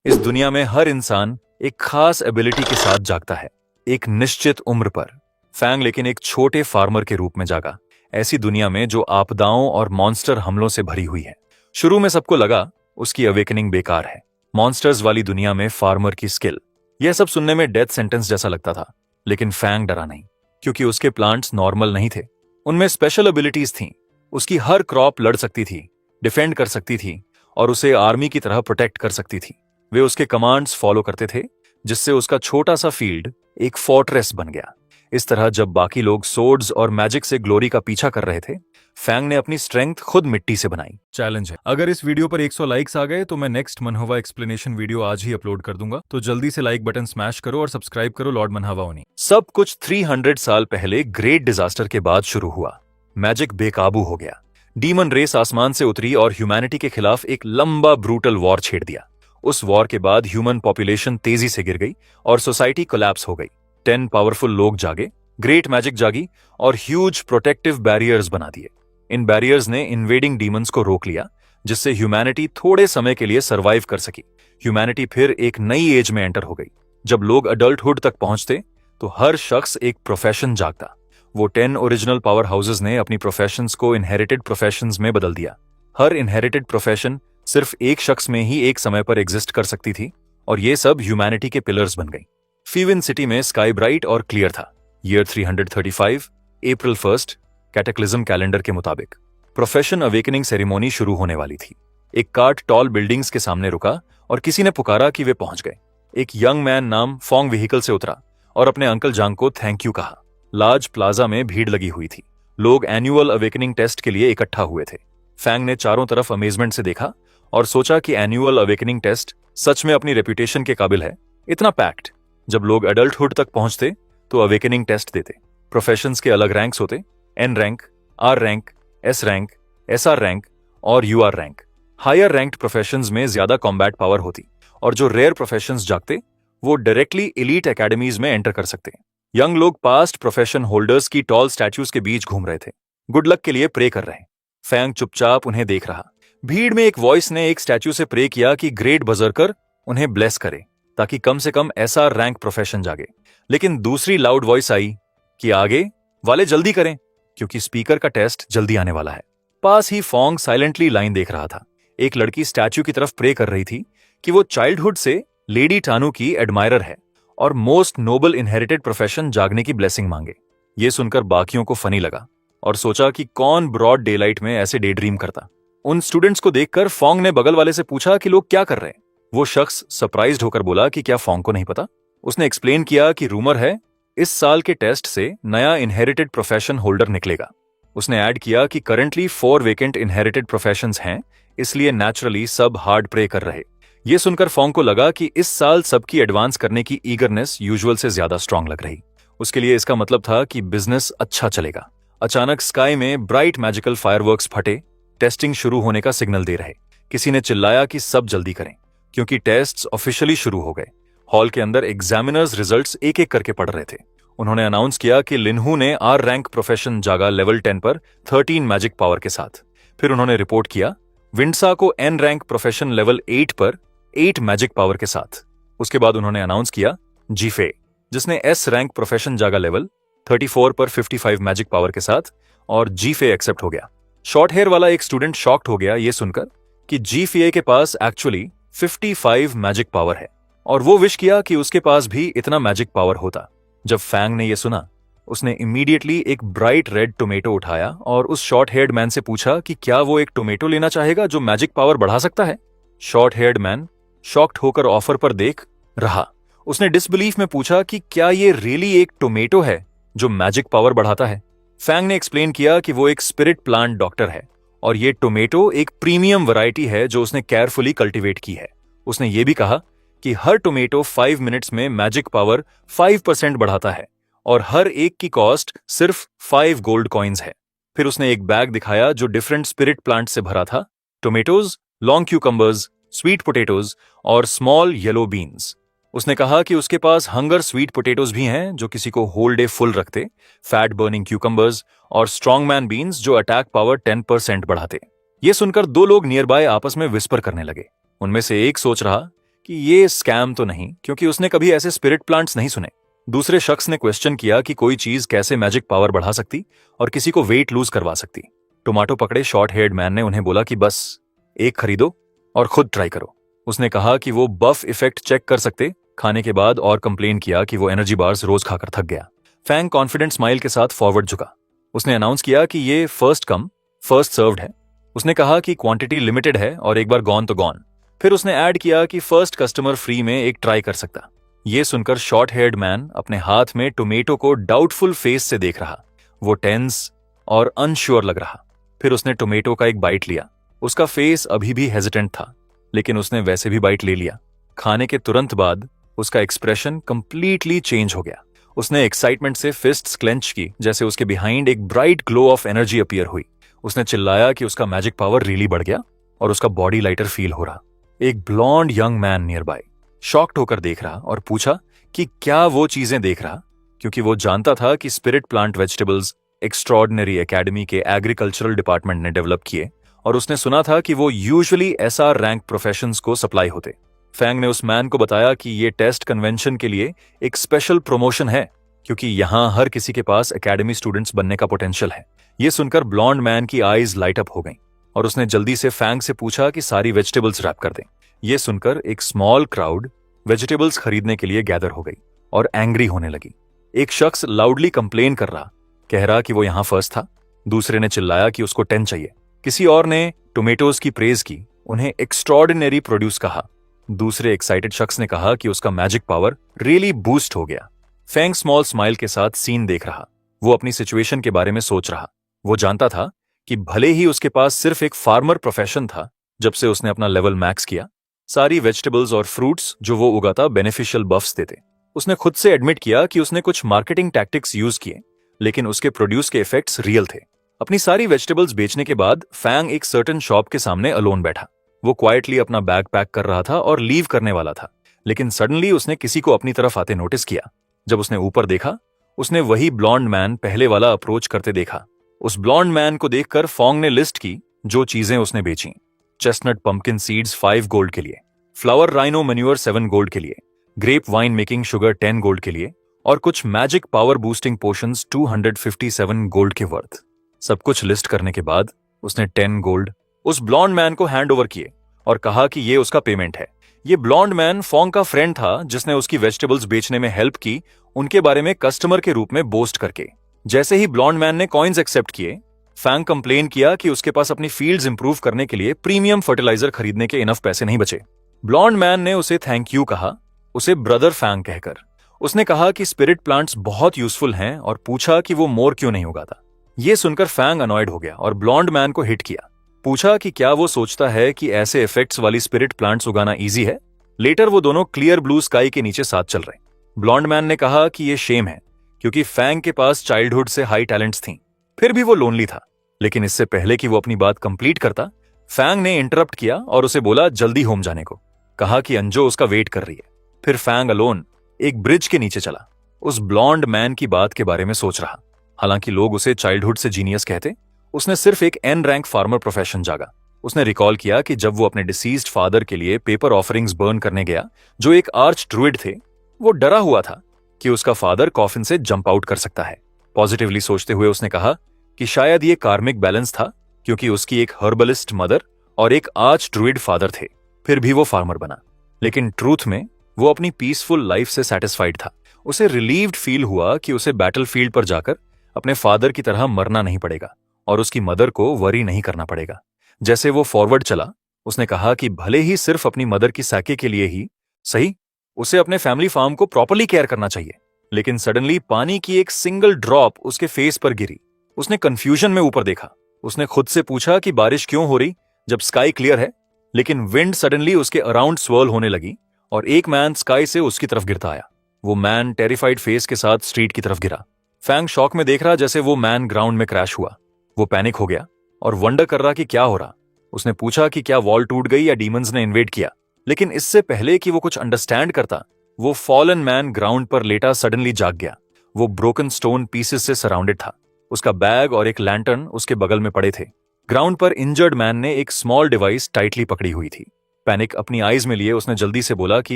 इस दुनिया में हर इंसान एक खास एबिलिटी के साथ जागता है, एक निश्चित उम्र पर। फैंग लेकिन एक छोटे फार्मर के रूप में जागा, ऐसी दुनिया में जो आपदाओं और मॉन्स्टर हमलों से भरी हुई है। शुरू में सबको लगा उसकी अवेकनिंग बेकार है, मॉन्स्टर्स वाली दुनिया में फार्मर की स्किल, यह सब सुनने में डेथ सेंटेंस जैसा लगता था। लेकिन फैंग डरा नहीं, क्योंकि उसके प्लांट्स नॉर्मल नहीं थे, उनमें स्पेशल एबिलिटीज थीं। उसकी हर क्रॉप लड़ सकती थी, डिफेंड कर सकती थी और उसे आर्मी की तरह प्रोटेक्ट कर सकती थी। वे उसके कमांड्स फॉलो करते थे, जिससे उसका छोटा सा फील्ड एक फोर्ट्रेस बन गया। इस तरह जब बाकी लोग सोर्ड्स और मैजिक से ग्लोरी का पीछा कर रहे थे, फैंग ने अपनी स्ट्रेंथ खुद मिट्टी से बनाई। चैलेंज है, अगर इस वीडियो पर 100 लाइक्स आ गए तो मैं नेक्स्ट मनहवा एक्सप्लेनेशन वीडियो आज ही अपलोड कर दूंगा। तो जल्दी से लाइक बटन स्मैश करो और सब्सक्राइब करो लॉर्ड मनहवा ओनी। सब कुछ 300 साल पहले ग्रेट डिजास्टर के बाद शुरू हुआ। मैजिक बेकाबू हो गया, डीमन रेस आसमान से उतरी और ह्यूमैनिटी के खिलाफ एक लंबा ब्रूटल वॉर छेड़ दिया। उस वॉर के बाद ह्यूमन पॉपुलेशन तेजी से गिर गई और सोसाइटी कोलैप्स हो गई। 10 पावरफुल लोग जागे, ग्रेट मैजिक जागी और ह्यूज प्रोटेक्टिव बैरियर्स बना दिए। इन बैरियर्स ने इन्वेडिंग डीमंस को रोक लिया, जिससे ह्यूमैनिटी थोड़े समय के लिए सर्वाइव कर सकी। ह्यूमैनिटी फिर एक नई एज में एंटर हो गई। जब लोग अडल्टहुड तक पहुंचते तो हर शख्स एक प्रोफेशन जागता। वो 10 ओरिजिनल पावर हाउसेस ने अपनी प्रोफेशंस को इनहेरिटेड प्रोफेशंस में बदल दिया। हर इनहेरिटेड प्रोफेशन सिर्फ एक शख्स में ही एक समय पर एग्जिस्ट कर सकती थी, और ये सब ह्यूमैनिटी के पिलर्स बन गई। फीविन सिटी में स्काई ब्राइट और क्लियर था। ईयर 335, अप्रैल 1, कैटेक्लिज्म कैलेंडर के मुताबिक प्रोफेशन अवेकनिंग सेरेमोनी शुरू होने वाली थी। एक कार्ट टॉल बिल्डिंग्स के सामने रुका और किसी ने पुकारा कि वे पहुंच गए। एक यंग मैन नाम फोंग व्हीकल से उतरा और अपने अंकल जांग को थैंक यू कहा। लार्ज प्लाजा में भीड़ लगी हुई थी। लोग एनुअल अवेकनिंग टेस्ट के लिए इकट्ठा हुए थे। फैंग ने चारों तरफ अमेजमेंट से देखा और सोचा कि एनुअल अवेकनिंग टेस्ट सच में अपनी रेपुटेशन के काबिल है। इतना पैक्ड। जब लोग एडल्टहुड तक पहुंचते तो अवेकनिंग टेस्ट देते। प्रोफेशंस के अलग रैंक्स होते, N rank, R rank, S rank, SR rank और UR rank. Higher ranked professions में ज्यादा कॉम्बैट पावर होती और जो रेयर प्रोफेशंस जागते वो डायरेक्टली एलीट एकेडमीज में एंटर कर सकते। यंग लोग पास्ट प्रोफेशन होल्डर्स की टॉल स्टैच्यूज के बीच घूम रहे थे, गुड लक के लिए प्रे कर रहे। फैंग चुपचाप उन्हें देख रहा। भीड़ में एक वॉइस ने एक स्टैच्यू से प्रे किया कि ग्रेट बजरकर उन्हें ब्लेस करे, ताकि कम से कम ऐसा रैंक प्रोफेशन जागे। लेकिन दूसरी लाउड वॉइस आई कि आगे वाले जल्दी करें, क्योंकि स्पीकर का टेस्ट जल्दी आने वाला है। पास ही फोंग साइलेंटली लाइन देख रहा था। एक लड़की स्टैच्यू की तरफ प्रे कर रही थी कि वो चाइल्डहुड से लेडी टानू की एडमायरर है और मोस्ट नोबल इनहेरिटेड प्रोफेशन जागने की ब्लेसिंग मांगे। ये सुनकर बाकियों को फनी लगा और सोचा कि कौन ब्रॉड डेलाइट में ऐसे डे ड्रीम करता। उन स्टूडेंट्स को देखकर फोंग ने बगल वाले से पूछा कि लोग क्या कर रहे हैं। वो शख्स सरप्राइज्ड होकर बोला कि क्या फोंग को नहीं पता। उसने एक्सप्लेन किया कि रूमर है इस साल के टेस्ट से नया इनहेरिटेड प्रोफेशन होल्डर निकलेगा। उसने ऐड किया कि करंटली 4 वेकेंट इनहेरिटेड प्रोफेशंस हैं, इसलिए नेचुरली सब हार्ड प्रे कर रहे। ये सुनकर फोंग को लगा कि इस साल सबकी एडवांस करने की ईगरनेस यूजुअल से ज्यादा स्ट्रांग लग रही। उसके लिए इसका मतलब था कि बिजनेस अच्छा चलेगा। अचानक स्काई में ब्राइट मैजिकल फायरवर्क्स फटे, टेस्टिंग शुरू होने का सिग्नल दे रहे। किसी ने चिल्लाया कि सब जल्दी करें, क्योंकि टेस्ट्स ऑफिशियली शुरू हो गए। हॉल के अंदर एग्जामिनर्स रिजल्ट्स एक एक करके पढ़ रहे थे। उन्होंने अनाउंस किया कि लिन्हू ने आर रैंक प्रोफेशन जागा लेवल 10 पर 13 मैजिक पावर के साथ। फिर उन्होंने रिपोर्ट किया विंडसा को एन रैंक प्रोफेशन लेवल 8 पर 8 मैजिक पावर के साथ। उसके बाद उन्होंने अनाउंस किया जीफे, जिसने एस रैंक प्रोफेशन जागा लेवल 34 पर 55 मैजिक पावर के साथ, और जीफे एक्सेप्ट हो गया। शॉर्ट हेयर वाला एक स्टूडेंट शॉक्ड हो गया ये सुनकर कि जीफे के पास एक्चुअली 55 मैजिक पावर है, और वो विश किया कि उसके पास भी इतना मैजिक पावर होता। जब फैंग ने यह सुना, उसने इमीडिएटली एक ब्राइट रेड टोमेटो उठाया और उस शॉर्ट हेयर्ड मैन से पूछा कि क्या वो एक टोमेटो लेना चाहेगा जो मैजिक पावर बढ़ा सकता है। शॉर्ट हेयर्ड मैन शॉक्ड होकर ऑफर पर देख रहा। उसने डिसबिलीफ में पूछा कि क्या ये रियली एक टोमेटो है जो मैजिक पावर बढ़ाता है। फैंग ने एक्सप्लेन किया कि वो एक स्पिरिट प्लांट डॉक्टर है और ये टोमेटो एक प्रीमियम वैरायटी है जो उसने केयरफुली कल्टीवेट की है। उसने ये भी कहा कि हर टोमेटो 5 मिनट्स में मैजिक पावर 5% बढ़ाता है और हर एक की कॉस्ट सिर्फ 5 गोल्ड कॉइन्स है। फिर उसने एक बैग दिखाया जो डिफरेंट स्पिरिट प्लांट से भरा था, tomatoes, long cucumbers, sweet potatoes और स्मॉल येलो बीन्स। उसने कहा कि उसके पास हंगर स्वीट पोटेटोज भी हैं जो किसी को होल डे फुल रखते, फैट बर्निंग क्यूकम्बर्स और स्ट्रॉन्गमैन बीन्स जो अटैक पावर 10% बढ़ाते। ये सुनकर 2 लोग नियर बाय आपस में विस्पर करने लगे। उनमें से एक सोच रहा कि ये स्कैम तो नहीं, क्योंकि उसने कभी ऐसे स्पिरिट प्लांट्स नहीं सुने। दूसरे शख्स ने क्वेश्चन किया कि कोई चीज कैसे मैजिक पावर बढ़ा सकती और किसी को वेट लूज करवा सकती। टोमेटो पकड़े शॉर्ट हेयर्ड मैन ने उन्हें बोला कि बस एक खरीदो और खुद ट्राई करो। उसने कहा कि वो बफ इफेक्ट चेक कर सकते खाने के बाद, और कंप्लेन किया कि वो एनर्जी बार्स रोज खाकर थक गया। फैंग कॉन्फिडेंट स्माइल के साथ फॉरवर्ड झुका। उसने अनाउंस किया कि ये फर्स्ट कम फर्स्ट सर्व्ड है। उसने कहा कि क्वांटिटी लिमिटेड है और एक बार गॉन तो गॉन। फिर उसने ऐड किया कि फर्स्ट कस्टमर फ्री में एक ट्राई कर सकता। ये सुनकर शॉर्ट हेयर्ड मैन अपने हाथ में टोमेटो को डाउटफुल फेस से देख रहा। वो टेंस और अनश्योर लग रहा। फिर उसने टोमेटो का एक बाइट लिया। उसका फेस अभी भी हेजिटेंट था, लेकिन उसने वैसे भी बाइट ले लिया। खाने के तुरंत बाद उसका एक्सप्रेशन कंप्लीटली चेंज हो गया। उसने एक्साइटमेंट से फिस्ट्स क्लेंच की, जैसे उसके बिहाइंड एक bright glow of energy appear हुई। उसने चिल्लाया कि उसका मैजिक पावर रियली बढ़ गया और उसका बॉडी लाइटर फील हो रहा। एक blonde young man nearby shocked होकर देख रहा और पूछा कि क्या वो चीजें देख रहा, क्योंकि वो जानता था कि spirit plant vegetables extraordinary academy के एग्रीकल्चरल डिपार्टमेंट ने डेवलप किए, और उसने सुना था कि वो यूजुअली एसआर रैंक प्रोफेशंस को सप्लाई होते। फैंग ने उस मैन को बताया कि ये टेस्ट कन्वेंशन के लिए एक स्पेशल प्रमोशन है, क्योंकि यहां हर किसी के पास एकेडमी स्टूडेंट्स बनने का पोटेंशियल है। ये सुनकर ब्लॉन्ड मैन की आईज लाइट अप हो गईं और उसने जल्दी से फैंग से पूछा कि सारी वेजिटेबल्स रैप कर दें। ये सुनकर एक स्मॉल क्राउड वेजिटेबल्स खरीदने के लिए गैदर हो गई और एंग्री होने लगी। एक शख्स लाउडली कंप्लेन कर रहा, कह रहा कि वो यहां फर्स्ट था। दूसरे ने चिल्लाया कि उसको 10 चाहिए। किसी और ने टोमेटोज की प्रेज की, उन्हें एक्स्ट्रॉर्डिनरी प्रोड्यूस कहा। दूसरे एक्साइटेड शख्स ने कहा कि उसका मैजिक पावर रियली बूस्ट हो गया। फैंग स्मॉल स्माइल के साथ सीन देख रहा। वो अपनी सिचुएशन के बारे में सोच रहा। वो जानता था कि भले ही उसके पास सिर्फ एक फार्मर प्रोफेशन था, जब से उसने अपना लेवल मैक्स किया, सारी वेजिटेबल्स और फ्रूट्स जो वो उगाता बेनिफिशियल बफ्स देते। उसने खुद से एडमिट किया कि उसने कुछ मार्केटिंग टैक्टिक्स यूज किए, लेकिन उसके प्रोड्यूस के इफेक्ट्स रियल थे। अपनी सारी वेजिटेबल्स बेचने के बाद फैंग एक सर्टेन शॉप के सामने अलोन बैठा। वो क्वाइटली अपना बैग पैक कर रहा था और लीव करने वाला था, लेकिन सडनली उसने किसी को अपनी तरफ आते नोटिस किया। जब उसने ऊपर देखा, उसने वही ब्लॉन्ड मैन पहले वाला अप्रोच करते देखा। उस ब्लॉन्ड मैन को देखकर फॉन्ग ने लिस्ट की जो चीजें उसने बेची। चेस्टनट पंपकिन सीड्स 5 गोल्ड के लिए, फ्लावर राइनो मैन्योर 7 गोल्ड के लिए, grape wine making sugar 10 gold के लिए, और कुछ magic power boosting potions 257 gold के वर्थ। सब कुछ लिस्ट करने के बाद उसने 10 गोल्ड उस ब्लॉन्ड मैन को हैंड ओवर किए और कहा कि ये उसका पेमेंट है। ये ब्लॉन्ड मैन फॉन्ग का फ्रेंड था, जिसने उसकी वेजिटेबल्स बेचने में हेल्प की, उनके बारे में कस्टमर के रूप में बोस्ट करके। जैसे ही ब्लॉन्ड मैन ने कॉइन्स एक्सेप्ट किए, फैंग कंप्लेन किया कि उसके पास अपनी फील्ड्स इंप्रूव करने के लिए प्रीमियम फर्टिलाइजर खरीदने के इनफ पैसे नहीं बचे। ब्लॉन्ड मैन ने उसे थैंक यू कहा, उसे ब्रदर फैंग कहकर। उसने कहा कि स्पिरिट प्लांट्स बहुत यूजफुल हैं और पूछा कि वो मोर क्यों नहीं उगाता। ये सुनकर फैंग अनॉयड हो गया और ब्लॉन्ड मैन को हिट किया। पूछा कि क्या वो सोचता है कि ऐसे इफेक्ट्स वाली स्पिरिट प्लांट्स उगाना इजी है। लेटर वो दोनों क्लियर ब्लू स्काई के नीचे साथ चल रहे। ब्लॉन्ड मैन ने कहा कि ये शेम है, क्योंकि फैंग के पास चाइल्डहुड से हाई टैलेंट्स थीं, फिर भी वो लोनली था। लेकिन इससे पहले कि वो अपनी बात कंप्लीट करता, फैंग ने इंटरप्ट किया और उसे बोला जल्दी होम जाने को। कहा कि अंजो उसका वेट कर रही है। फिर फैंग अलोन एक ब्रिज के नीचे चला, उस ब्लॉन्ड मैन की बात के बारे में सोच रहा। हालांकि लोग उसे चाइल्डहुड से जीनियस कहते, उसने सिर्फ एक एन रैंक फार्मर प्रोफेशन जागा। उसने रिकॉल किया कि जब वो अपने डिसीज्ड फादर के लिए पेपर ऑफरिंग्स बर्न करने गया, जो एक आर्च ड्रुइड थे, वो डरा हुआ था कि उसका फादर कॉफिन से जंप आउट कर सकता है। पॉजिटिवली सोचते हुए उसने कहा कि शायद ये कार्मिक बैलेंस था, क्योंकि उसकी एक हर्बलिस्ट मदर और एक आर्च ड्रुइड फादर थे, फिर भी वो फार्मर बना। लेकिन ट्रूथ में वो अपनी पीसफुल लाइफ से सेटिस्फाइड था। उसे रिलीव्ड फील हुआ कि उसे बैटलफील्ड पर जाकर अपने फादर की तरह मरना नहीं पड़ेगा और उसकी मदर को वरी नहीं करना पड़ेगा। जैसे वो फॉरवर्ड चला, उसने कहा कि भले ही सिर्फ अपनी मदर की साके के लिए ही सही, उसे अपने फैमिली फार्म को प्रॉपर्ली केयर करना चाहिए। लेकिन सडनली पानी की एक सिंगल ड्रॉप उसके फेस पर गिरी। उसने कंफ्यूजन में ऊपर देखा। उसने खुद से पूछा कि बारिश क्यों हो रही जब स्काई क्लियर है, लेकिन विंड सडनली उसके अराउंड स्वर्ल होने लगी और एक मैन स्काई से उसकी तरफ गिरता आया। वो मैन टेरिफाइड फेस के साथ स्ट्रीट की तरफ गिरा। फैंग शॉक में देख रहा जैसे वो मैन ग्राउंड में क्रैश हुआ। वो पैनिक हो गया और वंडर कर रहा कि क्या हो रहा। उसने पूछा कि क्या वॉल टूट गई या डीमंस ने इन्वेड किया, लेकिन इससे पहले कि वो कुछ अंडरस्टैंड करता, वो फॉलन मैन ग्राउंड पर लेटा सडनली जाग गया। वो ब्रोकन स्टोन पीसेस से सराउंडेड था। उसका बैग और एक लैंटर्न उसके बगल में पड़े थे। ग्राउंड पर इंजर्ड मैन ने एक स्मॉल डिवाइस टाइटली पकड़ी हुई थी। पैनिक अपनी आईज में लिए उसने जल्दी से बोला कि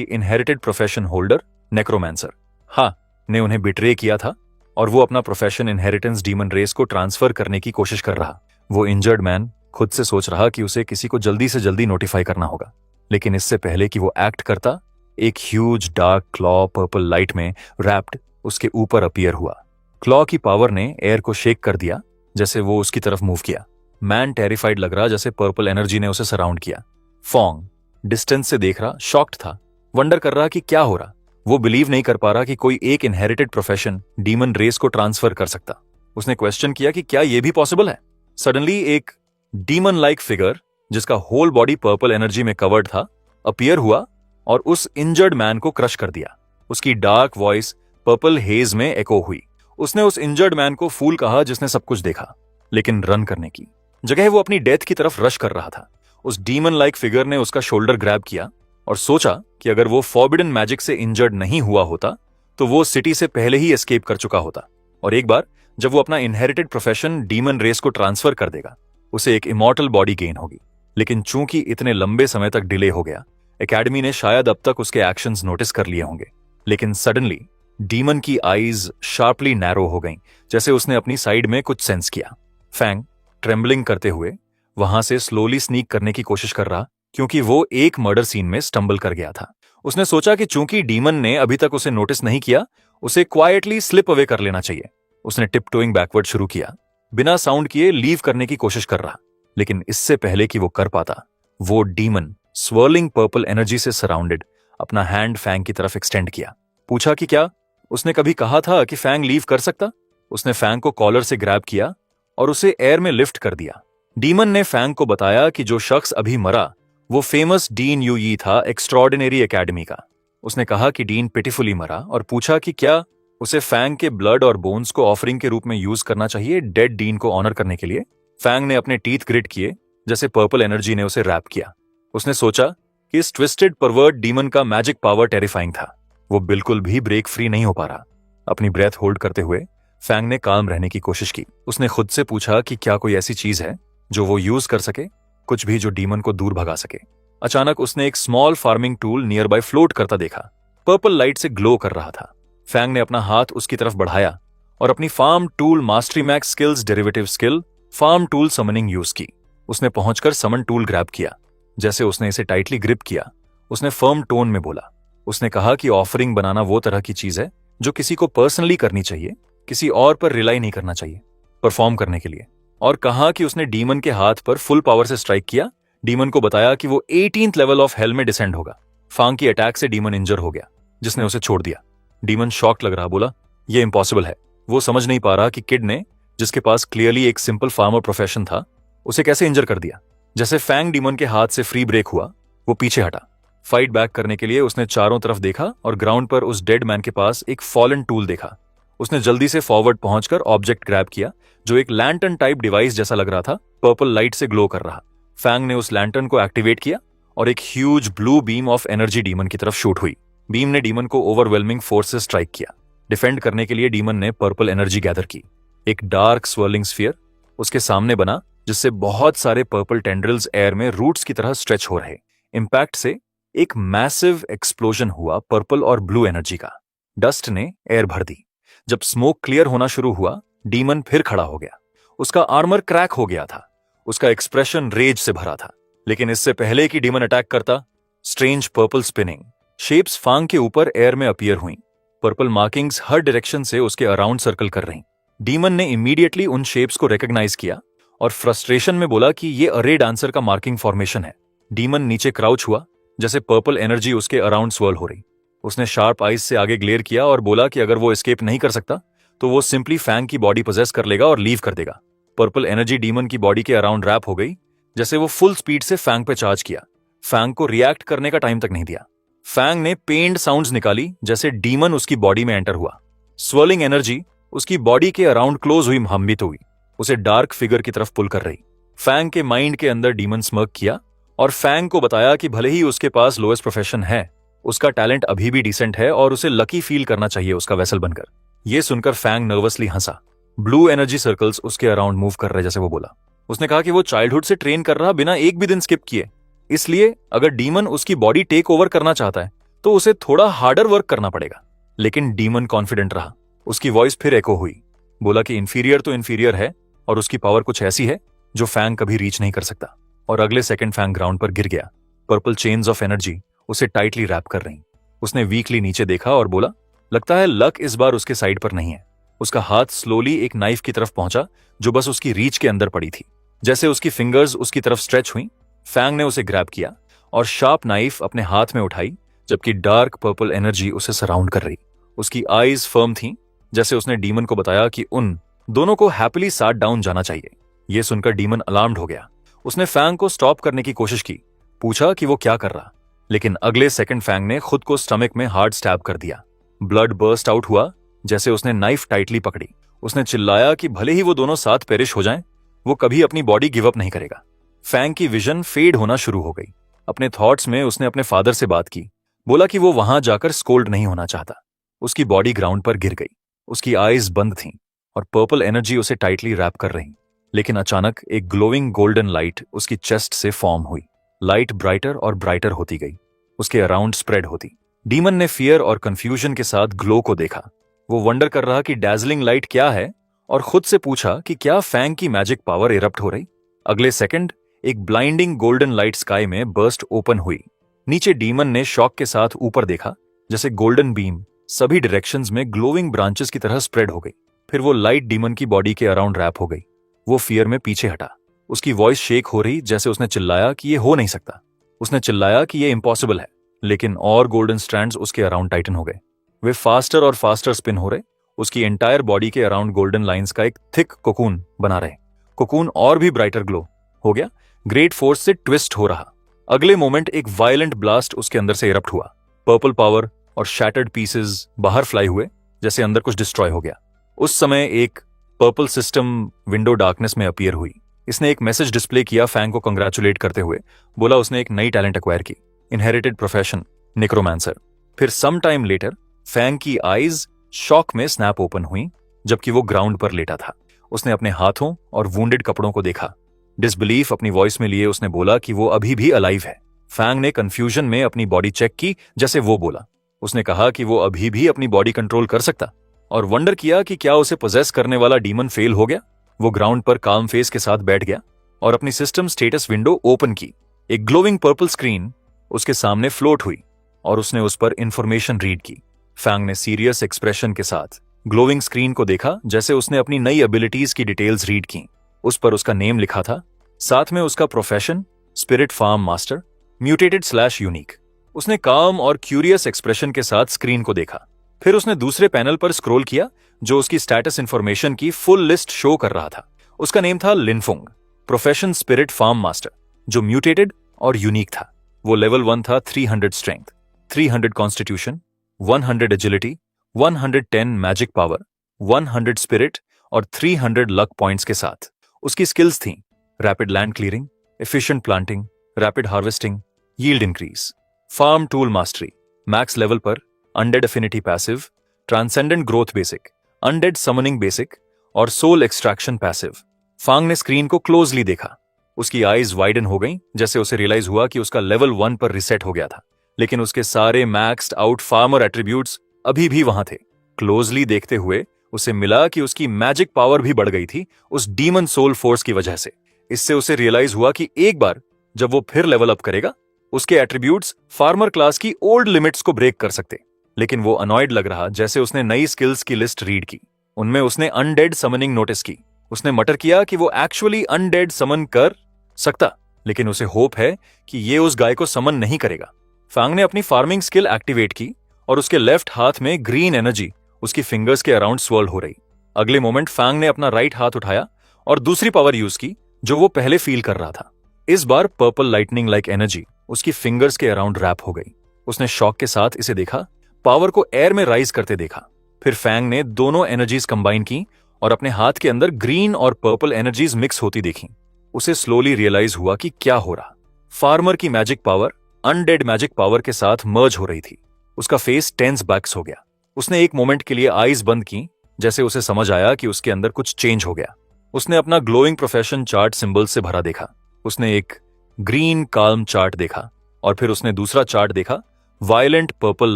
इनहेरिटेड प्रोफेशन होल्डर नेक्रोमैंसर हाँ ने उन्हें बिट्रे किया था और वो अपना प्रोफेशन इनहेरिटेंस डीमन रेस को ट्रांसफर करने की कोशिश कर रहा। वो इंजर्ड मैन खुद से सोच रहा कि उसे किसी को जल्दी से जल्दी नोटिफाई करना होगा, लेकिन इससे पहले कि वो एक्ट करता, एक huge dark claw purple light में रैप्ड उसके ऊपर अपीयर हुआ। क्लॉ की पावर ने एयर को शेक कर दिया जैसे वो उसकी तरफ मूव किया। मैन टेरिफाइड लग रहा जैसे पर्पल एनर्जी ने उसे सराउंड किया। फॉन्ग डिस्टेंस से देख रहा, शॉक्ड था, वंडर कर रहा कि क्या हो रहा। वो बिलीव नहीं कर पा रहा कि कोई एक इनहेरिटेड प्रोफेशन डीमन रेस को ट्रांसफर कर सकता। उसने क्वेश्चन किया कि क्या ये भी पॉसिबल है। सडनली एक डीमन लाइक फिगर जिसका होल बॉडी पर्पल एनर्जी में कवर्ड था अपीयर हुआ और उस इंजर्ड मैन को क्रश कर दिया। उसकी डार्क वॉइस पर्पल हेज में एको हुई। उसने उस इंजर्ड मैन को फूल कहा जिसने सब कुछ देखा, लेकिन रन करने की जगह वो अपनी डेथ की तरफ रश कर रहा था। उस डीमन लाइक फिगर ने उसका शोल्डर ग्रैब किया और सोचा कि अगर वो फॉरबिडन मैजिक से इंजर्ड नहीं हुआ होता तो वो सिटी से पहले ही एस्केप कर चुका होता, और एक बार जब वो अपना इनहेरिटेड प्रोफेशन डीमन रेस को ट्रांसफर कर देगा उसे एक इमॉर्टल बॉडी गेन होगी। लेकिन चूंकि इतने लंबे समय तक डिले हो गया, एकेडमी ने शायद अब तक उसके एक्शंस नोटिस कर लिए होंगे। लेकिन सडनली डीमन की आईज शार्पली नैरो हो गईं, जैसे उसने अपनी साइड में कुछ सेंस किया। फैंग ट्रेम्बलिंग करते हुए वहां से स्लोली स्नीक करने की कोशिश कर रहा, क्योंकि वो एक मर्डर सीन में स्टंबल कर गया था। उसने सोचा कि चूंकि डीमन ने अभी तक उसे नोटिस नहीं किया, उसे क्वाइटली स्लिप अवे कर लेना चाहिए। उसने टिपटोइंग बैकवर्ड शुरू किया, बिना साउंड किए लीव करने की कोशिश कर रहा। लेकिन इससे पहले कि वो कर पाता, वो डीमन स्वर्लिंग पर्पल एनर्जी से सराउंडेड अपना हैंड फैंग की तरफ एक्सटेंड किया। पूछा कि क्या उसने कभी कहा था कि फैंग लीव कर सकता। उसने फैंग को कॉलर से ग्रैब किया और उसे एयर में लिफ्ट कर दिया। डीमन ने फैंग को बताया कि जो शख्स अभी मरा वो फेमस डीन यू यी था, एक्स्ट्रॉर्डिनरी एकेडमी का। उसने कहा कि डीन पिटिफुली मरा और पूछा कि क्या उसे फैंग के ब्लड और बोन्स को ऑफरिंग के रूप में यूज करना चाहिए डेड डीन को ऑनर करने के लिए। फैंग ने अपने टीथ ग्रिट किए जैसे पर्पल एनर्जी ने उसे रैप किया। उसने सोचा कि इस ट्विस्टेड परवर्ट डीमन का मैजिक पावर टेरिफाइंग था। वो बिल्कुल भी ब्रेक फ्री नहीं हो पा रहा। अपनी ब्रेथ होल्ड करते हुए फैंग ने काम रहने की कोशिश की। उसने खुद से पूछा कि क्या कोई ऐसी चीज है जो वो यूज कर सके, कुछ भी जो डीमन को दूर भगा सके। अचानक उसने एक small farming tool near by float करता देखा, पर्पल लाइट से ग्लो कर रहा था। फैंग ने अपना हाथ उसकी तरफ बढ़ाया और अपनी farm tool mastery max skills derivative skill farm tool summoning use की। उसने पहुंचकर समन टूल ग्रैब किया। जैसे उसने इसे टाइटली ग्रिप किया, उसने फर्म टोन में बोला। उसने कहा कि ऑफरिंग बनाना वो तरह की चीज है जो किसी को पर्सनली करनी चाहिए, किसी और पर रिलाई नहीं करना चाहिए परफॉर्म करने के लिए। और कहा कि उसने डीमन के हाथ पर फुल पावर से स्ट्राइक किया। डीमन को बताया कि वो 18th लेवल ऑफ हेल में डिसेंड होगा। फांग की अटैक से डीमन इंजर हो गया, जिसने उसे छोड़ दिया। डीमन शॉक लग रहा, बोला ये इम्पॉसिबल है। वो समझ नहीं पा रहा कि किड ने, जिसके पास क्लियरली एक सिंपल फार्मर प्रोफेशन था, उसे कैसे इंजर कर दिया। जैसे फैंग डीमन के हाथ से फ्री ब्रेक हुआ, वो पीछे हटा। फाइट बैक करने के लिए उसने चारों तरफ देखा और ग्राउंड पर उस डेड मैन के पास एक फॉलन टूल देखा। उसने जल्दी से फॉरवर्ड पहुंचकर ऑब्जेक्ट ग्रैब किया जो एक लैंटर्न टाइप डिवाइस जैसा लग रहा था, पर्पल लाइट से ग्लो कर रहा। फैंग ने उस लैंटर्न को एक्टिवेट किया और एक huge blue beam of energy demon की तरफ शूट हुई। बीम ने डीमन को ओवरवेलमिंग फोर्स से स्ट्राइक किया। डिफेंड करने के लिए डीमन ने पर्पल एनर्जी गैदर की। एक डार्क स्वर्लिंग स्फीयर उसके सामने बना, जिससे बहुत सारे पर्पल टेंड्रिल्स एयर में रूट्स की तरह स्ट्रेच हो रहे। इंपैक्ट से एक मैसिव एक्सप्लोजन हुआ पर्पल और ब्लू एनर्जी का। डस्ट ने एयर भर दी। जब स्मोक क्लियर होना शुरू हुआ, डीमन फिर खड़ा हो गया। उसका आर्मर क्रैक हो गया था। उसका एक्सप्रेशन रेज से भरा था। लेकिन इससे पहले कि डीमन अटैक करता, स्ट्रेंज पर्पल स्पिनिंग शेप्स फांग के ऊपर एयर में अपीयर हुई। पर्पल मार्किंग्स हर डायरेक्शन से उसके अराउंड सर्कल कर रही। डीमन ने इमीडिएटली उन शेप्स को रिकॉग्नाइज किया और फ्रस्ट्रेशन में बोला कि ये अरे डांसर का मार्किंग फॉर्मेशन है। डीमन नीचे क्राउच हुआ, जैसे पर्पल एनर्जी उसके अराउंड स्वर्ल हो रही। उसने शार्प आइज से आगे ग्लेयर किया और बोला कि अगर वो एस्केप नहीं कर सकता तो वो सिंपली फैंग की बॉडी पोजेस कर लेगा और लीव कर देगा। पर्पल एनर्जी डीमन की बॉडी के अराउंड रैप हो गई, जैसे वो फुल स्पीड से फैंग पे चार्ज किया। फैंग को रिएक्ट करने का टाइम तक नहीं दिया। फैंग ने पेन्ड साउंड्स निकाली जैसे डीमन उसकी बॉडी में एंटर हुआ। स्वर्लिंग एनर्जी उसकी बॉडी के अराउंड क्लोज हुई, भ्रमित हुई, उसे डार्क फिगर की तरफ पुल कर रही। फैंग के माइंड के अंदर डीमन स्मर्क किया और फैंग को बताया कि भले ही उसके पास लोएस्ट प्रोफेशन है, उसका टैलेंट अभी भी डिसेंट है और उसे लकी फील करना चाहिए उसका वेसल बनकर। यह सुनकर फैंग नर्वसली हंसा। ब्लू एनर्जी सर्कल्स उसके अराउंड मूव कर रहे जैसे वो बोला। उसने कहा कि वो चाइल्डहुड से ट्रेन कर रहा, बिना एक भी दिन स्किप किए, इसलिए अगर डीमन उसकी बॉडी टेक ओवर करना चाहता है तो उसे थोड़ा हार्डर वर्क करना पड़ेगा। लेकिन डीमन कॉन्फिडेंट रहा। उसकी वॉइस फिर एको हुई, बोला कि इंफीरियर तो इंफीरियर है और उसकी पावर कुछ ऐसी है जो फैंग कभी रीच नहीं कर सकता। और अगले सेकंड फैंग ग्राउंड पर गिर गया। पर्पल चेन्स ऑफ एनर्जी उसे टाइटली रैप कर रही। उसने वीकली नीचे देखा और बोला, लगता है लक इस बार उसके साइड पर नहीं है। उसका हाथ स्लोली एक नाइफ की तरफ पहुंचा जो बस उसकी रीच के अंदर पड़ी थी। जैसे उसकी फिंगर्स उसकी तरफ स्ट्रेच हुई, फैंग ने उसे ग्रैब किया और शार्प नाइफ अपने हाथ में उठाई, जबकि डार्क पर्पल एनर्जी उसे सराउंड कर रही। उसकी आईज फर्म थीं, जैसे उसने डीमन को बताया कि उन दोनों को हैप्पीली साथ डाउन जाना चाहिए। यह सुनकर डीमन अलार्म्ड हो गया। उसने फैंग को स्टॉप करने की कोशिश की, पूछा कि वो क्या कर रहा, लेकिन अगले सेकंड फैंग ने खुद को स्टमक में हार्ड स्टैब कर दिया। ब्लड बर्स्ट आउट हुआ जैसे उसने नाइफ टाइटली पकड़ी। उसने चिल्लाया कि भले ही वो दोनों साथ पेरिश हो जाएं, वो कभी अपनी बॉडी गिव अप नहीं करेगा। फैंग की विजन फेड होना शुरू हो गई। अपने थॉट्स में उसने अपने फादर से बात की, बोला कि वो वहां जाकर स्कोल्ड नहीं होना चाहता। उसकी बॉडी ग्राउंड पर गिर गई। उसकी आईज बंद थीं और पर्पल एनर्जी उसे टाइटली रैप कर रही। लेकिन अचानक एक ग्लोइंग गोल्डन लाइट उसकी चेस्ट से फॉर्म हुई। लाइट ब्राइटर और ब्राइटर होती गई, उसके अराउंड स्प्रेड होती। डीमन ने फियर और कंफ्यूजन के साथ ग्लो को देखा। वो वंडर कर रहा कि डैजलिंग लाइट क्या है और खुद से पूछा कि क्या फैंग की मैजिक पावर इरप्ट हो रही। अगले सेकंड एक ब्लाइंडिंग गोल्डन लाइट स्काई में बर्स्ट ओपन हुई। नीचे डीमन ने शॉक के साथ ऊपर देखा, जैसे गोल्डन बीम सभी डायरेक्शंस में ग्लोइंग ब्रांचेस की तरह स्प्रेड हो गई। फिर वो लाइट डीमन की बॉडी के अराउंड रैप हो गई। वो फियर में पीछे हटा। उसकी वॉइस शेक हो रही, जैसे उसने चिल्लाया कि ये हो नहीं सकता। उसने चिल्लाया कि ये इम्पॉसिबल है। लेकिन और गोल्डन स्ट्रैंड्स उसके अराउंड टाइटन हो गए। वे फास्टर और फास्टर स्पिन हो रहे। उसकी एंटायर बॉडी के अराउंड गोल्डन लाइंस का एक थिक कोकून बना रहे। कोकून और भी ब्राइटर ग्लो हो गया, ग्रेट फोर्स से ट्विस्ट हो रहा। अगले मोमेंट एक वायलेंट ब्लास्ट उसके अंदर से इरप्ट हुआ। पर्पल पावर और शैटर्ड पीसेस बाहर फ्लाई हुए, जैसे अंदर कुछ डिस्ट्रॉय हो गया। उस समय एक पर्पल सिस्टम विंडो डार्कनेस में अपीयर हुई। इसने एक मैसेज डिस्प्ले किया फैंग को कंग्रेचुलेट करते हुए। बोला उसने एक नई टैलेंट एक्वायर की, इनहेरिटेड प्रोफेशन नेक्रोमैंसर। फिर सम टाइम लेटर फैंग की आईज शॉक में स्नैप ओपन हुई, जबकि वो ग्राउंड पर लेटा था। उसने अपने हाथों और वुंडेड कपड़ों को देखा। डिसबिलीफ अपनी वॉइस में लिए उसने बोला कि वो अभी भी अलाइव है। फैंग ने कंफ्यूजन में अपनी बॉडी चेक की, जैसे वो बोला। उसने कहा कि वो अभी भी अपनी बॉडी कंट्रोल कर सकता और वंडर किया कि क्या उसे पोजेस करने वाला डीमन फेल हो गया। वो ग्राउंड पर काम फेस के साथ बैठ गया और अपनी सिस्टम स्टेटस विंडो ओपन की। एक ग्लोइंग पर्पल स्क्रीन उसके सामने फ्लोट हुई और उसने उस पर इंफॉर्मेशन रीड की। फैंग ने सीरियस एक्सप्रेशन के साथ ग्लोइंग स्क्रीन को देखा, जैसे उसने अपनी नई एबिलिटीज की डिटेल्स रीड की। उस पर उसका नेम लिखा था, साथ में उसका प्रोफेशन स्पिरिट फार्म मास्टर, म्यूटेटेड/यूनिक। उसने काम और क्यूरियस एक्सप्रेशन के साथ स्क्रीन को देखा। फिर उसने दूसरे पैनल पर स्क्रॉल किया, जो उसकी स्टेटस इंफॉर्मेशन की फुल लिस्ट शो कर रहा था। उसका नेम था Linfeng, profession spirit farm master, जो म्यूटेटेड और यूनिक था। वो लेवल 1 था, 300 strength, 300 constitution, 100 agility, 110 magic power, 100 spirit और 300 लक पॉइंट्स के साथ। उसकी स्किल्स थीं rapid land clearing, efficient planting, rapid harvesting, yield increase, farm tool mastery, max level पर undead affinity passive, transcendent growth basic, undead summoning basic और soul extraction passive. फांग ने screen को closely देखा। उसकी आईज वाइडन हो गईं, जैसे उसे रियलाइज हुआ कि उसका लेवल 1 पर रिसेट हो गया था, लेकिन उसके सारे मैक्स्ड आउट फार्मर एट्रीब्यूट्स अभी भी वहां थे। क्लोजली देखते हुए उसे मिला कि उसकी मैजिक पावर भी बढ़ गई थी उस डीमन सोल फोर्स की वजह से। इससे उसे रियलाइज हुआ कि एक बार जब वो फिर लेवल अप करेगा, उसके एट्रीब्यूट्स फार्मर क्लास की ओल्ड लिमिट्स को ब्रेक कर सकते। लेकिन वो अनॉयड लग रहा, जैसे उसने नई स्किल्स की लिस्ट रीड की। उनमें उसने अनडेड समनिंग नोटिस की। उसने मटर किया कि वो एक्चुअली अनडेड समन कर सकता, लेकिन उसे होप है कि ये उस गाय को समन नहीं करेगा। फांग ने अपनी फार्मिंग स्किल एक्टिवेट की और उसके लेफ्ट हाथ में ग्रीन एनर्जी उसकी फिंगर्स के अराउंड स्वर्ल हो रही। अगले मोमेंट फांग ने अपना राइट हाथ उठाया और दूसरी पावर यूज की जो वो पहले फील कर रहा था। इस बार पर्पल लाइटनिंग लाइक एनर्जी उसकी फिंगर्स के अराउंड रैप हो गई। उसने शॉक के साथ इसे देखा, पावर को एयर में राइज करते देखा। फिर फैंग ने दोनों एनर्जीज कंबाइन की और अपने हाथ के अंदर ग्रीन और पर्पल एनर्जीज मिक्स होती देखी। उसे स्लोली रियलाइज हुआ कि क्या हो रहा। फार्मर की magic power undead magic power के साथ मर्ज हो रही थी। उसका फेस टेंस बैक्स हो गया। उसने एक मोमेंट के लिए आईज बंद की, जैसे उसे समझ आया कि उसके अंदर कुछ चेंज हो गया। उसने अपना ग्लोइंग प्रोफेशन चार्ट सिंबल से भरा देखा। उसने एक ग्रीन काल्म चार्ट देखा और फिर उसने दूसरा चार्ट देखा, वायलेंट पर्पल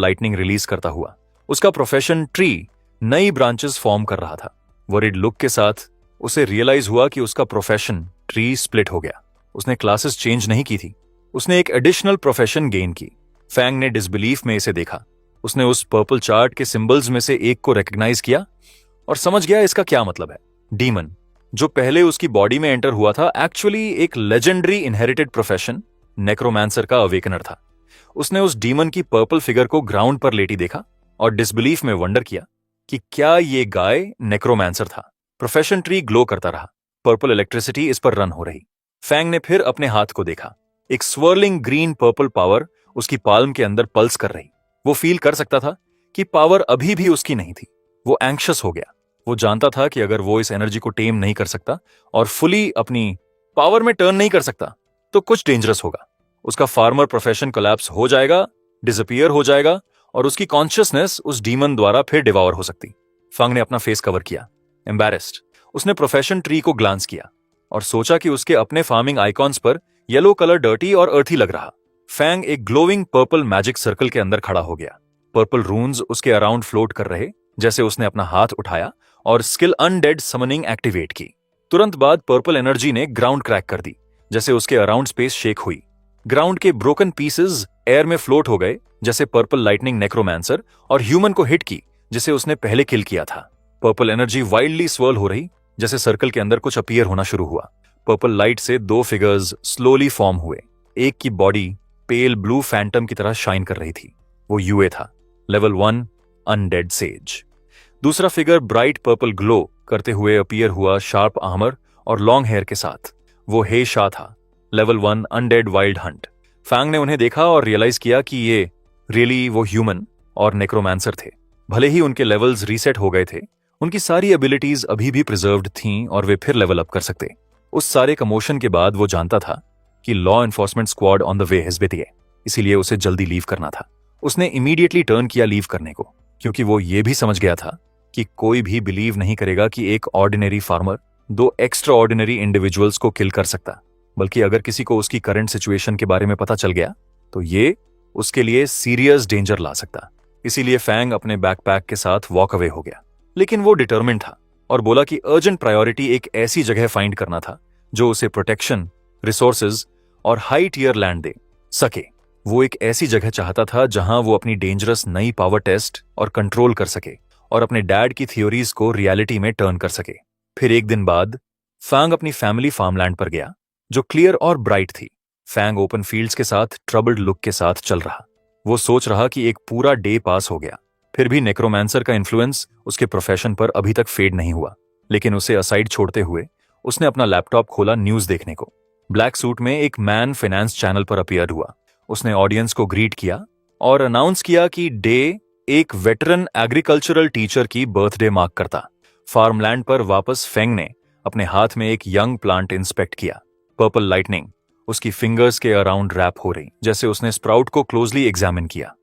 लाइटनिंग रिलीज करता हुआ। उसका प्रोफेशन ट्री नई ब्रांचेस फॉर्म कर रहा था। वरीड लुक के साथ उसे रियलाइज हुआ कि उसका प्रोफेशन ट्री स्प्लिट हो गया। उसने क्लासेस चेंज नहीं की थी, उसने एक एडिशनल प्रोफेशन गेन की। फैंग ने डिसबिलीफ में इसे देखा। उसने उस पर्पल चार्ट के सिंबल्स में से एक को रिकग्नाइज किया और समझ गया इसका क्या मतलब है। डीमन जो पहले उसकी बॉडी में एंटर हुआ था, एक्चुअली एक लेजेंडरी इनहेरिटेड प्रोफेशन नेक्रोमांसर का अवेकनर था। उसने उस डीमन की पर्पल फिगर को ग्राउंड पर लेटी देखा और डिसबिलीफ में वंडर किया कि क्या ये गाय नेक्रोमांसर था। प्रोफेशन ट्री ग्लो करता रहा, पर्पल इलेक्ट्रिसिटी इस पर रन हो रही। फैंग ने फिर अपने हाथ को देखा। एक स्वर्लिंग ग्रीन पर्पल पावर उसकी पाल्म के अंदर पल्स कर रही। वो फील कर सकता था कि पावर अभी भी उसकी नहीं थी। वो एंग्शियस हो गया। वो जानता था कि अगर वो इस एनर्जी को टेम नहीं कर सकता और फुली अपनी पावर में टर्न नहीं कर सकता तो कुछ डेंजरस होगा। उसका फार्मर प्रोफेशन कोलैप्स हो जाएगा, डिसअपीयर हो जाएगा और उसकी कॉन्शियसनेस उस डीमन द्वारा फिर डिवॉर हो सकती। फंग ने अपना फेस कवर किया, एम्बैरेस्ड। उसने प्रोफेशन ट्री को ग्लांस किया और सोचा कि उसके अपने फार्मिंग आइकॉन्स पर येलो कलर डर्टी और अर्थी लग रहा। फैंग एक ग्लोइंग पर्पल मैजिक सर्कल के अंदर खड़ा हो गया। पर्पल रून्स उसके अराउंड फ्लोट कर रहे। जैसे उसने अपना हाथ उठाया और स्किल अनडेड समनिंग एक्टिवेट की, तुरंत बाद पर्पल एनर्जी ने ग्राउंड क्रैक कर दी। जैसे उसके अराउंड स्पेस शेक हुई। ग्राउंड के ब्रोकन पीसेस एयर में फ्लोट हो गए, जैसे पर्पल लाइटनिंग नेक्रोमांसर और ह्यूमन को हिट की जिसे उसने पहले किल किया था। पर्पल एनर्जी वाइल्डली स्वर्ल हो रही, जैसे सर्कल के अंदर कुछ अपीयर होना शुरू हुआ। पर्पल लाइट से दो फिगर्स स्लोली फॉर्म हुए। एक की बॉडी पेल ब्लू फैंटम की तरह शाइन कर रही थी। वो यूए था, लेवल 1 अनडेड सेज। दूसरा फिगर ब्राइट पर्पल ग्लो करते हुए अपीयर हुआ, शार्प आर्मर और लॉन्ग हेयर के साथ। वो हे शाह था, level 1 undead wild hunt. Fang ने उन्हें देखा और रियलाइज किया कि ये रियली वो ह्यूमन और नेक्रोमांसर थे। भले ही उनके लेवल्स रीसेट हो गए थे, उनकी सारी एबिलिटीज अभी भी प्रिजर्व्ड थीं और वे फिर लेवल अप कर सकते। उस सारे कमोशन के बाद वो जानता था कि law enforcement squad on the way है विद, इसीलिए उसे जल्दी लीव करना था। उसने इमीडिएटली टर्न किया लीव करने को, क्योंकि वो ये भी समझ गया था कि कोई भी बिलीव नहीं करेगा कि एक ऑर्डिनरी फार्मर दो एक्स्ट्रा ऑर्डिनरी इंडिविजुअल्स को किल कर सकता। बल्कि अगर किसी को उसकी करंट सिचुएशन के बारे में पता चल गया तो ये उसके लिए सीरियस डेंजर ला सकता। इसीलिए फैंग अपने बैकपैक के साथ वॉक अवे हो गया। लेकिन वो डिटर्मिन्ड था और बोला कि अर्जेंट प्रायोरिटी एक ऐसी जगह फाइंड करना था जो उसे प्रोटेक्शन, रिसोर्सेज और हाई टियर लैंड दे सके। वो एक ऐसी जगह चाहता था जहां वो अपनी डेंजरस नई पावर टेस्ट और कंट्रोल कर सके और अपने डैड की थ्योरीज को रियलिटी में टर्न कर सके। फिर एक दिन बाद फैंग अपनी फैमिली फार्मलैंड पर गया, जो क्लियर और ब्राइट थी। फैंग ओपन फील्ड्स के साथ ट्रबल्ड लुक के साथ चल रहा। वो सोच रहा कि एक पूरा डे पास हो गया, फिर भी नेक्रोमांसर का इन्फ्लुएंस उसके प्रोफेशन पर अभी तक फेड नहीं हुआ। लेकिन उसे असाइड छोड़ते हुए उसने अपना लैपटॉप खोला न्यूज देखने को। ब्लैक सूट में एक मैन फाइनेंस चैनल पर अपीयर हुआ। उसने ऑडियंस को ग्रीट किया और अनाउंस किया कि डे एक वेटरन एग्रीकल्चरल टीचर की बर्थडे मार्क करता। फार्मलैंड पर वापस फेंग ने अपने हाथ में एक यंग प्लांट इंस्पेक्ट किया। पर्पल लाइटनिंग उसकी फिंगर्स के अराउंड रैप हो रही, जैसे उसने स्प्राउट को क्लोजली एग्जामिन किया।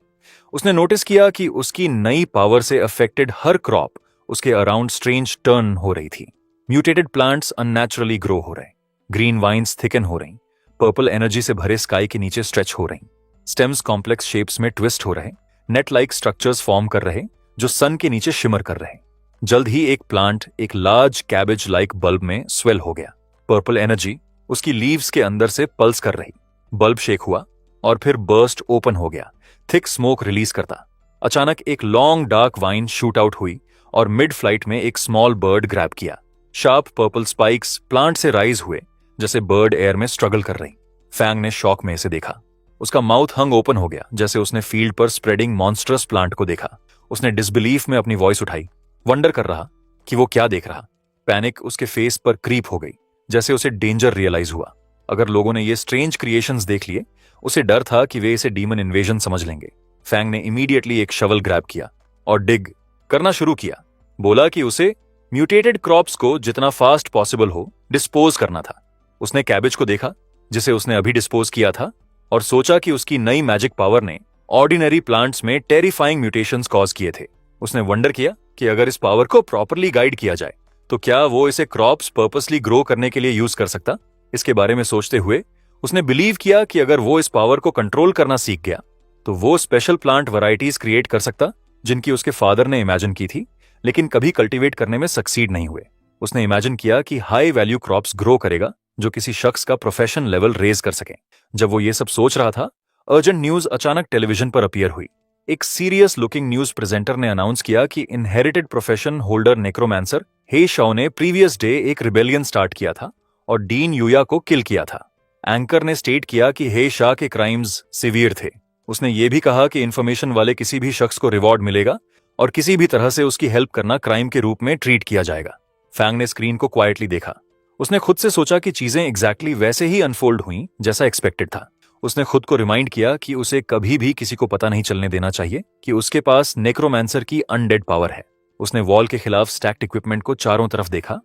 उसने नोटिस किया कि उसकी नई पावर से अफेक्टेड हर क्रॉप उसके अराउंड स्ट्रेंज टर्न हो रही थी। म्यूटेटेड प्लांट्स अननेचुरली ग्रो हो रहे, ग्रीन वाइन्स थिकन हो रही, पर्पल एनर्जी से भरे स्काई के नीचे स्ट्रेच हो रही, स्टेम्स कॉम्प्लेक्स शेप्स में ट्विस्ट हो रहे, नेट लाइक स्ट्रक्चर्स फॉर्म कर रहे जो सन के नीचे शिमर कर रहे। जल्द ही एक प्लांट एक लार्ज कैबेज लाइक बल्ब में स्वेल हो गया। पर्पल एनर्जी उसकी लीव्स के अंदर से पल्स कर रही। बल्ब शेक हुआ और फिर बर्स्ट ओपन हो गया, थिक स्मोक रिलीज करता। अचानक एक long dark wine shoot out हुई और मिड फ्लाइट में एक स्मॉल बर्ड ग्रैब किया। शार्प पर्पल स्पाइक्स प्लांट से राइज हुए, जैसे बर्ड एयर में स्ट्रगल कर रही। फैंग ने शॉक में इसे देखा। उसका माउथ हंग ओपन हो गया, जैसे उसने फील्ड पर स्प्रेडिंग मॉन्स्ट्रस प्लांट को देखा। उसने डिसबिलीफ में अपनी वॉइस उठाई, वंडर कर रहा कि वो क्या देख रहा। पैनिक उसके फेस पर क्रीप हो गई, जैसे उसे डेंजर रियलाइज हुआ। अगर लोगों ने ये स्ट्रेंज क्रिएशंस देख लिए, उसे डर था कि वे इसे डीमन इन्वेजन समझ लेंगे। फैंग ने इमीडिएटली एक शवल ग्रैब किया और डिग करना शुरू किया। बोला कि उसे म्यूटेटेड क्रॉप्स को जितना फास्ट पॉसिबल हो डिस्पोज करना था। उसने कैबेज को देखा जिसे उसने अभी डिस्पोज किया था और सोचा कि उसकी नई मैजिक पावर ने ऑर्डिनरी प्लांट्स में टेरिफाइंग म्यूटेशंस कॉज किए थे। उसने वंडर किया कि अगर इस पावर को प्रॉपरली गाइड किया जाए तो क्या वो इसे क्रॉप्स पर्पसली ग्रो करने के लिए यूज कर सकता। इसके बारे में सोचते हुए उसने बिलीव किया कि अगर वो इस पावर को कंट्रोल करना सीख गया तो वो स्पेशल प्लांट वैरायटीज क्रिएट कर सकता जिनकी उसके फादर ने इमेजिन की थी, लेकिन कभी कल्टीवेट करने में सक्सीड नहीं हुए। उसने इमेजिन किया कि हाई वैल्यू क्रॉप्स ग्रो करेगा जो किसी शख्स का प्रोफेशन लेवल रेज कर सके। जब वो ये सब सोच रहा था, अर्जेंट न्यूज अचानक टेलीविजन पर अपीयर हुई। एक सीरियस लुकिंग न्यूज प्रेजेंटर ने अनाउंस किया कि इनहेरिटेड प्रोफेशन होल्डर नेक्रोमैंसर हे शाओ ने प्रीवियस डे एक रिबेलियन स्टार्ट किया था और डीन यूया को किल किया था। एंकर ने स्टेट किया कि हे शाह के क्राइम्स सिवियर थे। उसने ये भी कहा कि इन्फॉर्मेशन वाले किसी भी शख्स को रिवॉर्ड मिलेगा और किसी भी तरह से उसकी हेल्प करना क्राइम के रूप में ट्रीट किया जाएगा। फैंग ने स्क्रीन को क्वाइटली देखा। उसने खुद से सोचा कि चीजें एग्जैक्टली वैसे ही अनफोल्ड हुई जैसा एक्सपेक्टेड था। उसने खुद को रिमाइंड किया कि उसे कभी भी किसी को पता नहीं चलने देना चाहिए कि उसके पास नेक्रोमैंसर की अनडेड पावर है। उसने वॉल के खिलाफ स्टैक्ड इक्विपमेंट को चारों तरफ देखा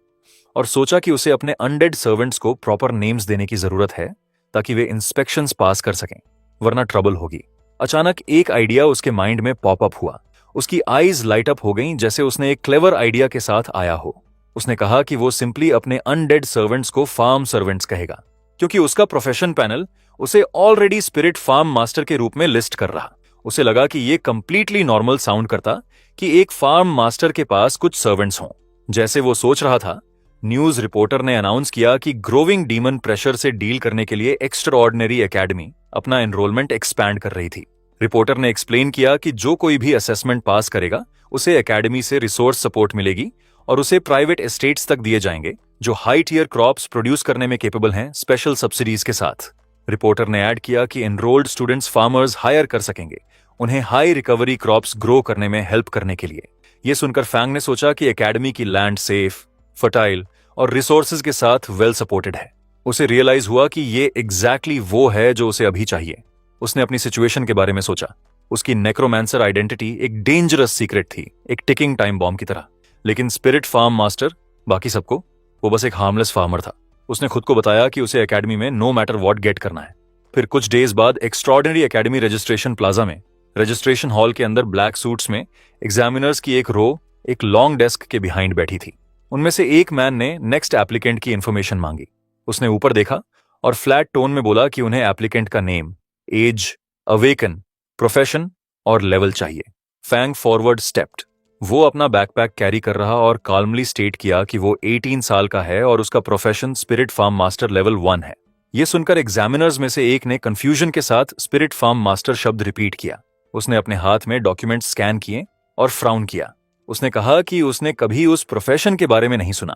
और सोचा कि उसे अपने अनडेड सर्वेंट्स को प्रॉपर नेम्स देने की जरूरत है ताकि वे इंस्पेक्शंस पास कर सकें, वरना ट्रबल होगी। अचानक एक आइडिया उसके माइंड में पॉप अप हुआ। उसकी आईज लाइट अप हो गईं जैसे उसने एक क्लेवर आइडिया के साथ आया हो। उसने कहा कि वो सिंपली अपने अनडेड सर्वेंट्स को फार्म सर्वेंट्स कहेगा, क्योंकि उसका प्रोफेशन पैनल उसे ऑलरेडी स्पिरिट फार्म मास्टर के रूप में लिस्ट कर रहा। उसे लगा कि ये कंप्लीटली नॉर्मल साउंड करता कि एक फार्म मास्टर के पास कुछ सर्वेंट्स हों। जैसे वो सोच रहा था, न्यूज रिपोर्टर ने अनाउंस किया कि ग्रोविंग डीमन प्रेशर से डील करने के लिए एक्स्ट्राऑर्डिनरी एकेडमी अपना एनरोलमेंट एक्सपैंड कर रही थी। रिपोर्टर ने एक्सप्लेन किया कि जो कोई भी असेसमेंट पास करेगा उसे एकेडमी से रिसोर्स सपोर्ट मिलेगी और उसे प्राइवेट एस्टेट्स तक दिए जाएंगे जो हाई टियर क्रॉप्स प्रोड्यूस करने में केपेबल हैं, स्पेशल सब्सिडीज के साथ। रिपोर्टर ने ऐड किया कि एनरोल्ड स्टूडेंट्स फार्मर्स हायर कर सकेंगे उन्हें हाई रिकवरी क्रॉप्स ग्रो करने में हेल्प करने के लिए। यह सुनकर फैंग ने सोचा कि एकेडमी की लैंड सेफ, फर्टाइल और रिसोर्सेज के साथ वेल सपोर्टेड है। उसे रियलाइज हुआ कि ये एग्जैक्टली वो है जो उसे अभी चाहिए। उसने अपनी सिचुएशन के बारे में सोचा। उसकी नेक्रोमैंसर आइडेंटिटी एक डेंजरस सीक्रेट थी, एक टिकिंग टाइम बॉम्ब की तरह। लेकिन स्पिरिट फार्म मास्टर बाकी सबको, वो बस एक हार्मलेस फार्मर था। उसने खुद को बताया कि उसे एकेडमी में नो मैटर व्हाट गेट करना है। फिर कुछ डेज बाद एक्स्ट्रॉर्डिनरी एकेडमी रजिस्ट्रेशन प्लाजा में, रजिस्ट्रेशन हॉल के अंदर ब्लैक सूट्स में एग्जामिनर्स की एक रो एक लॉन्ग डेस्क के बिहाइंड बैठी थी। उनमें से एक मैन ने नेक्स्ट एप्लीकेंट की इंफॉर्मेशन मांगी। उसने ऊपर देखा और फ्लैट टोन में बोला कि उन्हें एप्लीकेंट का नेम, एज, अवेकन, प्रोफेशन और लेवल चाहिए। Fang forward stepped. वो अपना बैकपैक कैरी कर रहा और काल्मली स्टेट किया कि वो 18 साल का है और उसका profession spirit farm master level 1 है। यह सुनकर एग्जामिनर्स में से एक ने कंफ्यूजन के साथ स्पिरिट फार्म मास्टर शब्द रिपीट किया। उसने अपने हाथ में डॉक्यूमेंट स्कैन किए और फ्राउन किया। उसने कहा कि उसने कभी उस प्रोफेशन के बारे में नहीं सुना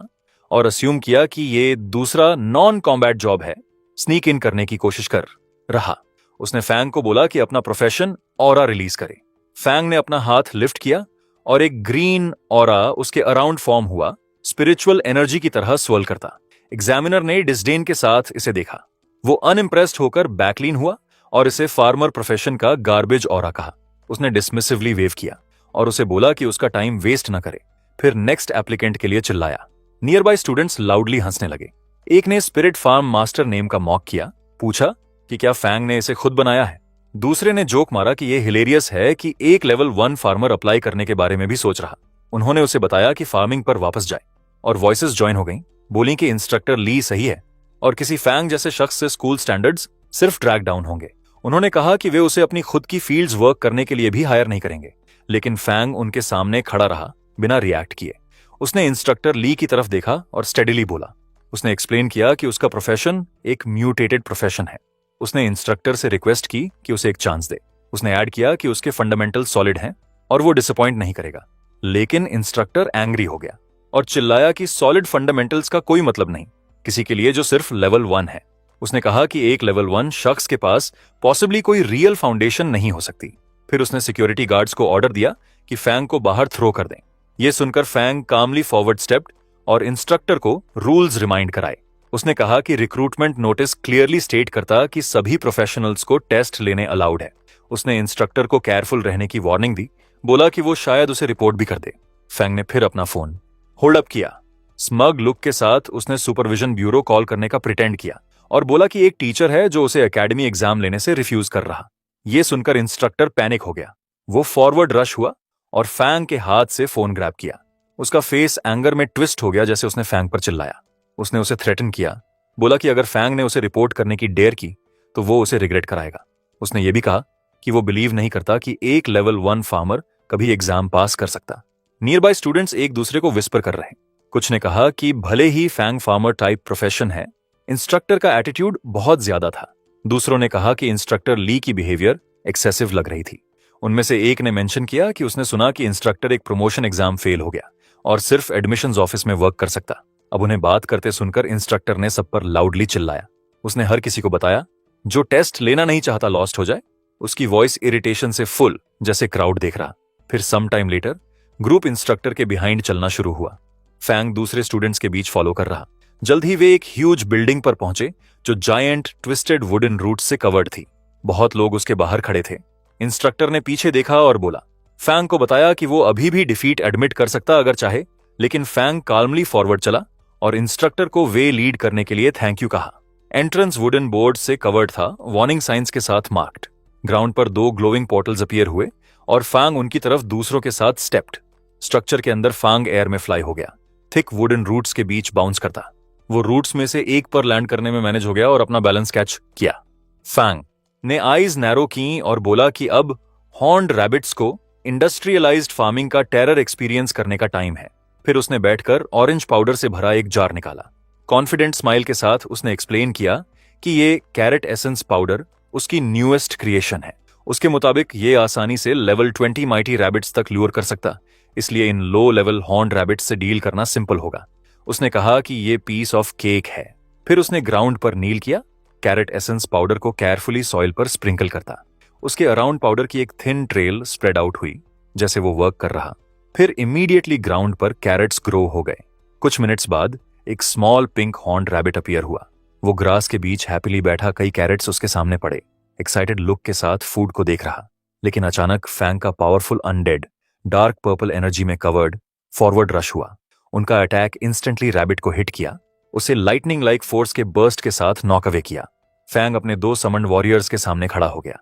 और अस्यूम किया कि ये दूसरा नॉन कॉम्बैट जॉब है, स्नीक इन करने की कोशिश कर रहा। उसने फैंग को बोला कि अपना प्रोफेशन ऑरा रिलीज करे। फैंग ने अपना हाथ लिफ्ट किया और एक ग्रीन ऑरा उसके अराउंड फॉर्म हुआ, स्पिरिचुअल एनर्जी की तरह स्वर्ल करता। एग्जामिनर ने डिस्डेन के साथ इसे देखा। वो अनइम्प्रेस्ड होकर बैकलीन हुआ और इसे फार्मर प्रोफेशन का गार्बेज ऑरा कहा। उसने डिसमिसिवली वेव किया और उसे बोला कि उसका टाइम वेस्ट न करे। फिर नेक्स्ट एप्लीकेंट के लिए चिल्लाया। नियर बाय स्टूडेंट्स लाउडली हंसने लगे। एक ने स्पिरिट फार्म मास्टर नेम का मॉक किया, पूछा कि क्या फैंग ने इसे खुद बनाया है। दूसरे ने जोक मारा कि यह हिलेरियस है कि एक लेवल 1 फार्मर अप्लाई करने के बारे में भी सोच रहा। उन्होंने उसे बताया कि फार्मिंग पर वापस जाए और वॉइसेस ज्वाइन हो गईं, बोली कि इंस्ट्रक्टर ली सही है और किसी फैंग जैसे शख्स से स्कूल स्टैंडर्ड्स सिर्फ ट्रैक डाउन होंगे। उन्होंने कहा कि वे उसे अपनी खुद की फील्ड्स वर्क करने के लिए भी हायर नहीं करेंगे, लेकिन फैंग उनके सामने खड़ा रहा बिना रिएक्ट किए। उसने इंस्ट्रक्टर ली की तरफ देखा और स्टेडिली बोला। उसने एक्सप्लेन किया कि उसका प्रोफेशन एक म्यूटेटेड प्रोफेशन है। उसने इंस्ट्रक्टर से रिक्वेस्ट की कि उसे एक चांस दे। उसने ऐड किया कि उसके फंडामेंटल सॉलिड हैं और वो डिसअपॉइंट नहीं करेगा। लेकिन इंस्ट्रक्टर एंग्री हो गया और चिल्लाया कि सॉलिड फंडामेंटल्स का कोई मतलब नहीं किसी के लिए जो सिर्फ लेवल 1 है। उसने कहा कि एक लेवल 1 शख्स के पास पॉसिबली कोई रियल फाउंडेशन नहीं हो सकती। फिर उसने सिक्योरिटी गार्ड्स को ऑर्डर दिया कि फैंग को बाहर थ्रो कर दें। यह सुनकर फैंग कामली फॉरवर्ड स्टेप्ड और इंस्ट्रक्टर को रूल्स रिमाइंड कराए। उसने कहा कि रिक्रूटमेंट नोटिस क्लियरली स्टेट करता कि सभी प्रोफेशनल्स को टेस्ट लेने अलाउड है। उसने इंस्ट्रक्टर को केयरफुल रहने की वार्निंग दी, बोला कि वो शायद उसे रिपोर्ट भी कर दे। फैंग ने फिर अपना फोन होल्ड अप किया। स्मग लुक के साथ उसने सुपरविजन ब्यूरो कॉल करने का प्रिटेंड किया और बोला कि एक टीचर है जो उसे एकेडमी एग्जाम लेने से रिफ्यूज कर रहा। यह सुनकर इंस्ट्रक्टर पैनिक हो गया। वो फॉरवर्ड रश हुआ और फैंग के हाथ से फोन ग्रैब किया। उसका फेस एंगर में ट्विस्ट हो गया जैसे उसने फैंग पर चिल्लाया। उसने उसे थ्रेटन किया बोला कि अगर फैंग ने उसे रिपोर्ट करने की डेयर की तो वो उसे रिग्रेट कराएगा। उसने ये भी कहा कि वो बिलीव नहीं करता कि एक लेवल 1 फार्मर कभी एग्जाम पास कर सकता। नियर बाय स्टूडेंट्स एक दूसरे को विस्पर कर रहे। कुछ ने कहा कि भले ही फैंग फार्मर टाइप प्रोफेशन है, इंस्ट्रक्टर का एटीट्यूड बहुत ज्यादा था। दूसरों ने कहा कि इंस्ट्रक्टर ली की बिहेवियर एक्सेसिव लग रही थी। उनमें से एक ने मेंशन किया कि उसने सुना कि इंस्ट्रक्टर एक प्रमोशन एग्जाम फेल हो गया और सिर्फ एडमिशंस ऑफिस में वर्क कर सकता। अब उन्हें बात करते सुनकर इंस्ट्रक्टर ने सब पर लाउडली चिल्लाया। उसने हर किसी को बताया जो टेस्ट लेना नहीं चाहता लॉस्ट हो जाए। उसकी वॉइस इरिटेशन से फुल, जैसे क्राउड देख रहा। फिर some time later group instructor के बिहाइंड चलना शुरू हुआ। फैंग दूसरे स्टूडेंट्स के बीच फॉलो कर रहा। जल्द ही वे एक ह्यूज बिल्डिंग पर पहुंचे जो जायंट ट्विस्टेड वुडन रूट से कवर्ड थी। बहुत लोग उसके बाहर खड़े थे। इंस्ट्रक्टर ने पीछे देखा और बोला, फैंग को बताया कि वो अभी भी डिफीट एडमिट कर सकता अगर चाहे, लेकिन फैंग काल्मली फॉरवर्ड चला और इंस्ट्रक्टर को वे लीड करने के लिए थैंक यू कहा। एंट्रेंस वुडन बोर्ड से कवर्ड था, वार्निंग साइंस के साथ मार्क्ड। ग्राउंड पर 2 ग्लोइंग पोर्टल्स अपीयर हुए और फैंग उनकी तरफ दूसरों के साथ स्टेप्ड। स्ट्रक्चर के अंदर फैंग एयर में फ्लाई हो गया, थिक वुडन रूट्स के बीच बाउंस करता। वो रूट्स में से एक पर लैंड करने में मैनेज हो गया और अपना बैलेंस कैच किया। फैंग ने आईज नैरो की और बोला कि अब हॉर्न्ड रैबिट्स को इंडस्ट्रियलाइज्ड फार्मिंग का टेरर एक्सपीरियंस करने का टाइम है। फिर उसने बैठकर ऑरेंज पाउडर से भरा एक जार निकाला। कॉन्फिडेंट स्माइल के साथ उसने एक्सप्लेन किया कि ये कैरेट एसेंस पाउडर उसकी न्यूएस्ट क्रिएशन है। उसके मुताबिक ये आसानी से लेवल 20 माइटी रैबिट्स तक ल्यूर कर सकता, इसलिए इन लो लेवल हॉर्न्ड रैबिट्स से डील करना सिंपल होगा। उसने कहा कि ये पीस ऑफ केक है। फिर उसने ग्राउंड पर नील किया, कैरेट एसेंस पाउडर को केयरफुली सॉइल पर स्प्रिंकल करता। उसके अराउंड पाउडर की एक थिन ट्रेल स्प्रेड आउट हुई जैसे वो वर्क कर रहा। फिर इमीडिएटली ग्राउंड पर कैरेट्स ग्रो हो गए। कुछ मिनट्स बाद एक small pink horned rabbit appear हुआ। वो ग्रास के बीच हैप्पीली बैठा कई कैरेट्स उसके सामने पड़े, एक्साइटेड लुक के साथ फूड को देख रहा। लेकिन अचानक फैंग का powerful undead dark purple energy में कवर्ड फॉरवर्ड रश हुआ। उनका अटैक इंस्टेंटली रैबिट को हिट किया, उसे लाइटनिंग लाइक फोर्स के बर्स्ट के साथ नॉक अवे किया। फैंग अपने 2 समन्ड वॉरियर्स के सामने खड़ा हो गया।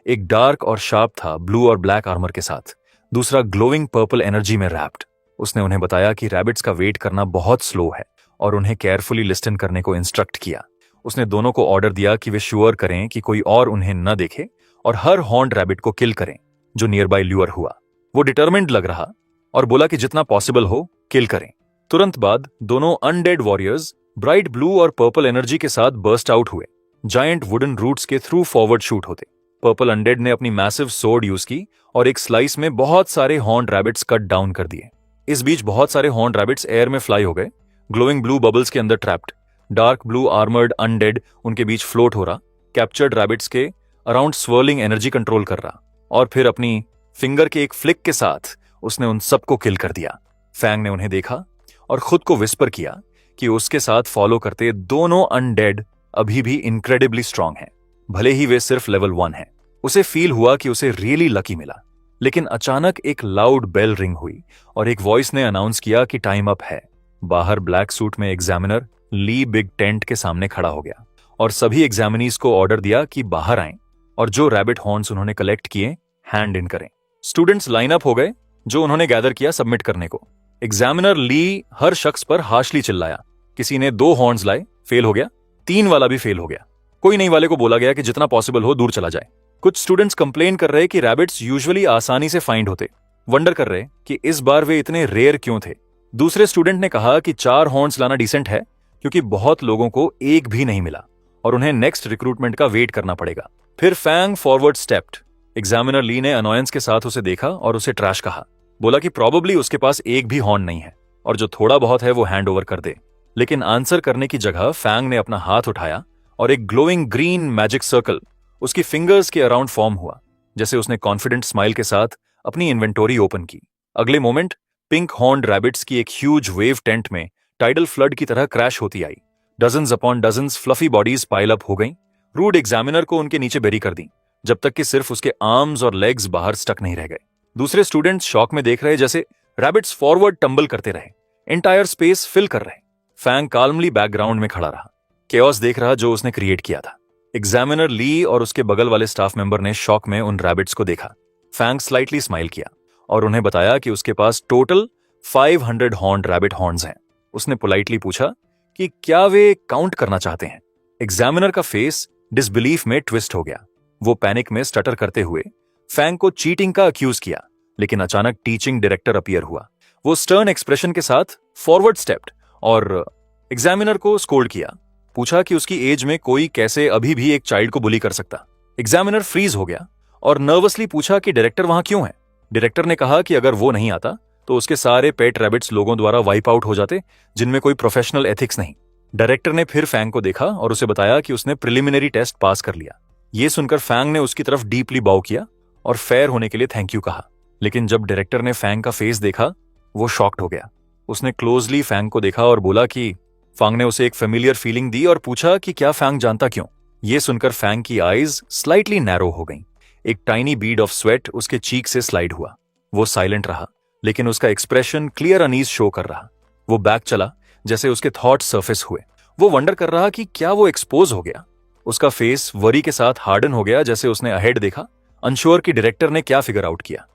एक डार्क और शार्प था, ब्लू और ब्लैक आर्मर के साथ, दूसरा ग्लोइंग पर्पल एनर्जी में रैप्ड। उसने उन्हें बताया कि रैबिट्स का वेट करना बहुत स्लो है और उन्हें केयरफुली लिस्टन करने को इंस्ट्रक्ट किया। उसने दोनों को ऑर्डर दिया कि वे श्योर करें कि कोई और उन्हें न देखे और हर हॉर्न्ड रैबिट को किल करें जो नियर बाय ल्यूअर हुआ। वो डिटर्मिन्ड लग रहा और बोला कि जितना पॉसिबल हो किल करें। तुरंत बाद दोनों अनडेड वॉरियर्स ब्राइट ब्लू और पर्पल एनर्जी के साथ बर्स्ट आउट हुए, जायंट वुडन रूट्स के थ्रू फॉरवर्ड शूट होते। पर्पल अनडेड ने अपनी मैसिव सोर्ड यूज की और एक स्लाइस में बहुत सारे हॉर्न्ड रैबिट्स कट डाउन कर दिए। इस बीच बहुत सारे हॉर्न्ड रैबिट्स एयर में फ्लाई हो गए, ग्लोइंग ब्लू बबल्स के अंदर trapped. Dark blue armoured undead उनके बीच फ्लोट हो रहा, कैप्चर्ड रैबिट्स के अराउंड स्वर्लिंग एनर्जी कंट्रोल कर रहा और फिर अपनी फिंगर के एक फ्लिक के साथ उसने उन सबको किल कर दिया। फैंग ने उन्हें देखा और खुद को विस्पर किया कि उसके साथ फॉलो करते दोनों अनडेड अभी भी इनक्रेडिबली स्ट्रांग हैं, भले ही वे सिर्फ लेवल 1 हैं। उसे फील हुआ कि उसे रियली लकी मिला। लेकिन अचानक एक लाउड बेल रिंग हुई और एक वॉइस ने अनाउंस किया कि टाइम अप है। बाहर ब्लैक सूट में एग्जामिनर ली बिग टेंट के सामने खड़ा हो गया और सभी एग्जामिनीज को ऑर्डर दिया कि बाहर आएं और जो रैबिट हॉर्न्स उन्होंने कलेक्ट किए हैंड इन करें। स्टूडेंट्स लाइन अप हो गए जो उन्होंने गैदर किया सबमिट करने को। एग्जामिनर ली हर शख्स पर हार्शली चिल्लाया। किसी ने 2 हॉर्न्स लाए, फेल हो गया। 3 वाला भी फेल हो गया। कोई नहीं वाले को बोला गया कि जितना पॉसिबल हो दूर चला जाए। कुछ स्टूडेंट्स कंप्लेन कर रहे कि रैबिट्स यूजुअली आसानी से फाइंड होते, वंडर कर रहे कि इस बार वे इतने रेयर क्यों थे। दूसरे स्टूडेंट ने कहा कि 4 हॉर्न्स लाना डिसेंट है क्योंकि बहुत लोगों को एक भी नहीं मिला और उन्हें नेक्स्ट रिक्रूटमेंट का वेट करना पड़ेगा। फिर फैंग फॉरवर्ड स्टेप्ड। एग्जामिनर ली ने अनॉयंस के साथ उसे देखा और उसे ट्रैश कहा। बोला कि प्रॉबेबली उसके पास एक भी हॉर्न नहीं है और जो थोड़ा बहुत है वो हैंड ओवर कर दे। लेकिन आंसर करने की जगह फैंग ने अपना हाथ उठाया और एक ग्लोइंग ग्रीन मैजिक सर्कल उसकी फिंगर्स के अराउंड फॉर्म हुआ, जैसे उसने कॉन्फिडेंट स्माइल के साथ अपनी इन्वेंटोरी ओपन की। अगले मोमेंट पिंक हॉर्न्ड रैबिट्स की एक ह्यूज वेव टेंट में टाइडल फ्लड की तरह क्रैश होती आई। Dozens upon dozens fluffy bodies pile up हो गईं। रूड एग्जामिनर को उनके नीचे बेरी कर दी जब तक कि सिर्फ उसके आर्म्स और लेग्स बाहर स्टक नहीं रह गए। दूसरे स्टूडेंट्स शॉक में देख रहे जैसे रैबिट्स फॉरवर्ड टंबल करते रहे, एंटायर स्पेस फिल कर रहे। फैंग काल्मली बैकग्राउंड में खड़ा रहा, केओस देख रहा जो उसने क्रिएट किया था। एग्जामिनर ली और उसके बगल वाले स्टाफ मेंबर ने शॉक में उन रैबिट्स को देखा। फैंग स्लाइटली स्माइल किया और उन्हें बताया कि उसके पास टोटल 500 हॉर्न्ड रैबिट हॉर्न्स हैं। उसने पोलाइटली पूछा कि क्या वे काउंट करना चाहते हैं। एग्जामिनर का फेस डिसबिलीफ में ट्विस्ट हो गया। वो पैनिक में स्टटर करते हुए फैंग को चीटिंग का अक्यूज किया, लेकिन अचानक टीचिंग डायरेक्टर अपीयर हुआ। वो स्टर्न एक्सप्रेशन के साथ फॉरवर्ड स्टेप्ड और एग्जामिनर को स्कोल्ड किया। पूछा कि उसकी एज में कोई कैसे अभी भी एक चाइल्ड को बुली कर सकता। एग्जामिनर फ्रीज हो गया और नर्वसली पूछा कि डायरेक्टर वहां क्यों है। डायरेक्टर ने कहा कि अगर वो नहीं आता तो उसके सारे पेट रैबिट्स लोगों द्वारा वाइप आउट हो जाते, जिनमें कोई प्रोफेशनल एथिक्स नहीं। डायरेक्टर ने फिर फैंग को देखा और उसे बताया कि उसने प्रिलिमिनरी टेस्ट पास कर लिया। ये सुनकर फैंग ने उसकी तरफ डीपली बाउ किया और फेयर होने के लिए थैंक यू कहा। लेकिन जब डायरेक्टर ने फैंग का फेस देखा, वो शॉक्ड हो गया। उसने क्लोजली फैंग को देखा और बोला कि फैंग ने उसे एक फेमिलियर फीलिंग दी और पूछा कि क्या फैंग जानता क्यों। यह सुनकर फैंग की आईज स्लाइटली नैरो हो गईं। एक टाइनी बीड ऑफ स्वेट उसके चीक से स्लाइड हुआ। वो साइलेंट रहा, लेकिन उसका एक्सप्रेशन क्लियर अनईज शो कर रहा। वो बैक चला जैसे उसके थॉट सरफेस हुए। वो वंडर कर रहा कि क्या वो एक्सपोज हो गया। उसका फेस वरी के साथ हार्डन हो गया जैसे उसने अहेड देखा, अनश्योर कि डायरेक्टर ने क्या फिगर आउट किया।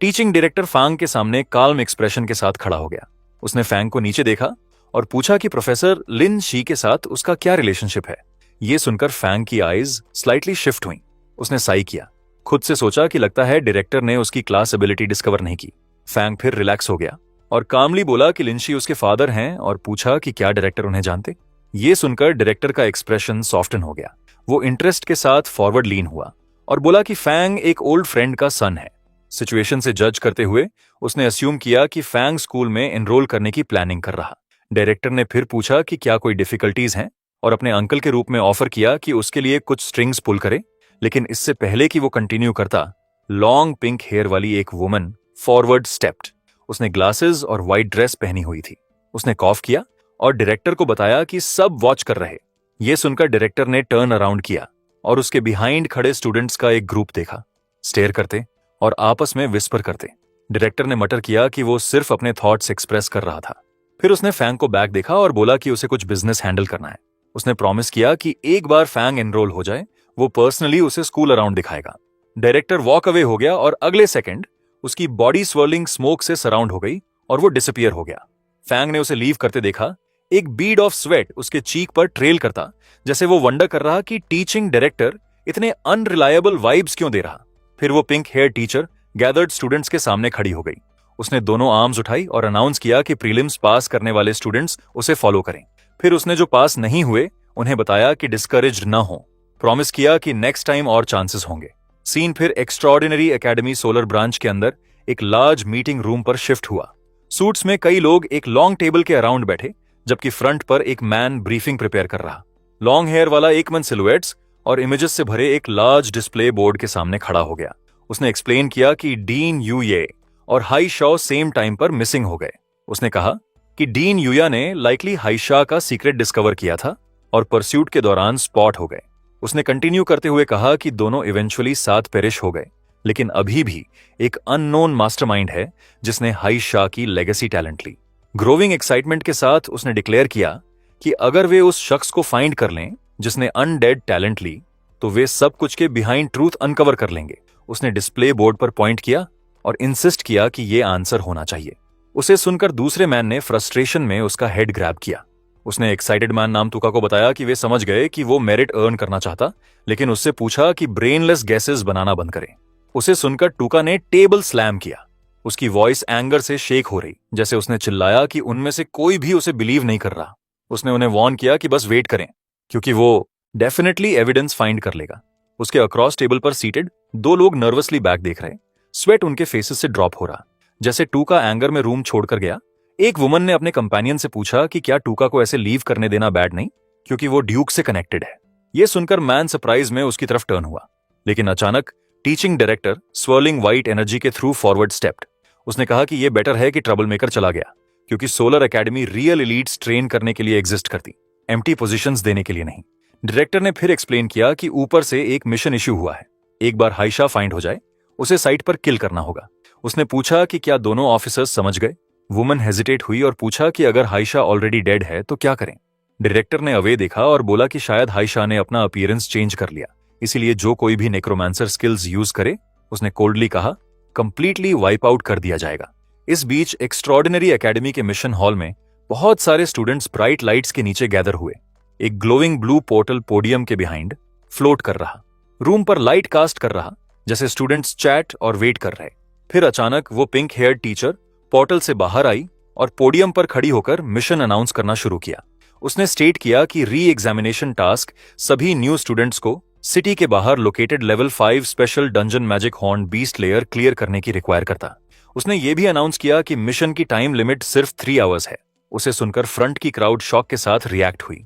टीचिंग डायरेक्टर फैंग के सामने काल्म एक्सप्रेशन के साथ खड़ा हो गया। उसने फैंग को नीचे देखा और पूछा कि प्रोफेसर लिन शी के साथ उसका क्या रिलेशनशिप है। यह सुनकर फैंग की आईज स्लाइटली शिफ्ट हुई। उसने साई किया, खुद से सोचा कि लगता है डायरेक्टर ने उसकी क्लास एबिलिटी डिस्कवर नहीं की। फैंग फिर रिलैक्स हो गया और कामली बोला कि लिन शी उसके फादर हैं और पूछा कि क्या डायरेक्टर उन्हें जानते। ये सुनकर डायरेक्टर का एक्सप्रेशन सॉफ्टन हो गया। वो इंटरेस्ट के साथ फॉरवर्ड लीन हुआ और बोला कि फैंग एक ओल्ड फ्रेंड का सन है। सिचुएशन से जज करते हुए उसने अस्यूम किया कि फैंग स्कूल में एनरोल करने की प्लानिंग कर रहा। डायरेक्टर ने फिर पूछा कि क्या कोई डिफिकल्टीज हैं और अपने अंकल के रूप में ऑफर किया कि उसके लिए कुछ स्ट्रिंग्स पुल करे। लेकिन इससे पहले कि वो कंटिन्यू करता, लॉन्ग पिंक हेयर वाली एक वुमन फॉरवर्ड स्टेप्ड। उसने ग्लासेस और व्हाइट ड्रेस पहनी हुई थी। उसने कॉफ किया और डायरेक्टर को बताया कि सब वॉच कर रहे। यह सुनकर डायरेक्टर ने टर्न अराउंड किया और उसके बिहाइंड खड़े स्टूडेंट्स का एक ग्रुप देखा, स्टेयर करते और आपस में विस्पर करते। डायरेक्टर ने मटर किया कि वो सिर्फ अपने थॉट्स एक्सप्रेस कर रहा था। फिर उसने फैंग को बैक देखा और बोला कि उसे कुछ बिजनेस हैंडल करना है। उसने प्रॉमिस किया कि एक बार फैंग एनरोल हो जाए, वो पर्सनली उसे स्कूल अराउंड दिखाएगा। डायरेक्टर वॉक अवे हो गया और अगले सेकंड उसकी बॉडी स्वर्लिंग स्मोक से सराउंड हो गई और वो डिसअपियर हो गया। फैंग ने उसे लीव करते देखा। एक बीड ऑफ स्वेट उसके चीक पर ट्रेल करता, जैसे वो वंडर कर रहा कि टीचिंग डायरेक्टर इतने अनरिलायबल वाइब्स क्यों दे रहा। फिर वो pink hair teacher gathered students के सामने खड़ी हो गई। उसने दोनों आर्म्स उठाई और अनाउंस किया कि प्रीलिम्स पास करने वाले स्टूडेंट्स उसे फॉलो करें। फिर उसने जो पास नहीं हुए उन्हें बताया कि डिस्करेज्ड न हो। प्रॉमिस किया कि नेक्स्ट टाइम और चांसेस होंगे। सीन फिर एक्स्ट्रॉर्डिनरी एकेडमी सोलर ब्रांच के अंदर एक लार्ज मीटिंग रूम पर शिफ्ट हुआ। सूट्स में कई लोग एक लॉन्ग टेबल के अराउंड बैठे, जबकि फ्रंट पर एक मैन ब्रीफिंग प्रिपेयर कर रहा। लॉन्ग हेयर वाला एक मन सिलुएट्स और इमेजेस से भरे एक लार्ज डिस्प्ले बोर्ड के सामने खड़ा हो गया। उसने एक्सप्लेन किया कि डीन यूये और हाई शॉ सेम टाइम पर मिसिंग हो गए। उसने कहा कि डीन यूया ने लाइकली हाईशा का सीक्रेट डिस्कवर किया था और परस्यूट के दौरान स्पॉट हो गए। उसने कंटिन्यू करते हुए कहा कि दोनों इवेंचुअली साथ पेरिश हो गए, लेकिन अभी भी एक अननोन मास्टरमाइंड है जिसने हाईशा की लेगेसी टैलेंट ली। ग्रोविंग एक्साइटमेंट के साथ उसने डिक्लेयर किया कि अगर वे उस शख्स को फाइंड कर लें जिसने अनडेड टैलेंट ली, तो वे सब कुछ के बिहाइंड ट्रूथ अनकवर कर लेंगे। उसने डिस्प्ले बोर्ड पर पॉइंट किया और इंसिस्ट किया कि यह आंसर होना चाहिए। उसे सुनकर दूसरे मैन ने फ्रस्ट्रेशन में उसका हेड ग्रैब किया। उसने एक्साइटेड मैन नाम तुका को बताया कि वे समझ गए कि वो मेरिट अर्न करना चाहता, लेकिन उससे पूछा कि ब्रेनलेस गैसेस बनाना बंद करें। उसे सुनकर टुका ने टेबल स्लैम किया। उसकी वॉइस एंगर से शेक हो रही, जैसे उसने चिल्लाया कि उनमें से कोई भी उसे बिलीव नहीं कर रहा। उसने उन्हें वार्न किया कि बस वेट करें, क्योंकि वो डेफिनेटली एविडेंस फाइंड कर लेगा। उसके अक्रॉस टेबल पर सीटेड दो लोग नर्वसली बैक देख रहे। स्वेट उनके फेसेस से ड्रॉप हो रहा, जैसे टूका एंगर में रूम छोड़कर गया। एक वुमन ने अपने कंपेनियन से पूछा कि क्या टूका को ऐसे लीव करने देना बैड नहीं, क्योंकि वो ड्यूक से कनेक्टेड है। यह सुनकर मैन सरप्राइज में उसकी तरफ टर्न हुआ, लेकिन अचानक teaching director swirling white energy के थ्रू फॉरवर्ड स्टेप्ड। उसने कहा कि यह बेटर है कि ट्रबल मेकर चला गया, क्योंकि solar academy real elites train करने के लिए एग्जिस्ट करती, एम्प्टी पोजीशंस देने के लिए नहीं। डायरेक्टर ने फिर एक्सप्लेन किया कि ऊपर से एक मिशन इश्यू हुआ है। एक बार हाईशा फाइंड हो जाए, उसे साइट पर किल करना होगा। उसने पूछा कि क्या दोनों ऑफिसर्स समझ गए। वुमन हेजिटेट हुई और पूछा कि अगर हाईशा ऑलरेडी डेड है तो क्या करें। डायरेक्टर ने अवे देखा और बोला कि शायद हाईशा ने अपना अपीयरेंस चेंज कर लिया, इसीलिए जो कोई भी नेक्रोमांसर स्किल्स यूज करे, उसने कोल्डली कहा, कंप्लीटली वाइप आउट कर दिया जाएगा। इस बीच एक्स्ट्रॉर्डिनरी एकेडमी के मिशन हॉल में बहुत सारे स्टूडेंट्स ब्राइट लाइट्स के नीचे गैदर हुए। एक ग्लोइंग ब्लू पोर्टल पोडियम के बिहाइंड फ्लोट कर रहा, रूम पर लाइट कास्ट कर रहा, जैसे स्टूडेंट्स चैट और वेट कर रहे। फिर अचानक वो पिंक हेयर टीचर पोर्टल से बाहर आई और पोडियम पर खड़ी होकर मिशन अनाउंस करना शुरू किया। उसने स्टेट किया कि री एग्जामिनेशन टास्क सभी न्यू स्टूडेंट्स को सिटी के बाहर located level 5 special dungeon magic horn beast layer clear करने की रिक्वायर करता। उसने ये भी अनाउंस किया कि मिशन की टाइम लिमिट सिर्फ 3 आवर्स है। उसे सुनकर फ्रंट की क्राउड शॉक के साथ रिएक्ट हुई।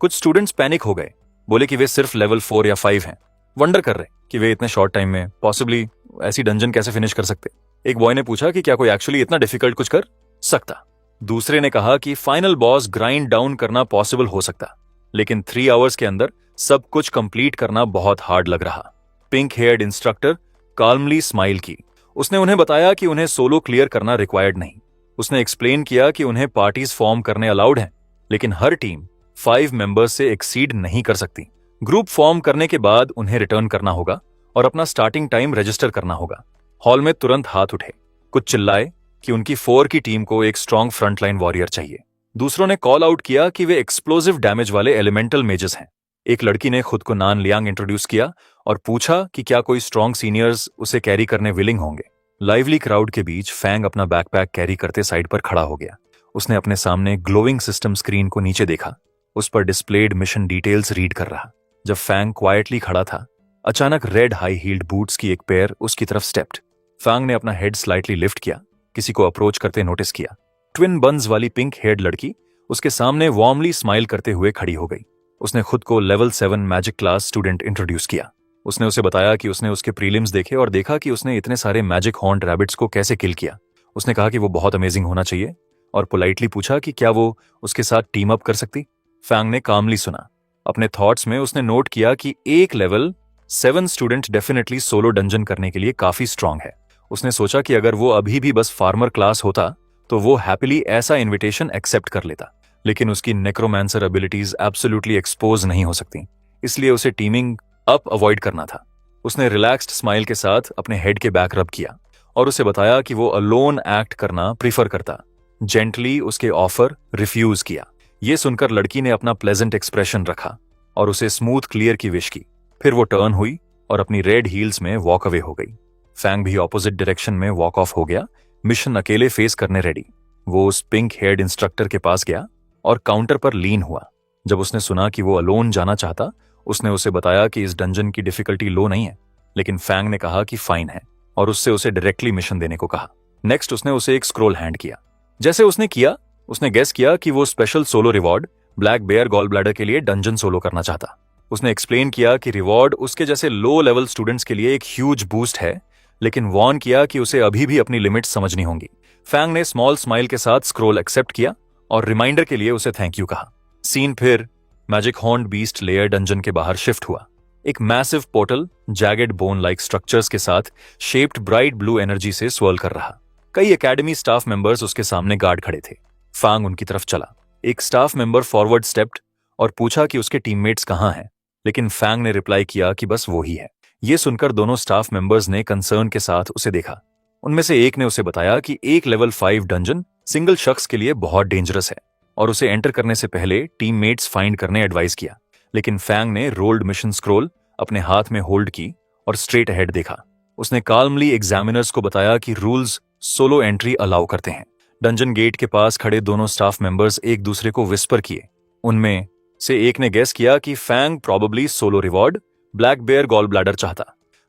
कुछ स्टूडेंट्स पैनिक हो गए, बोले कि वे सिर्फ लेवल 4 या 5 हैं, वंडर कर रहे कि वे इतने शॉर्ट टाइम में पॉसिबली ऐसी डंजन कैसे फिनिश कर सकते। एक बॉय ने पूछा कि क्या कोई एक्चुअली इतना डिफिकल्ट कुछ कर सकता। दूसरे ने कहा कि फाइनल बॉस ग्राइंड डाउन करना पॉसिबल हो सकता, लेकिन 3 आवर्स के अंदर सब कुछ कंप्लीट करना बहुत हार्ड लग रहा। Pink heard instructor calmly smile की। उसने उन्हें बताया कि उन्हें सोलो क्लियर करना रिक्वायर्ड नहीं। उसने एक्सप्लेन किया कि उन्हें पार्टीज फॉर्म करने अलाउड हैं, लेकिन हर टीम 5 मेंबर्स से एक्सीड नहीं कर सकती। ग्रुप फॉर्म करने के बाद उन्हें रिटर्न करना होगा और अपना स्टार्टिंग टाइम रजिस्टर करना होगा। हॉल में तुरंत हाथ उठे। कुछ चिल्लाए कि उनकी 4 की टीम को एक स्ट्रॉन्ग फ्रंटलाइन वॉरियर चाहिए। दूसरों ने कॉल आउट किया कि वे एक्सप्लोजिव डैमेज वाले एलिमेंटल मेजेस हैं। एक लड़की ने खुद को नान लियांग इंट्रोड्यूस किया और पूछा कि क्या कोई स्ट्रॉन्ग सीनियर्स उसे कैरी करने विलिंग होंगे। लाइवली क्राउड के बीच फैंग अपना बैकपैक कैरी करते साइड पर खड़ा हो गया। उसने अपने सामने ग्लोइंग सिस्टम स्क्रीन को नीचे देखा, उस पर डिस्प्लेड मिशन डिटेल्स रीड कर रहा। जब फैंग क्वाइटली खड़ा था, अचानक रेड हाई हील्ड बूट्स की एक पेयर उसकी तरफ स्टेप्ड। फैंग ने अपना हेड स्लाइटली लिफ्ट किया, किसी को अप्रोच करते नोटिस किया। ट्विन बन्स वाली पिंक हेयर्ड लड़की उसके सामने वार्मली स्माइल करते हुए खड़ी हो गई। उसने खुद को level 7 magic class student introduce किया। उसने उसे बताया कि उसने उसके प्रीलिम्स देखे और देखा कि उसने इतने सारे मैजिक हॉर्न्ड रैबिट्स को कैसे किल किया। उसने कहा कि वो बहुत अमेजिंग होना चाहिए और पोलाइटली पूछा कि क्या वो उसके साथ टीम अप कर सकती। फैंग ने कामली सुना। अपने थॉट्स में उसने नोट किया कि एक level 7 student definitely solo dungeon करने के लिए काफी स्ट्रांग है। उसने सोचा कि अगर वो अभी भी बस फार्मर क्लास होता तो वो हैप्पीली ऐसा इन्विटेशन एक्सेप्ट कर लेता, लेकिन उसकी नेक्रोमैंसर एबिलिटीज एब्सोल्युटली एक्सपोज नहीं हो सकती, इसलिए उसे टीमिंग अप अवॉइड करना था। उसने रिलैक्स्ड स्माइल के साथ अपने हेड के बैक रब किया और उसे बताया कि वो अलोन एक्ट करना प्रीफर करता। जेंटली उसके ऑफर रिफ्यूज किया। ये सुनकर लड़की ने अपना प्लेजेंट एक्सप्रेशन रखा और उसे स्मूथ क्लियर की विश की। फिर वो टर्न हुई और अपनी रेड हील्स में वॉक अवे हो गई। फैंग भी ऑपोजिट डायरेक्शन में वॉक ऑफ हो गया, मिशन अकेले फेस करने रेडी। वो उस पिंक हेयर्ड इंस्ट्रक्टर के पास गया और काउंटर पर लीन हुआ। जब उसने सुना कि वो अलोन जाना चाहता, उसने उसे बताया कि इस डंजन की डिफिकल्टी लो नहीं है, लेकिन फैंग ने कहा कि फाइन है और उससे उसे डायरेक्टली मिशन देने को कहा। नेक्स्ट उसने उसे एक स्क्रोल हैंड किया। जैसे उसने किया, उसने गेस किया कि वो special solo reward black bear gall bladder के लिए डंजन सोलो करना चाहता। उसने एक्सप्लेन किया कि रिवॉर्ड उसके जैसे लो लेवल स्टूडेंट्स के लिए एक ह्यूज बूस्ट है, लेकिन वॉर्न किया कि उसे अभी भी अपनी लिमिट्स समझनी होंगी। फैंग ने स्मॉल स्माइल के साथ स्क्रोल एक्सेप्ट किया और रिमाइंडर के लिए उसे थैंक यू कहा। सीन फिर magic horned beast layer dungeon के बाहर शिफ्ट हुआ। एक massive portal jagged bone like structures के साथ शेप्ड ब्राइट ब्लू एनर्जी से स्वर्ल कर रहा। कई एकेडमी स्टाफ मेंबर्स उसके सामने गार्ड खड़े थे। फैंग उनकी तरफ चला। एक स्टाफ मेंबर फॉरवर्ड स्टेप्ड और पूछा कि उसके टीममेट्स कहां हैं, लेकिन फैंग ने रिप्लाई किया कि बस वो ही है। ये सुनकर दोनों स्टाफ मेंबर्स ने कंसर्न के साथ उसे देखा। उनमें से एक ने उसे बताया कि एक लेवल 5 डंजन सिंगल शख्स के लिए बहुत डेंजरस है और उसे एंटर करने से पहले टीममेट्स फाइंड करने एडवाइस किया। लेकिन फैंग ने रोल्ड मिशन स्क्रोल अपने हाथ में होल्ड की और स्ट्रेट अहेड देखा। उसने काल्मली एग्जामिनर्स को बताया कि रूल्स सोलो एंट्री अलाउ करते हैं। डंजन गेट के पास खड़े दोनों स्टाफ मेंबर्स एक दूसरे को विस्पर किए। उनमें से एक ने गेस किया कि Fang probably solo reward black bear gall bladder चाहता।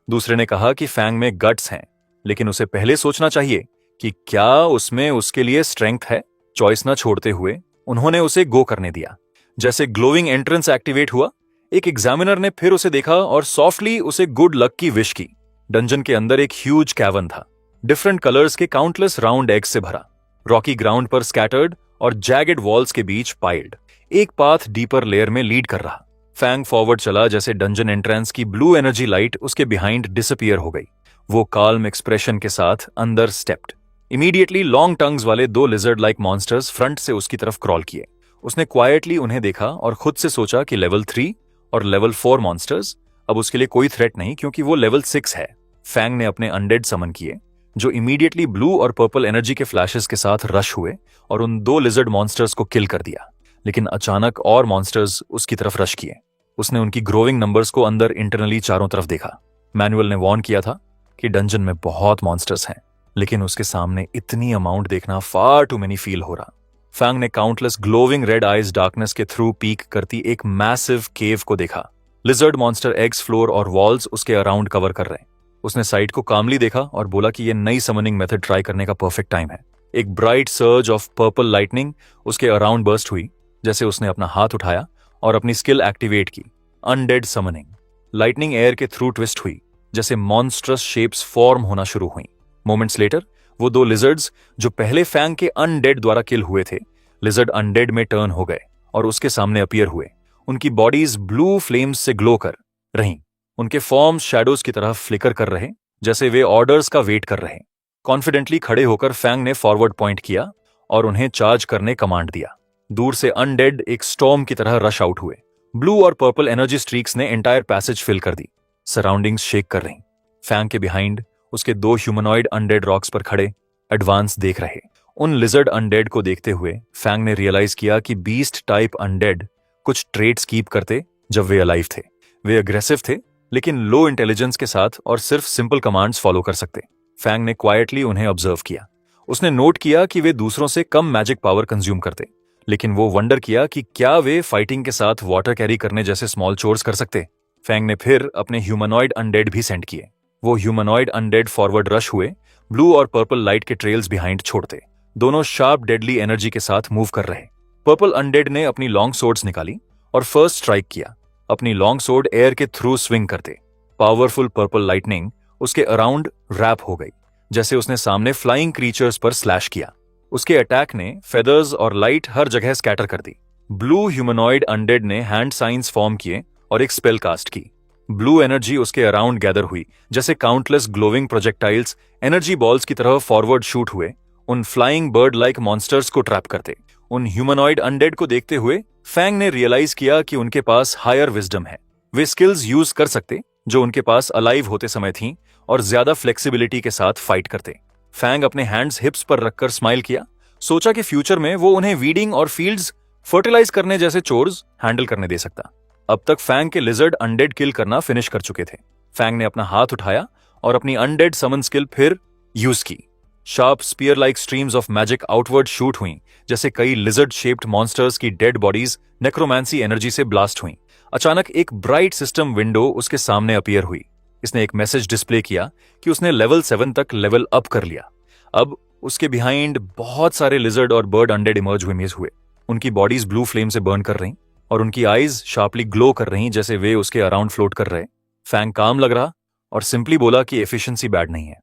दूसरे ने कहा कि फैंग में गट्स हैं, लेकिन उसे पहले सोचना चाहिए कि क्या उसमें उसके लिए स्ट्रेंथ है। चॉइस न छोड़ते हुए उन्होंने उसे गो करने दिया। जैसे ग्लोइंग एंट्रेंस एक्टिवेट हुआ, एक एग्जामिनर ने फिर उसे देखा और सॉफ्टली उसे गुड लक की विश की। डंजन के अंदर एक ह्यूज कैवन था, डिफरेंट कलर्स के काउंटलेस राउंड एग्स से भरा, रॉकी ग्राउंड पर स्कैटर्ड और जैगेड वॉल्स के बीच पाइल्ड। एक पाथ डीपर लेयर में लीड कर रहा। फैंग फॉरवर्ड चला जैसे डंजन एंट्रेंस की ब्लू एनर्जी लाइट उसके बिहाइंड डिसअपियर हो गई। वो काल्म एक्सप्रेशन के साथ अंदर स्टेप्ड। इमीडिएटली लॉन्ग टंग्स वाले 2 लिजर्ड लाइक मॉन्स्टर्स फ्रंट से उसकी तरफ क्रॉल किए। उसने क्वाइटली उन्हें देखा और खुद से सोचा कि लेवल 3 और लेवल 4 मॉन्स्टर्स अब उसके लिए कोई थ्रेट नहीं, क्योंकि वो लेवल 6 है। फैंग ने अपने अनडेड समन किए, जो इमीडिएटली ब्लू और पर्पल एनर्जी के फ्लैशेस के साथ रश हुए और उन 2 लिजर्ड मॉन्स्टर्स को किल कर दिया। लेकिन अचानक और मॉन्स्टर्स उसकी तरफ रश किए। उसने उनकी ग्रोइंग नंबर्स को अंदर इंटरनली चारों तरफ देखा। मैनुअल ने वार्न किया था कि डंजन में बहुत मॉन्स्टर्स हैं, लेकिन उसके सामने इतनी अमाउंट देखना फार टू मेनी फील हो रहा। फैंग ने countless glowing red eyes darkness के थ्रू पीक करती एक मैसिव केव को देखा। लिजर्ड मॉन्स्टर एग्स, फ्लोर और वॉल्स उसके अराउंड कवर कर रहे। उसने साइट को कामली देखा और बोला कि यह नई समनिंग मेथड ट्राई करने का परफेक्ट टाइम है। एक bright surge of purple lightning उसके अराउंड बर्स्ट हुई जैसे उसने अपना हाथ उठाया और अपनी स्किल एक्टिवेट की, अनडेड समनिंग। लाइटनिंग एयर के थ्रू ट्विस्ट हुई जैसे मॉन्स्ट्रस शेप्स फॉर्म होना शुरू हुई। मोमेंट्स लेटर वो 2 लिजर्ड्स जो पहले फैंग के अनडेड द्वारा किल हुए थे, लिजर्ड अनडेड में टर्न हो गए और उसके सामने अपीयर हुए। उनकी बॉडीज ब्लू फ्लेम्स से ग्लो कर रहीं। उनके फॉर्म्स शैडोज की तरह फ्लिकर कर रहे जैसे वे ऑर्डर्स का वेट कर रहे। कॉन्फिडेंटली खड़े होकर फैंग ने फॉरवर्ड पॉइंट किया और उन्हें चार्ज करने कमांड दिया। दूर से अनडेड एक स्टॉर्म की तरह रश आउट हुए। ब्लू और पर्पल एनर्जी स्ट्रीक्स ने एंटायर पैसेज फिल कर दी। सराउंडिंग्स शेक कर रही। फैंग के बिहाइंड उसके 2 ह्यूमनॉइड अनडेड रॉक्स पर खड़े एडवांस देख रहे। उन लिजर्ड अनडेड को देखते हुए फैंग ने रियलाइज किया कि बीस्ट टाइप अनडेड कुछ ट्रेट्स कीप करते जब वे अलाइव थे। वे अग्रेसिव थे लेकिन लो इंटेलिजेंस के साथ और सिर्फ सिंपल कमांड्स फॉलो कर सकते। फैंग ने क्वाइटली उन्हें ऑब्जर्व किया। उसने नोट किया कि वे दूसरों से कम मैजिक पावर कंज्यूम करते, लेकिन वो वंडर किया कि क्या वे फाइटिंग के साथ वाटर कैरी करने जैसे स्मॉल चोर्स कर सकते। फैंग ने फिर अपने ह्यूमनॉइड अनडेड भी सेंड किए। वो ह्यूमनॉइड अनडेड फॉरवर्ड रश हुए, ब्लू और पर्पल लाइट के ट्रेल्स बिहाइंड छोड़ते। दोनों शार्प डेडली एनर्जी के साथ मूव कर रहे। पर्पल अनडेड ने अपनी लॉन्ग सोर्ड्स निकाली और फर्स्ट स्ट्राइक किया। अपनी लॉन्ग सोर्ड एयर के थ्रू स्विंग करते। पावरफुल पर्पल लाइटनिंग उसके अराउंड रैप हो गई जैसे उसने सामने फ्लाइंग क्रीचर्स पर स्लैश किया। उसके अटैक ने फेदर्स और लाइट हर जगह स्कैटर कर दी। ब्लू ह्यूमनॉइड अनडेड ने हैंड साइंस फॉर्म किए और एक स्पेल कास्ट की। ब्लू एनर्जी उसके अराउंड गैदर हुई जैसे countless glowing projectiles energy balls की तरह फॉरवर्ड शूट हुए, उन फ्लाइंग बर्ड लाइक मॉन्स्टर्स को ट्रैप करते। उन ह्यूमनॉइड अनडेड को देखते हुए फैंग ने रियलाइज किया कि उनके पास हायर विजडम है। वे स्किल्स यूज कर सकते जो उनके पास अलाइव होते समय थीं और ज्यादा फ्लेक्सिबिलिटी के साथ फाइट करते। फैंग अपने हैंड्स हिप्स पर रखकर स्माइल किया। सोचा कि फ्यूचर में वो उन्हें वीडिंग और फील्ड्स फर्टिलाइज करने जैसे चोर्स हैंडल करने दे सकता। अब तक फैंग के लिजर्ड अनडेड किल करना फिनिश कर चुके थे। फैंग ने अपना हाथ उठाया और अपनी अनडेड समन स्किल फिर यूज की। Sharp sphere like streams of magic outward shoot हुई जैसे कई लिजर्ड शेप्ड मॉन्स्टर्स की डेड बॉडीज नेक्रोमैंसी एनर्जी से ब्लास्ट हुई। अचानक एक ब्राइट सिस्टम विंडो उसके सामने अपीयर हुई। इसने एक मैसेज डिस्प्ले किया कि उसने लेवल 7 तक लेवल अप कर लिया। अब उसके बिहाइंड बहुत सारे लिजर्ड और बर्ड अनडेड इमर्ज हुए। उनकी बॉडीज ब्लू फ्लेम से बर्न कर रही और उनकी आईज शार्पली ग्लो कर रही जैसे वे उसके अराउंड फ्लोट कर रहे। फैंग काम लग रहा और सिंपली बोला कि एफिशिएंसी बैड नहीं है।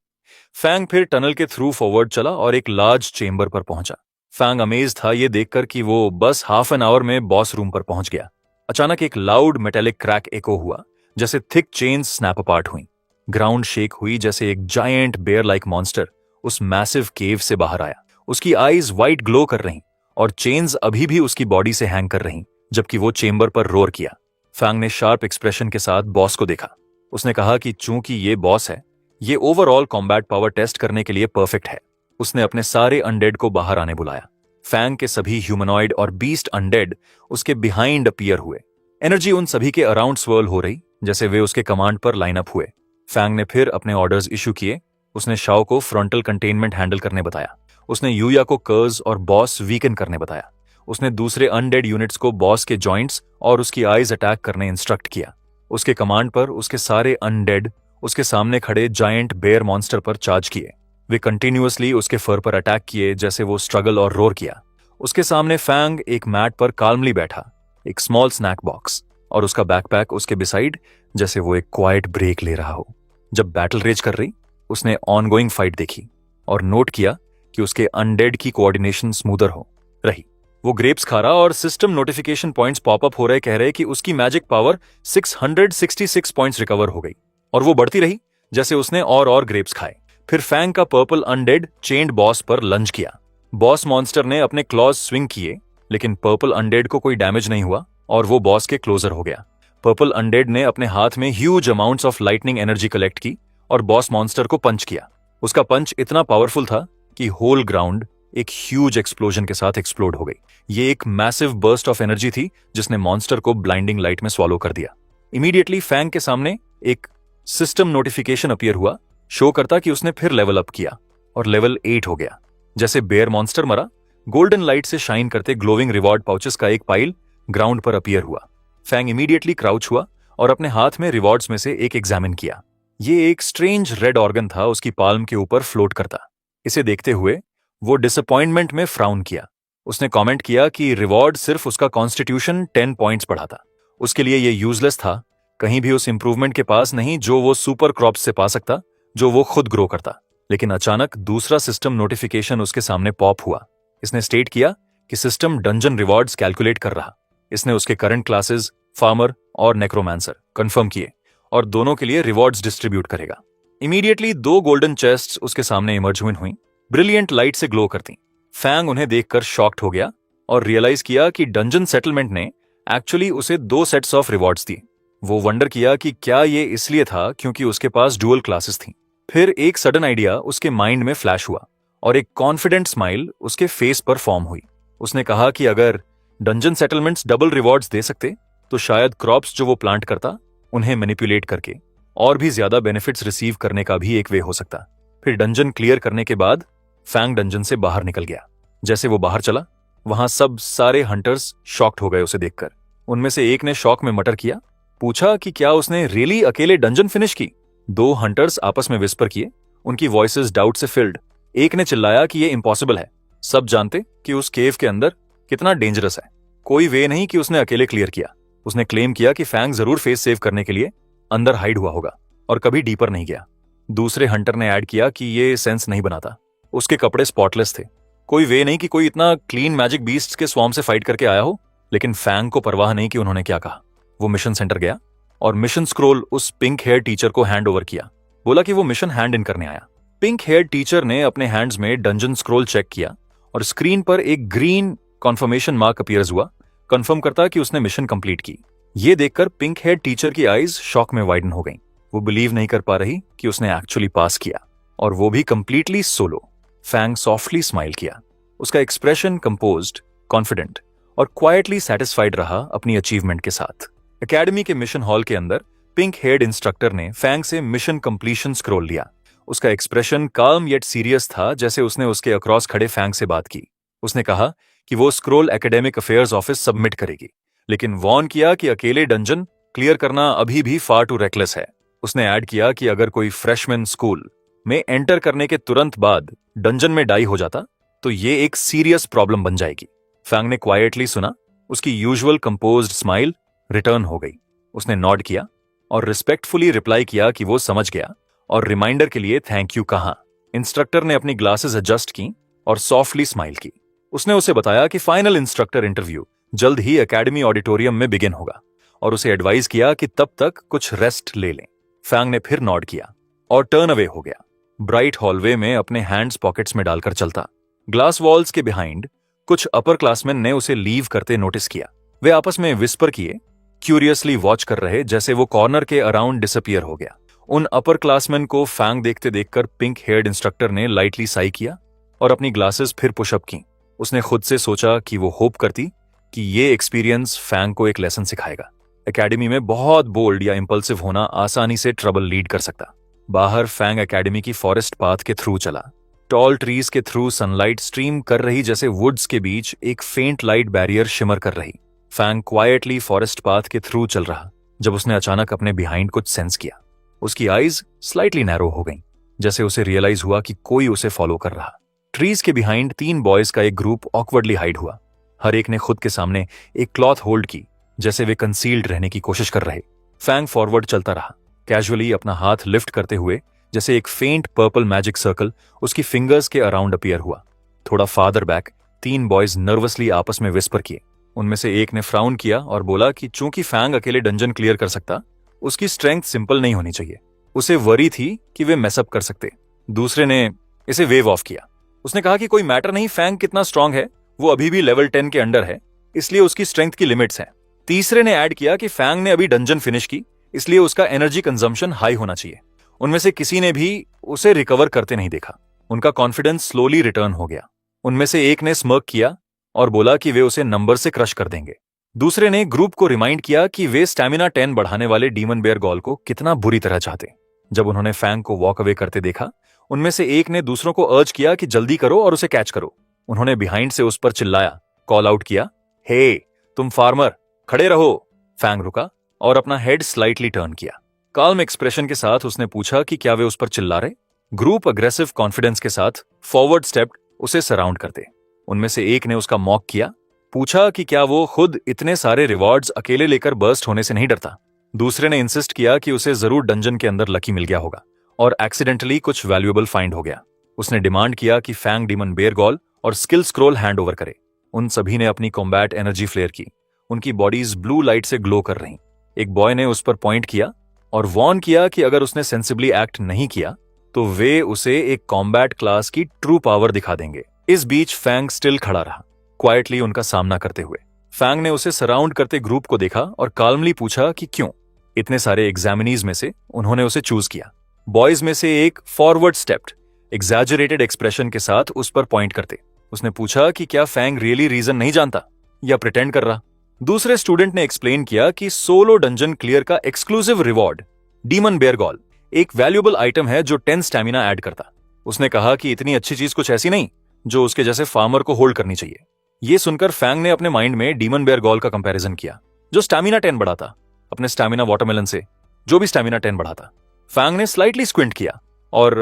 फैंग फिर टनल के थ्रू फॉरवर्ड चला और एक लार्ज चेंबर पर पहुंचा। फैंग अमेज था ये देखकर कि वो बस हाफ एन आवर में बॉस रूम पर पहुंच गया। अचानक एक लाउड मेटेलिक क्रैक एको हुआ जैसे थिक चेन्स स्नैप अपार्ट हुई। ग्राउंड शेक हुई जैसे एक जायंट बेयर लाइक मॉन्स्टर उस मैसिव केव से बाहर आया। उसकी आईज वाइट ग्लो कर रही और चेन्स अभी भी उसकी बॉडी से हैंग कर रही जबकि वो चेंबर पर रोर किया। फैंग ने शार्प एक्सप्रेशन के साथ बॉस को देखा। उसने कहा कि चूंकि ये बॉस है, ये ओवरऑल कॉम्बैट पावर टेस्ट करने के लिए परफेक्ट है। उसने अपने सारे अनडेड को बाहर आने बुलाया। फैंग के सभी ह्यूमनॉइड और बीस्ट अनडेड उसके बिहाइंड अपीयर हुए। एनर्जी उन सभी के अराउंड स्वर्ल हो रही जैसे वे उसके कमांड पर लाइन अप हुए। फैंग ने फिर अपने ऑर्डर्स इशू किए। उसने शाओ को फ्रंटल कंटेनमेंट हैंडल करने बताया। उसने यूया को कर्ज और बॉस वीकन करने बताया। उसने दूसरे अनडेड यूनिट्स को बॉस के जॉइंट्स और उसकी आईज अटैक करने इंस्ट्रक्ट किया। उसके कमांड पर उसके सारे अनडेड उसके सामने खड़े जायंट बेयर मॉन्स्टर पर चार्ज किए। वे कंटिन्यूअसली उसके फर पर अटैक किए जैसे वो स्ट्रगल और रोर किया। उसके सामने फैंग एक मैट पर काल्मली बैठा, एक स्मॉल स्नैक बॉक्स और उसका बैकपैक उसके बिसाइड जैसे वो एक क्वाइट ब्रेक ले रहा हो। जब बैटल रेज कर रही, उसने ऑनगोइंग फाइट देखी और नोट किया कि उसके अनडेड की कोऑर्डिनेशन स्मूदर हो रही। वो ग्रेप्स खा रहा और सिस्टम नोटिफिकेशन पॉइंट्स पॉपअप हो रहे, कह रहे कि उसकी मैजिक पावर 666 पॉइंट्स रिकवर हो गई और वो बढ़ती रही जैसे उसने और ग्रेप्स खाए। फिर फैंग का पर्पल अनडेड चेंड बॉस पर लंज किया। बॉस मॉन्स्टर ने अपने क्लॉज स्विंग किए लेकिन पर्पल अनडेड को कोई डैमेज नहीं हुआ और वो बॉस के क्लोजर हो गया। पर्पल अनडेड ने अपने हाथ में huge amounts of lightning energy collect की और बॉस मॉन्स्टर को पंच किया। उसका पंच इतना पावरफुल था कि होल ग्राउंड एक ह्यूज एक्सप्लोजन के साथ एक्सप्लोड हो गई। ये एक मैसिव बर्स्ट ऑफ एनर्जी थी जिसने मॉन्स्टर को ब्लाइंडिंग लाइट में स्वॉलो कर दिया। इमीडिएटली फैंग के सामने एक सिस्टम नोटिफिकेशन अपीयर हुआ, शो करता कि उसने फिर लेवल अप किया और लेवल 8 हो गया। जैसे बेयर मॉन्स्टर मरा, गोल्डन लाइट से शाइन करते ग्लोविंग रिवॉर्ड पाउचेस का एक पाइल ग्राउंड पर अपीयर हुआ। फैंग इमीडिएटली क्राउच हुआ और अपने हाथ में रिवॉर्ड्स में से एक एग्जामिन किया। ये एक स्ट्रेंज रेड ऑर्गन था, उसकी पाल्म के ऊपर फ्लोट करता। इसे देखते हुए वो डिसअपॉइंटमेंट में फ्राउन किया। उसने कमेंट किया कि रिवॉर्ड सिर्फ उसका कॉन्स्टिट्यूशन 10 पॉइंट्स बढ़ाता, उसके लिए ये यूजलेस था, कहीं भी उस इंप्रूवमेंट के पास नहीं जो वो सुपर क्रॉप्स से पा सकता, जो वो खुद ग्रो करता। लेकिन अचानक दूसरा सिस्टम नोटिफिकेशन उसके सामने पॉप हुआ। इसने स्टेट किया कि सिस्टम डंजन रिवॉर्ड्स कैलकुलेट कर रहा। इसने उसके करंट क्लासेस फार्मर और नेक्रोमांसर कंफर्म किए और दोनों के लिए रिवॉर्ड्स डिस्ट्रीब्यूट करेगा। इमीडिएटली 2 गोल्डन चेस्ट्स उसके सामने इमर्ज हुई, ब्रिलियंट लाइट से ग्लो करती। फैंग उन्हें देखकर शॉक्ड हो गया और रियलाइज किया कि डंजन सेटलमेंट ने एक्चुअली उसे 2 सेट्स ऑफ रिवॉर्ड्स दिए। वो वंडर किया कि क्या ये इसलिए था क्योंकि उसके पास डुअल क्लासेस थी। फिर एक सडन आइडिया उसके माइंड में फ्लैश हुआ और एक कॉन्फिडेंट स्माइल उसके फेस पर फॉर्म हुई। उसने कहा कि अगर डंजन सेटलमेंट्स डबल रिवॉर्ड्स दे सकते तो शायद क्रॉप्स जो वो प्लांट करता उन्हें मैनिपुलेट करके और भी ज्यादा बेनिफिट्स रिसीव करने का भी एक वे हो सकता। फिर डंजन क्लियर करने के बाद फैंग डंजन से बाहर निकल गया। जैसे वो बाहर चला, वहां सब सारे हंटर्स शॉक्ड हो गए उसे देखकर। उनमें से एक ने शॉक में मटर किया, पूछा कि क्या उसने रियली अकेले डंजन फिनिश की। 2 हंटर्स आपस में विस्पर किए, उनकी वॉइसेस डाउट से फिल्ड। एक ने चिल्लाया कि ये इम्पॉसिबल है, सब जानते कि उस केव के अंदर कितना डेंजरस है, कोई वे नहीं कि उसने अकेले क्लियर किया। उसने क्लेम किया कि फैंग जरूर फेस सेव करने के लिए अंदर हाइड हुआ होगा और कभी डीपर नहीं गया। दूसरे हंटर ने ऐड किया कि ये सेंस नहीं बनाता, उसके कपड़े स्पॉटलेस थे, कोई वे नहीं कि कोई इतना क्लीन मैजिक बीस्ट्स के स्वॉर्म से फाइट करके आया हो। लेकिन फैंग को परवाह नहीं कि उन्होंने क्या कहा। वो मिशन सेंटर गया और मिशन स्क्रोल उस पिंक हेयर टीचर को हैंड ओवर किया। बोला कि वो मिशन हैंड इन करने आया। पिंक हेयर टीचर ने अपने हैंड्स में डंजन स्क्रोल चेक किया और स्क्रीन पर एक ग्रीन कॉन्फर्मेशन मार्क अपीयर्स हुआ, कंफर्म करता कि उसने मिशन कंप्लीट की। ये देखकर पिंक हेयर टीचर की आईज शॉक में वाइडन हो गईं। वो बिलीव नहीं कर पा रही कि उसने एक्चुअली पास किया, और वो भी completely solo. Fang softly smile किया। उसका एक्सप्रेशन कंपोज्ड, कॉन्फिडेंट और क्वाइटली सेटिस्फाइड रहा अपनी अचीवमेंट के साथ। एकेडमी के मिशन हॉल के अंदर पिंक हेयर्ड इंस्ट्रक्टर ने फैंग से मिशन कंप्लीशन स्क्रोल लिया। उसका एक्सप्रेशन काम येट सीरियस था, जैसे उसने उसके अक्रॉस खड़े फैंग से बात की। उसने कहा कि वो scroll academic affairs office submit करेगी, लेकिन वॉर्न किया कि अकेले डंजन क्लियर करना अभी भी फार टू रेकलेस है। उसने ऐड किया कि अगर कोई फ्रेशमैन स्कूल में एंटर करने के तुरंत बाद डंजन में डाई हो जाता तो ये एक सीरियस प्रॉब्लम बन जाएगी। फैंग ने क्वाइटली सुना। उसकी यूजुअल कंपोज्ड स्माइल रिटर्न हो गई। उसने नॉड किया और रिस्पेक्टफुली रिप्लाई किया कि वो समझ गया और रिमाइंडर के लिए थैंक यू कहा। इंस्ट्रक्टर ने अपनी ग्लासेस एडजस्ट की और सॉफ्टली स्माइल की। उसने उसे बताया कि फाइनल इंस्ट्रक्टर इंटरव्यू जल्द ही एकेडमी ऑडिटोरियम में बिगिन होगा और उसे एडवाइस किया कि तब तक कुछ रेस्ट ले लें। फैंग ने फिर नॉड किया और टर्न अवे हो गया। ब्राइट हॉलवे में अपने हैंड्स पॉकेट्स में डालकर चलता। ग्लास वॉल्स के बिहाइंड कुछ अपर क्लासमैन ने उसे लीव करते नोटिस किया। वे आपस में विस्पर किए, क्यूरियसली वॉच कर रहे, जैसे वो कॉर्नर के अराउंड डिसअपियर हो गया। उन अपर क्लासमैन को फैंग देखते देखकर पिंक हेयर्ड इंस्ट्रक्टर ने लाइटली साई किया और अपनी ग्लासेस फिर पुशअप की। उसने खुद से सोचा कि वो होप करती कि ये एक्सपीरियंस फैंग को एक लेसन सिखाएगा। एकेडमी में बहुत बोल्ड या इंपल्सिव होना आसानी से ट्रबल लीड कर सकता। बाहर फैंग एकेडमी की फॉरेस्ट पाथ के थ्रू चला। टॉल ट्रीज के थ्रू सनलाइट स्ट्रीम कर रही, जैसे वुड्स के बीच एक फेंट लाइट बैरियर शिमर कर रही। फैंग क्वाइटली फॉरेस्ट पाथ के थ्रू चल रहा जब उसने अचानक अपने बिहाइंड कुछ सेंस किया। उसकी आईज स्लाइटली नैरो हो गईं, जैसे उसे रियलाइज हुआ कि कोई उसे फॉलो कर रहा। ट्रीज के बिहाइंड 3 बॉयज का एक ग्रुप ऑकवर्डली हाइड हुआ। हर एक ने खुद के सामने एक क्लॉथ होल्ड की, जैसे वे कंसील्ड रहने की कोशिश कर रहे। फैंग फॉरवर्ड चलता रहा, कैजुअली अपना हाथ लिफ्ट करते हुए, जैसे एक फेंट पर्पल मैजिक सर्कल उसकी फिंगर्स के अराउंड अपीयर हुआ। थोड़ा फादर बैक 3 बॉयज नर्वसली आपस में विस्पर किए। उनमें से एक ने फ्राउन किया और बोला कि चूंकि फैंग अकेले डंजन क्लियर कर सकता, उसकी स्ट्रेंथ सिंपल नहीं होनी चाहिए। उसे वरी थी कि वे मैसअप कर सकते। दूसरे ने इसे वेव ऑफ किया। उसने कहा कि कोई मैटर नहीं, फैंग कितना स्ट्रांग है, वो अभी भी लेवल 10 के अंडर है, इसलिए उसकी स्ट्रेंथ की लिमिट्स हैं। तीसरे ने ऐड किया कि फैंग ने अभी डंजन फिनिश की, इसलिए उसका एनर्जी कंजम्पशन हाई होना चाहिए। उनमें से किसी ने भी उसे रिकवर करते नहीं देखा। उनका कॉन्फिडेंस स्लोली रिटर्न हो गया। उनमें से एक ने स्मर्क किया और बोला कि वे उसे नंबर से क्रश कर देंगे। दूसरे ने ग्रुप को रिमाइंड किया कि वे स्टैमिना 10 बढ़ाने वाले डीमन बेयर गॉल को कितना बुरी तरह चाहते। जब उन्होंने फैंग को वॉक अवे करते देखा, उनमें से एक ने दूसरों को अर्ज किया कि जल्दी करो और उसे कैच करो। उन्होंने बिहाइंड से उस पर चिल्लाया, कॉल आउट किया, हे तुम फार्मर, खड़े रहो। फैंग रुका और अपना हेड स्लाइटली टर्न किया। काल्म एक्सप्रेशन के साथ उसने पूछा कि क्या वे उस पर चिल्ला रहे। ग्रुप अग्रेसिव कॉन्फिडेंस के साथ फॉरवर्ड स्टेप उसे सराउंड करते। उनमें से एक ने उसका मॉक किया, पूछा कि क्या वो खुद इतने सारे रिवॉर्ड्स अकेले लेकर बर्स्ट होने से नहीं डरता। दूसरे ने इंसिस्ट किया कि उसे जरूर डंजन के अंदर लकी मिल गया होगा और एक्सीडेंटली कुछ वैल्यूएबल फाइंड हो गया। उसने डिमांड किया कि फैंग डीमन बेयर गॉल और स्किल स्क्रोल हैंड ओवर करे। उन सभी ने अपनी कॉम्बैट एनर्जी फ्लेयर की। उनकी बॉडीज ब्लू लाइट से ग्लो कर रही। एक बॉय ने उस पर पॉइंट किया और वॉर्न किया कि अगर उसने सेंसिबली एक्ट नहीं किया तो वे उसे एक कॉम्बैट क्लास की ट्रू पावर दिखा देंगे। इस बीच फैंग स्टिल खड़ा रहा, क्वाइटली उनका सामना करते हुए। फैंग ने उसे सराउंड करते ग्रुप को देखा और काल्मली पूछा कि क्यों। इतने सारे एग्जामिनीज में से उन्होंने उसे चूज किया। बॉयज में से एक फॉरवर्ड स्टेप्ड एग्जैजरेटेड एक्सप्रेशन के साथ उस पर पॉइंट करते। उसने पूछा कि क्या फैंग रियली रीजन नहीं जानता या प्रिटेंड कर रहा। दूसरे स्टूडेंट ने एक्सप्लेन किया कि सोलो डंजन क्लियर का exclusive reward demon bear gall एक वैल्यूएबल आइटम है जो 10 स्टैमिना ऐड करता। उसने कहा कि इतनी अच्छी चीज कुछ ऐसी नहीं जो उसके जैसे फार्मर को होल्ड करनी चाहिए। ये सुनकर फैंग ने अपने माइंड में डीमन बेयर गॉल का कंपैरिजन किया जो स्टैमिना 10 बढ़ाता, अपने स्टैमिना वाटरमेलन से जो भी स्टैमिना 10 बढ़ाता। फैंग ने स्लाइटली स्क्विंट किया और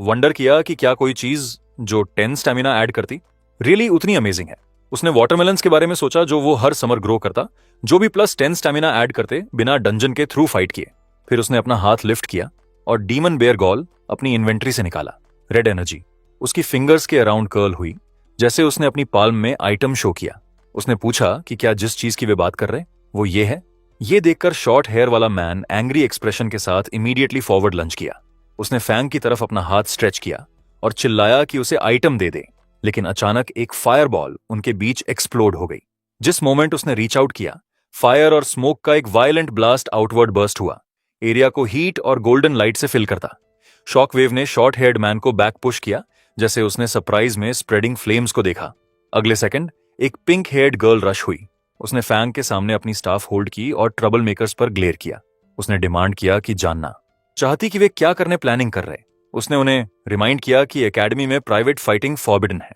वंडर किया कि क्या कोई चीज जो 10 स्टैमिना ऐड करती रियली उतनी अमेजिंग है। उसने वाटरमेलन्स के बारे में सोचा जो वो हर समर ग्रो करता, जो भी प्लस 10 स्टैमिना ऐड करते बिना डंजन के थ्रू फाइट किए। फिर उसने अपना हाथ लिफ्ट किया और डीमन बेयर गॉल अपनी इन्वेंट्री से निकाला। रेड एनर्जी उसकी फिंगर्स के अराउंड कर्ल हुई जैसे उसने अपनी पाल्म में आइटम शो किया। उसने पूछा कि क्या जिस चीज की वे बात कर रहे वो ये है। ये देखकर शॉर्ट हेयर वाला मैन एंग्री एक्सप्रेशन के साथ इमीडिएटली फॉरवर्ड लंच किया। उसने फैंग की तरफ अपना हाथ स्ट्रेच किया और चिल्लाया कि उसे आइटम दे दे। लेकिन अचानक एक फायर बॉल उनके बीच एक्सप्लोड हो गई। जिस मोमेंट उसने रीच आउट किया, फायर और स्मोक का एक वायलेंट ब्लास्ट आउटवर्ड बर्स्ट हुआ। एरिया को हीट और गोल्डन लाइट से फिल करता। शॉक वेव ने शॉर्ट हेयर्ड मैन को बैक पुश किया जैसे उसने सरप्राइज में स्प्रेडिंग फ्लेम्स को देखा। अगले सेकंड एक पिंक हेयर्ड गर्ल रश हुई। उसने फैंग के सामने अपनी स्टाफ होल्ड की और ट्रबल मेकर्स पर ग्लेयर किया। उसने डिमांड किया कि जानना चाहती कि वे क्या करने प्लानिंग कर रहे। उसने उन्हें रिमाइंड किया कि एकेडमी में प्राइवेट फाइटिंग फॉरबिडन है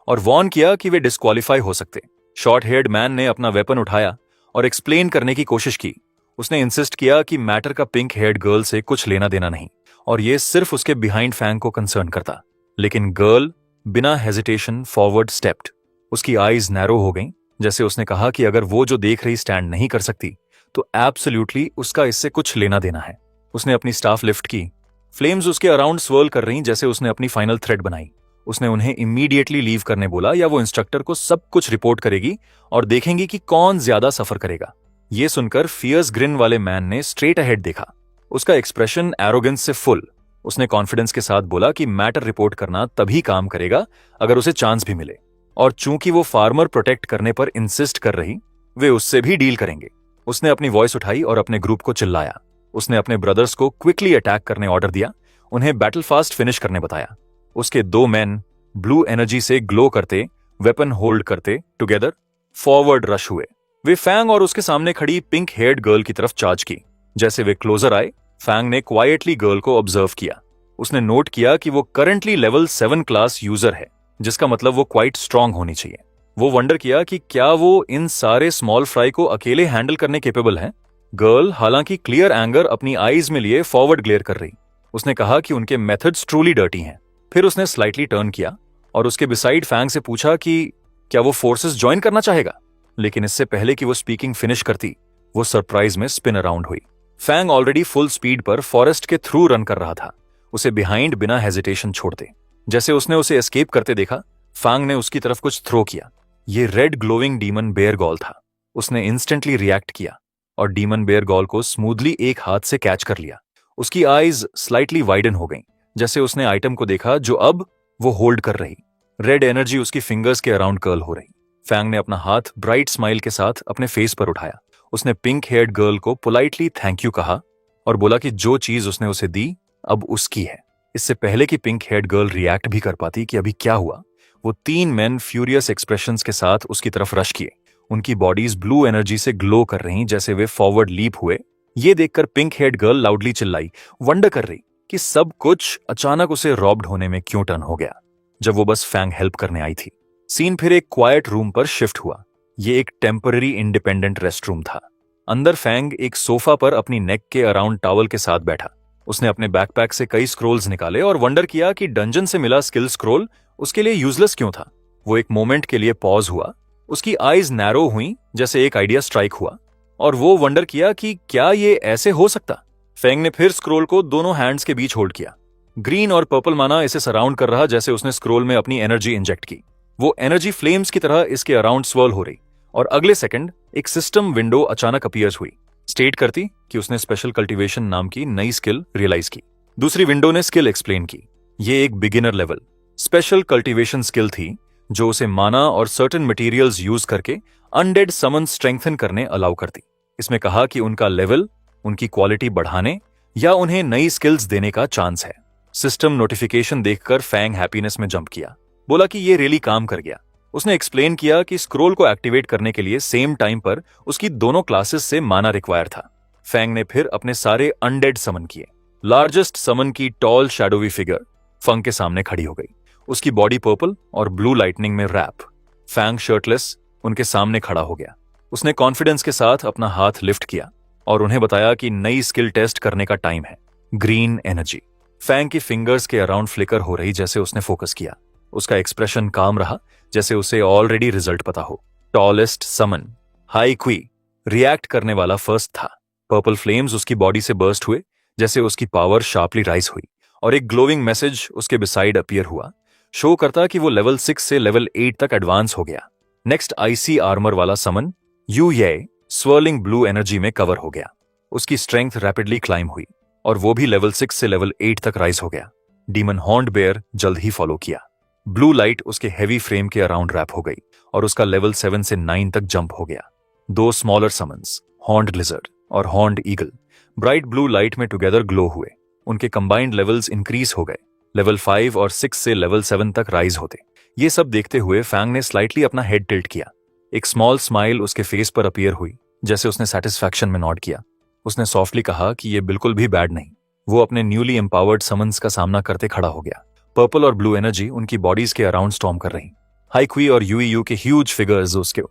और वॉर्न किया कि वे डिस्क्वालीफाई हो सकते। शॉर्ट हेयर्ड मैन ने अपना वेपन उठाया और एक्सप्लेन करने की कोशिश की। उसने इंसिस्ट किया कि मैटर का पिंक हेयर्ड गर्ल से कुछ लेना देना नहीं और यह सिर्फ उसके बिहाइंड फैंग को कंसर्न करता। लेकिन गर्ल बिना हेजिटेशन फॉरवर्ड स्टेप्ड। उसकी आईज नैरो हो गईं जैसे उसने कहा कि अगर वो जो देख रही स्टैंड नहीं कर सकती तो एब्सोल्युटली उसका इससे कुछ लेना देना है। उसने अपनी स्टाफ लिफ्ट की। फ्लेम्स उसके अराउंड स्वर्ल कर रही जैसे उसने अपनी फाइनल थ्रेड बनाई। उसने उन्हें इमीडिएटली लीव करने बोला या वो इंस्ट्रक्टर को सब कुछ रिपोर्ट करेगी और देखेंगी कि कौन ज्यादा सफर करेगा। ये सुनकर फियर्स ग्रिन वाले मैन ने स्ट्रेट अहेड देखा। उसका एक्सप्रेशन एरोगेंस से फुल। उसने कॉन्फिडेंस के साथ बोला कि मैटर रिपोर्ट करना तभी काम करेगा अगर उसे चांस भी मिले, और चूंकि वो फार्मर प्रोटेक्ट करने पर इंसिस्ट कर रही, वे उससे भी डील करेंगे। उसने अपनी वॉइस उठाई और अपने ग्रुप को चिल्लाया। उसने अपने ब्रदर्स को क्विकली अटैक करने ऑर्डर दिया, उन्हें बैटल फास्ट फिनिश करने बताया। उसके 2 मैन ब्लू एनर्जी से ग्लो करते, वेपन होल्ड करते टुगेदर फॉरवर्ड रश हुए। वे फैंग और उसके सामने खड़ी पिंक हेयर्ड गर्ल की तरफ चार्ज की। जैसे वे क्लोजर आए, फैंग ने क्वाइटली गर्ल को ऑब्जर्व किया। उसने नोट किया कि वो करंटली लेवल 7 क्लास यूजर है, जिसका मतलब वो क्वाइट स्ट्रांग होनी चाहिए। वो वंडर किया कि क्या वो इन सारे स्मॉल फ्राई को अकेले हैंडल करने केपेबल है। गर्ल हालांकि क्लियर एंगर अपनी आईज में लिए फॉरवर्ड ग्लेयर कर रही। उसने कहा कि उनके मेथड्स ट्रूली डर्टी हैं। फिर उसने स्लाइटली टर्न किया और उसके बिसाइड फैंग से पूछा कि क्या वो फोर्सेस ज्वाइन करना चाहेगा। लेकिन इससे पहले कि वो स्पीकिंग फिनिश करती, वो सरप्राइज में स्पिन अराउंड हुई। फैंग ऑलरेडी फुल स्पीड पर फॉरेस्ट के थ्रू रन कर रहा था, उसे बिहाइंड बिना हेजिटेशन छोड़ते। जैसे उसने उसे एस्केप करते देखा, फैंग ने उसकी तरफ कुछ थ्रो किया। ये red glowing demon bear gall था। उसने इंस्टेंटली रिएक्ट किया और डीमन बेयर गॉल को स्मूथली एक हाथ से कैच कर लिया। उसकी आईज स्लाइटली वाइडन हो गईं, जैसे उसने आइटम को देखा जो अब वो होल्ड कर रही। रेड एनर्जी उसकी फिंगर्स के अराउंड कर्ल हो रही। फैंग ने अपना हाथ ब्राइट स्माइल के साथ अपने फेस पर उठाया। उसने पिंक हेयर्ड गर्ल को पोलाइटली थैंक यू कहा और बोला कि जो चीज उसने उसे दी अब उसकी है। इससे पहले कि पिंक हेड गर्ल रिएक्ट भी कर पाती कि अभी क्या हुआ, वो 3 मेन फ्यूरियस एक्सप्रेशंस के साथ उसकी तरफ रश किए। उनकी बॉडीज ब्लू एनर्जी से ग्लो कर रही जैसे वे फॉरवर्ड लीप हुए। ये देखकर पिंक हेड गर्ल लाउडली चिल्लाई, वंडर कर रही कि सब कुछ अचानक उसे रॉब्ड होने में क्यों टर्न हो गया, जब वो बस फैंग हेल्प करने आई थी। सीन फिर एक क्वाइट रूम पर शिफ्ट हुआ। ये एक टेम्पररी इंडिपेंडेंट रेस्ट रूम था। अंदर फैंग एक सोफा पर अपनी नेक के अराउंड टॉवल के साथ बैठा। उसने अपने बैकपैक से कई स्क्रोल्स निकाले और वंडर किया कि डंजन से मिला स्किल स्क्रोल उसके लिए यूजलेस क्यों था। वो एक मोमेंट के लिए पॉज हुआ, उसकी आईज नैरो हुई जैसे एक आइडिया स्ट्राइक हुआ, और वो वंडर किया कि क्या ये ऐसे हो सकता। फैंग ने फिर स्क्रोल को दोनों हैंड्स के बीच होल्ड किया। ग्रीन और पर्पल माना इसे सराउंड कर रहा जैसे उसने स्क्रोल में अपनी एनर्जी इंजेक्ट की। वो एनर्जी फ्लेम्स की तरह इसके अराउंड स्वर्ल हो रही, और अगले सेकंड एक सिस्टम विंडो अचानक अपीयर्स हुई, स्टेट करती कि उसने स्पेशल कल्टीवेशन नाम की नई स्किल रियलाइज की। दूसरी विंडो ने स्किल एक्सप्लेन की। ये एक beginner level special cultivation skill थी जो उसे माना और सर्टेन मटेरियल्स यूज करके अनडेड समन स्ट्रेंथन करने अलाउ करती। इसमें कहा कि उनका लेवल उनकी क्वालिटी बढ़ाने या उन्हें नई स्किल्स देने का चांस है। सिस्टम नोटिफिकेशन देखकर फैंग हैप्पीनेस में जंप किया, बोला कि ये रियली काम कर गया। उसने एक्सप्लेन किया कि स्क्रोल को एक्टिवेट करने के लिए सेम टाइम पर उसकी दोनों क्लासेस से माना रिक्वायर था। फैंग ने फिर अपने सारे अनडेड समन किए। लार्जेस्ट समन की टॉल शैडोवी फिगर फंग के सामने खड़ी हो गई, उसकी बॉडी पर्पल और ब्लू लाइटनिंग में रैप। फैंग शर्टलेस उनके सामने खड़ा हो गया। उसने कॉन्फिडेंस के साथ अपना हाथ लिफ्ट किया और उन्हें बताया कि नई स्किल टेस्ट करने का टाइम है, ग्रीन एनर्जी। फैंग की फिंगर्स के अराउंड फ्लिकर हो रही जैसे उसने फोकस किया। उसका एक्सप्रेशन काम रहा जैसे उसे ऑलरेडी रिजल्ट पता हो। टॉलेस्ट समन हाई क्वी रिएक्ट करने वाला फर्स्ट था। पर्पल फ्लेम्स उसकी बॉडी से बर्स्ट हुए जैसे उसकी पावर शार्पली राइज हुई, और एक ग्लोइंग मैसेज उसके बिसाइड अपीयर हुआ, शो करता कि वो लेवल 6 से लेवल 8 तक एडवांस हो गया। नेक्स्ट आईसी आर्मर वाला समन यू ये स्वर्लिंग ब्लू एनर्जी में कवर हो गया। उसकी स्ट्रेंथ रैपिडली क्लाइम हुई और वो भी लेवल 6 से लेवल 8 तक राइज हो गया। डीमन हॉर्न्ड बेयर जल्द ही फॉलो किया। ब्लू लाइट उसके हैवी फ्रेम के अराउंड रैप हो गई और उसका लेवल 7 से 9 तक जंप हो गया। 2 स्मॉलर समन्स हॉर्न्ड लिजर्ड और horned eagle bright blue light में टुगेदर ग्लो हुए। उनके कंबाइंड लेवल्स इंक्रीज हो गए, लेवल 5 और 6 से लेवल 7 तक राइज होते। ये सब देखते हुए फैंग ने स्लाइटली अपना हेड टिल्ट किया। एक स्मॉल स्माइल उसके फेस पर अपीयर हुई जैसे उसने सेटिस्फैक्शन में नॉड किया। उसने सॉफ्टली कहा कि ये बिल्कुल भी बैड नहीं। वो अपने न्यूली एम्पावर्ड समन्स का सामना करते खड़ा हो गया। पर्पल और ब्लू एनर्जी उनकी बॉडीज के अराउंड स्टॉर्म कर रही। हाईक्वी और यूईयू के ह्यूज फिगर्स उसके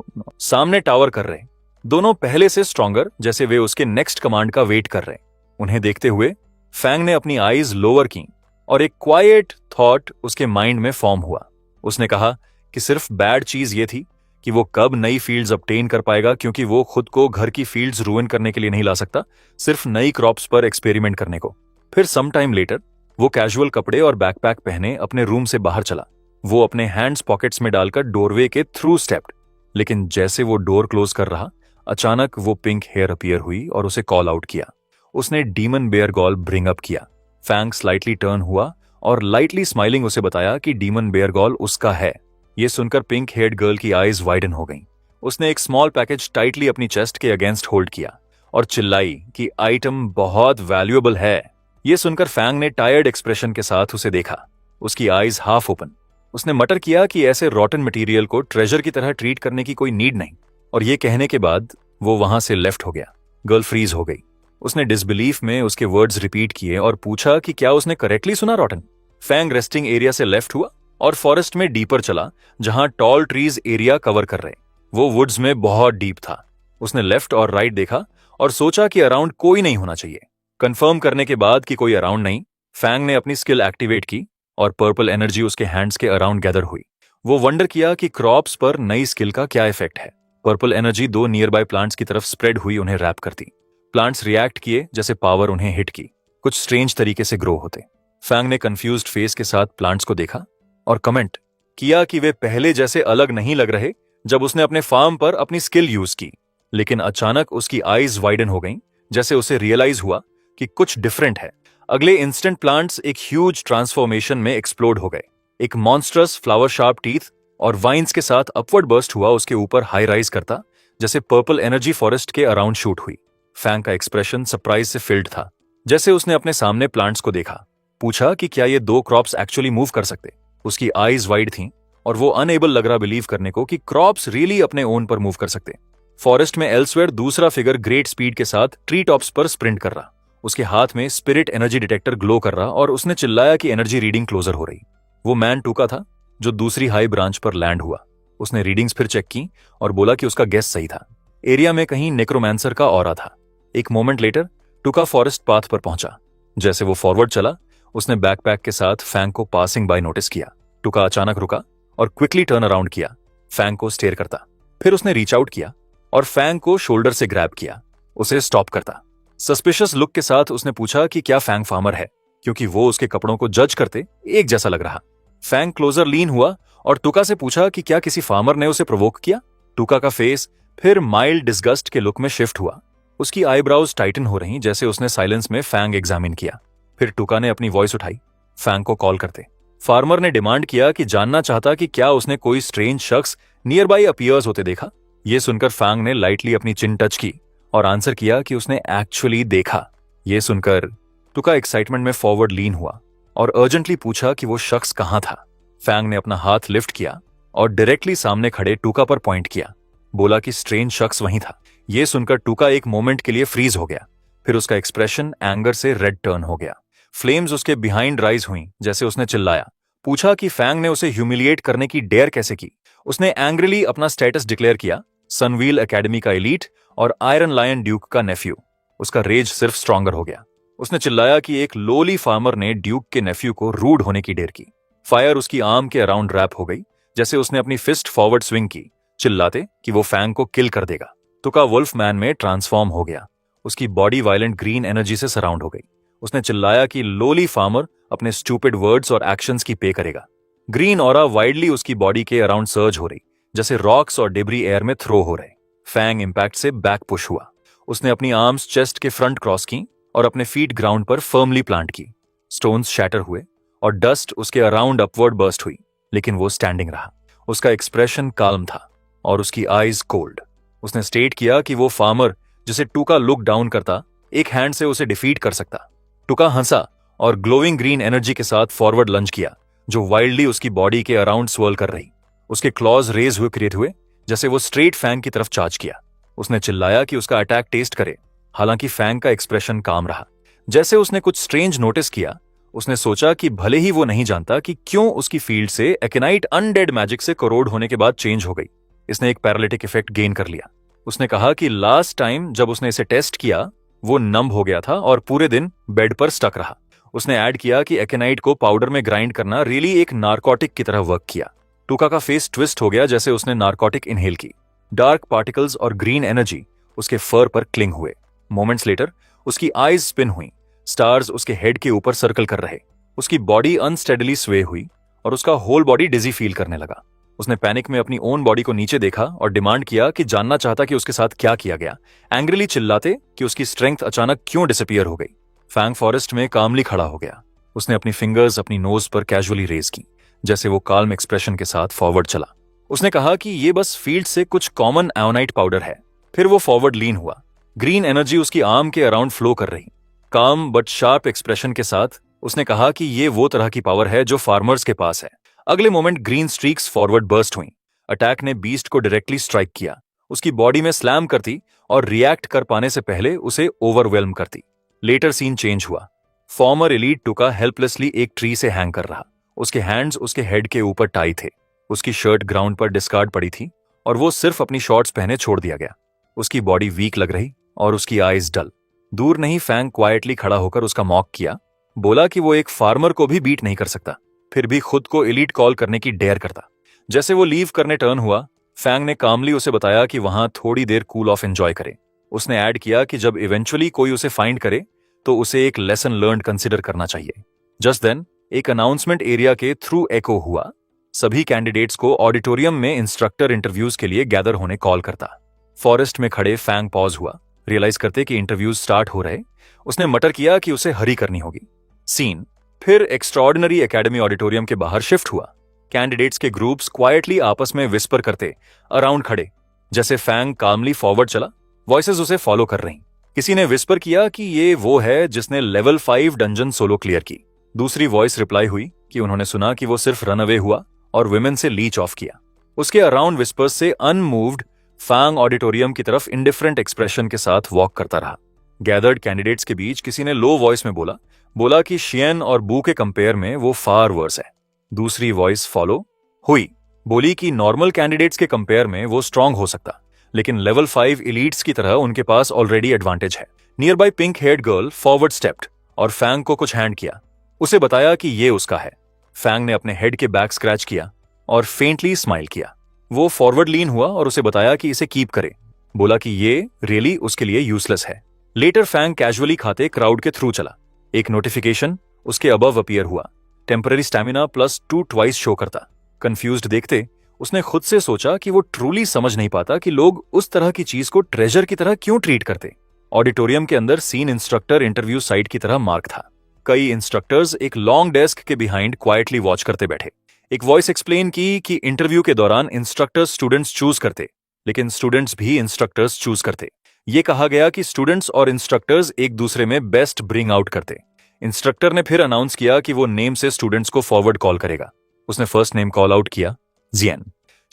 सामने टावर कर रहे, दोनों पहले से स्ट्रॉन्गर जैसे वे उसके नेक्स्ट कमांड का वेट कर रहे। उन्हें देखते हुए फैंग ने अपनी आईज लोअर की और एक क्वाइट थॉट उसके माइंड में फॉर्म हुआ। उसने कहा कि सिर्फ बैड चीज ये थी कि वो कब नई फील्ड्स ऑब्टेन कर पाएगा, क्योंकि वो खुद को घर की फील्ड्स रूइन करने के लिए नहीं ला सकता, सिर्फ नई क्रॉप्स पर एक्सपेरिमेंट करने को। फिर सम टाइम लेटर वो कैजुअल कपड़े और बैकपैक पहने अपने रूम से बाहर चला। वो अपने हैंड्स पॉकेट्स में डालकर डोरवे के थ्रू स्टेप्ड, लेकिन जैसे वो डोर क्लोज कर रहा, अचानक वो पिंक हेयर अपीयर हुई और उसे कॉल आउट किया। उसने demon bear gall bring up किया। फैंग स्लाइटली टर्न हुआ और लाइटली स्माइलिंग उसे बताया कि डीमन बेयर गॉल उसका है। ये सुनकर पिंक हेयर्ड गर्ल की आईज वाइडन हो गईं। उसने एक स्मॉल पैकेज टाइटली अपनी चेस्ट के अगेंस्ट होल्ड किया और चिल्लाई कि आइटम बहुत वैल्यूएबल है। ये सुनकर फैंग ने टायर्ड एक्सप्रेशन के साथ उसे देखा, उसकी आईज हाफ ओपन। उसने मटर किया कि ऐसे रॉटन मटेरियल को ट्रेजर की तरह ट्रीट करने की कोई नीड नहीं, और ये कहने के बाद वो वहां से लेफ्ट हो गया। गर्ल फ्रीज हो गई। उसने डिसबिलीफ में उसके वर्ड्स रिपीट किए और पूछा कि क्या उसने करेक्टली सुना रॉटन। फैंग रेस्टिंग एरिया से लेफ्ट हुआ और फॉरेस्ट में डीपर चला जहां टॉल ट्रीज एरिया कवर कर रहे। वो वुड्स में बहुत डीप था। उसने लेफ्ट और राइट देखा और सोचा कि अराउंड कोई नहीं होना चाहिए। कंफर्म करने के बाद कि कोई अराउंड नहीं, फैंग ने अपनी स्किल एक्टिवेट की और पर्पल एनर्जी उसके हैंड्स के अराउंड गैदर हुई। वो वंडर किया कि क्रॉप्स पर नई स्किल का क्या इफेक्ट है। Purple energy 2 near by plants की तरफ स्प्रेड हुई, उन्हें रैप करती। प्लांट्स रिएक्ट किए जैसे पावर उन्हें हिट की, कुछ स्ट्रेंज तरीके से ग्रो होते। फैंग ने कंफ्यूज्ड फेस के साथ प्लांट्स को देखा और कमेंट किया कि वे पहले जैसे अलग नहीं लग रहे जब उसने अपने फार्म पर अपनी स्किल यूज की। लेकिन अचानक उसकी आईज वाइडन हो गईं, जैसे उसे रियलाइज हुआ कि कुछ डिफरेंट है। अगले इंस्टेंट प्लांट्स एक ह्यूज ट्रांसफॉर्मेशन में एक्सप्लोड हो गए। एक मॉन्स्ट्रस फ्लावर शार्प टीथ और वाइन्स के साथ अपवर्ड बर्स्ट हुआ उसके ऊपर हाई राइज करता, जैसे पर्पल एनर्जी फॉरेस्ट के अराउंड शूट हुई। फैंग का एक्सप्रेशन सरप्राइज से फिल्ड था, जैसे उसने अपने सामने प्लांट्स को देखा, पूछा कि क्या ये दो क्रॉप्स एक्चुअली मूव कर सकते। उसकी आईज वाइड थीं और वो अनएबल लग रहा बिलीव करने को कि क्रॉप्स रियली अपने ओन पर मूव कर सकते। फॉरेस्ट में एल्सवेयर दूसरा फिगर ग्रेट स्पीड के साथ ट्री टॉप्स पर स्प्रिंट कर रहा। उसके हाथ में स्पिरिट एनर्जी डिटेक्टर ग्लो कर रहा और उसने चिल्लाया कि एनर्जी रीडिंग क्लोजर हो रही। वो मैन टूका था जो दूसरी हाई ब्रांच पर लैंड हुआ। उसने रीडिंग्स फिर चेक की और बोला कि उसका गेस सही था। एरिया में कहीं नेक्रोमैंसर का ऑरा था। एक मोमेंट लेटर टूका फॉरेस्ट पाथ पर पहुंचा। जैसे वो फॉरवर्ड चला, उसने बैकपैक के साथ फैंग को पासिंग बाय नोटिस किया। टूका अचानक रुका और क्विकली टर्न अराउंड किया, फैंग को स्टेयर करता। फिर उसने रीच आउट किया और फैंग को शोल्डर से ग्रैब किया, उसे स्टॉप करता। सस्पिशियस लुक के साथ उसने पूछा कि क्या फैंग फार्मर है, क्योंकि वो उसके कपड़ों को जज करते एक जैसा लग रहा। फैंग क्लोजर लीन हुआ और टूका से पूछा कि क्या किसी फार्मर ने उसे प्रोवोक किया। टूका का फेस फिर माइल्ड डिस्गस्ट के लुक में शिफ्ट हुआ। उसकी आईब्राउज टाइटन हो रही, जैसे उसने साइलेंस में फैंग एग्जामिन किया। फिर टूका ने अपनी वॉइस उठाई, फैंग को कॉल करते। फार्मर ने डिमांड किया कि जानना चाहता कि क्या उसने कोई स्ट्रेंज शख्स नियर बाई अपीयर्स होते देखा। यह सुनकर फैंग ने लाइटली अपनी चिन टच की और आंसर किया कि उसने एक्चुअली देखा। यह सुनकर टूका एक्साइटमेंट में फॉरवर्ड लीन हुआ और अर्जेंटली पूछा कि वो शख्स कहां था। फैंग ने अपना हाथ लिफ्ट किया और डायरेक्टली सामने खड़े टूका पर पॉइंट किया, बोला कि स्ट्रेंज शख्स वहीं था। यह सुनकर टूका एक मोमेंट के लिए फ्रीज हो गया। फिर उसका एक्सप्रेशन एंगर से रेड टर्न हो गया। फ्लेम्स उसके बिहाइंड राइज हुई। जैसे उसने चिल्लाया, पूछा कि फैंग ने उसे ह्यूमिलिएट करने की डेयर कैसे की। उसने एंग्रीली अपना स्टेटस डिक्लेयर किया, सनवील एकेडमी का एलीट और आयरन लायन ड्यूक का नेफ्यू। उसका रेज सिर्फ स्ट्रॉन्गर हो गया। उसने चिल्लाया कि एक लोली फार्मर ने ड्यूक के नेफ्यू को रूड होने की डेयर की। फायर उसकी आर्म के अराउंड रैप हो गई। जैसे उसने अपनी फिस्ट फॉरवर्ड स्विंग की, चिल्लाते कि वो फैंग को किल कर देगा। टूका वुल्फ मैन में ट्रांसफॉर्म हो गया। उसकी बॉडी वायलेंट ग्रीन एनर्जी से सराउंड हो गई। उसने चिल्लाया कि लोली फार्मर अपने स्टूपिड वर्ड्स और एक्शंस की पे करेगा। ग्रीन ऑरा वाइडली उसकी बॉडी के अराउंड सर्ज हो रही, जैसे रॉक्स और डेब्री एयर में थ्रो हो रहे। फैंग इंपैक्ट से बैक पुश हुआ। उसने अपनी आर्म्स चेस्ट के फ्रंट क्रॉस की और अपने फीट ग्राउंड पर फर्मली प्लांट की। स्टोन्स शैटर हुए और डस्ट उसके अराउंड अपवर्ड बर्स्ट हुई, लेकिन वो स्टैंडिंग रहा। उसका एक्सप्रेशन काल्म था और उसकी आईज कोल्ड। उसने स्टेट किया कि वो फार्मर जिसे टूका लुक डाउन करता, एक हैंड से उसे डिफीट कर सकता। टूका हंसा और ग्लोइंग ग्रीन एनर्जी के साथ फॉरवर्ड लंज किया, जो वाइल्डली उसकी बॉडी के अराउंड स्वर्ल कर रही। उसके क्लॉज रेज हुए क्रिएट हुए, जैसे वो स्ट्रेट फैंग की तरफ चार्ज किया। उसने चिल्लाया कि उसका अटैक टेस्ट करे, हालांकि फैंग का एक्सप्रेशन काम रहा। जैसे उसने कुछ स्ट्रेंज नोटिस किया, उसने सोचा कि भले ही वो नहीं जानता कि क्यों उसकी फील्ड से एकेनाइट अनडेड मैजिक से करोड़ होने के बाद चेंज हो गई। इसने एक पैरालिटिक इफेक्ट गेन कर लिया। उसने कहा कि लास्ट टाइम जब उसने इसे टेस्ट किया, वो नंब हो गया था और पूरे दिन बेड पर स्टक रहा। उसने ऐड किया कि एकेनाइट को पाउडर में ग्राइंड करना रियली एक नारकोटिक की तरह वर्क किया। टूका का फेस ट्विस्ट हो गया, जैसे उसने नारकोटिक इनहेल की। डार्क पार्टिकल्स और ग्रीन एनर्जी उसके फर पर क्लिंग हुए। मोमेंट्स लेटर उसकी आईज स्पिन हुई। स्टार्स उसके हेड के ऊपर सर्कल कर रहे। उसकी बॉडी अनस्टेडली स्वे हुई और उसका होल बॉडी डिजी फील करने लगा। उसने पैनिक में अपनी ओन बॉडी को नीचे देखा और डिमांड किया कि जानना चाहता कि उसके साथ क्या किया गया, एंग्रीली चिल्लाते कि उसकी स्ट्रेंथ अचानक क्यों डिसअपीयर हो गई। फैंग फॉरेस्ट में कामली खड़ा हो गया। उसने अपनी फिंगर्स अपनी नोज पर कैजुअली रेज की, जैसे वो काल्म एक्सप्रेशन के साथ फॉरवर्ड चला। उसने कहा कि ये बस फील्ड से कुछ कॉमन एओनाइट पाउडर है। फिर वो फॉरवर्ड लीन हुआ। ग्रीन एनर्जी उसकी आर्म के अराउंड फ्लो कर रही। काम बट शार्प एक्सप्रेशन के साथ उसने कहा कि ये वो तरह की पावर है जो फार्मर्स के पास है। अगले moment green streaks forward burst हुई। अटैक ने बीस्ट को डायरेक्टली स्ट्राइक किया, उसकी बॉडी में स्लैम करती और रिएक्ट कर पाने से पहले उसे ओवरवेल्म करती। लेटर सीन चेंज हुआ। फॉर्मर एलीट टूका हेल्पलेसली एक ट्री से हैंग कर रहा। उसके हैंड्स उसके हेड के ऊपर टाई थे। उसकी शर्ट ग्राउंड पर डिस्कार्ड पड़ी थी और वो सिर्फ अपनी शॉर्ट्स पहने छोड़ दिया गया। उसकी बॉडी वीक लग रही और उसकी आईज डल। दूर नहीं फैंग क्वाइटली खड़ा होकर उसका मॉक किया, बोला कि वो एक फार्मर को भी बीट नहीं कर सकता, फिर भी खुद को एलीट कॉल करने की डेयर करता। जैसे वो लीव करने टर्न हुआ, फैंग ने कामली उसे बताया कि वहां थोड़ी देर कूल ऑफ एंजॉय करे। उसने ऐड किया कि जब इवेंचुअली कोई उसे फाइंड करे तो उसे एक लेसन लर्न कंसिडर करना चाहिए। जस्ट देन एक अनाउंसमेंट एरिया के थ्रू एको हुआ। सभी कैंडिडेट्स को ऑडिटोरियम में इंस्ट्रक्टर इंटरव्यूज के लिए गैदर होने कॉल करता। फॉरेस्ट में खड़े फैंग पॉज हुआ, रियलाइज करते कि इंटरव्यूज स्टार्ट हो रहे। उसने मटर किया कि उसे हरी करनी होगी। सीन फिर एक्स्ट्रॉर्डिनरी एकेडमी ऑडिटोरियम के बाहर शिफ्ट हुआ। कैंडिडेट्स के ग्रुप्स क्वाइटली आपस में विस्पर करते अराउंड खड़े। जैसे फैंग कामली फॉरवर्ड चला, वॉइसेस उसे फॉलो कर रही। किसी ने विस्पर किया कि ये वो है जिसने लेवल 5 डंजन सोलो क्लियर की। दूसरी वॉइस रिप्लाई हुई कि उन्होंने सुना कि वो सिर्फ रन अवे हुआ और विमेन से लीच ऑफ किया। उसके अराउंड विस्पर्स से अनमूव्ड फैंग ऑडिटोरियम की तरफ इंडिफरेंट एक्सप्रेशन के साथ वॉक करता रहा। गैदर्ड कैंडिडेट्स के बीच किसी ने लो वॉइस में बोला कि शियन और बू के कंपेयर में वो फार वर्स है। दूसरी वॉइस फॉलो हुई, बोली कि नॉर्मल कैंडिडेट्स के कंपेयर में वो स्ट्रांग हो सकता, लेकिन लेवल 5 इलीट्स की तरह उनके पास ऑलरेडी एडवांटेज है। Near by pink heard girl forward stepped और फैंग को कुछ हैंड किया, उसे बताया कि ये उसका है। फैंग ने अपने हेड के बैक स्क्रैच किया और फेंटली स्माइल किया। वो फॉरवर्ड लीन हुआ और उसे बताया कि इसे कीप करे, बोला कि ये रियली उसके लिए यूजलेस है। लेटर फैंग कैजुअली खाते क्राउड के थ्रू चला। एक नोटिफिकेशन उसके अबव अपीयर हुआ, टेम्पररी स्टैमिना +2 ट्वाइस शो करता। कंफ्यूज्ड देखते उसने खुद से सोचा कि वो ट्रूली समझ नहीं पाता कि लोग उस तरह की चीज को ट्रेजर की तरह क्यों ट्रीट करते। ऑडिटोरियम के अंदर सीन इंस्ट्रक्टर इंटरव्यू साइट की तरह मार्क था। कई इंस्ट्रक्टर्स एक लॉन्ग डेस्क के बिहाइंड क्वाइटली वॉच करते बैठे। एक वॉइस एक्सप्लेन की कि इंटरव्यू के दौरान इंस्ट्रक्टर्स स्टूडेंट्स चूज करते, लेकिन स्टूडेंट्स भी इंस्ट्रक्टर्स चूज करते। ये कहा गया कि स्टूडेंट्स और इंस्ट्रक्टर्स एक दूसरे में बेस्ट ब्रिंग आउट करते। इंस्ट्रक्टर ने फिर अनाउंस किया कि वो नेम से स्टूडेंट्स को फॉरवर्ड कॉल करेगा। उसने फर्स्ट नेम कॉल आउट किया, जियन।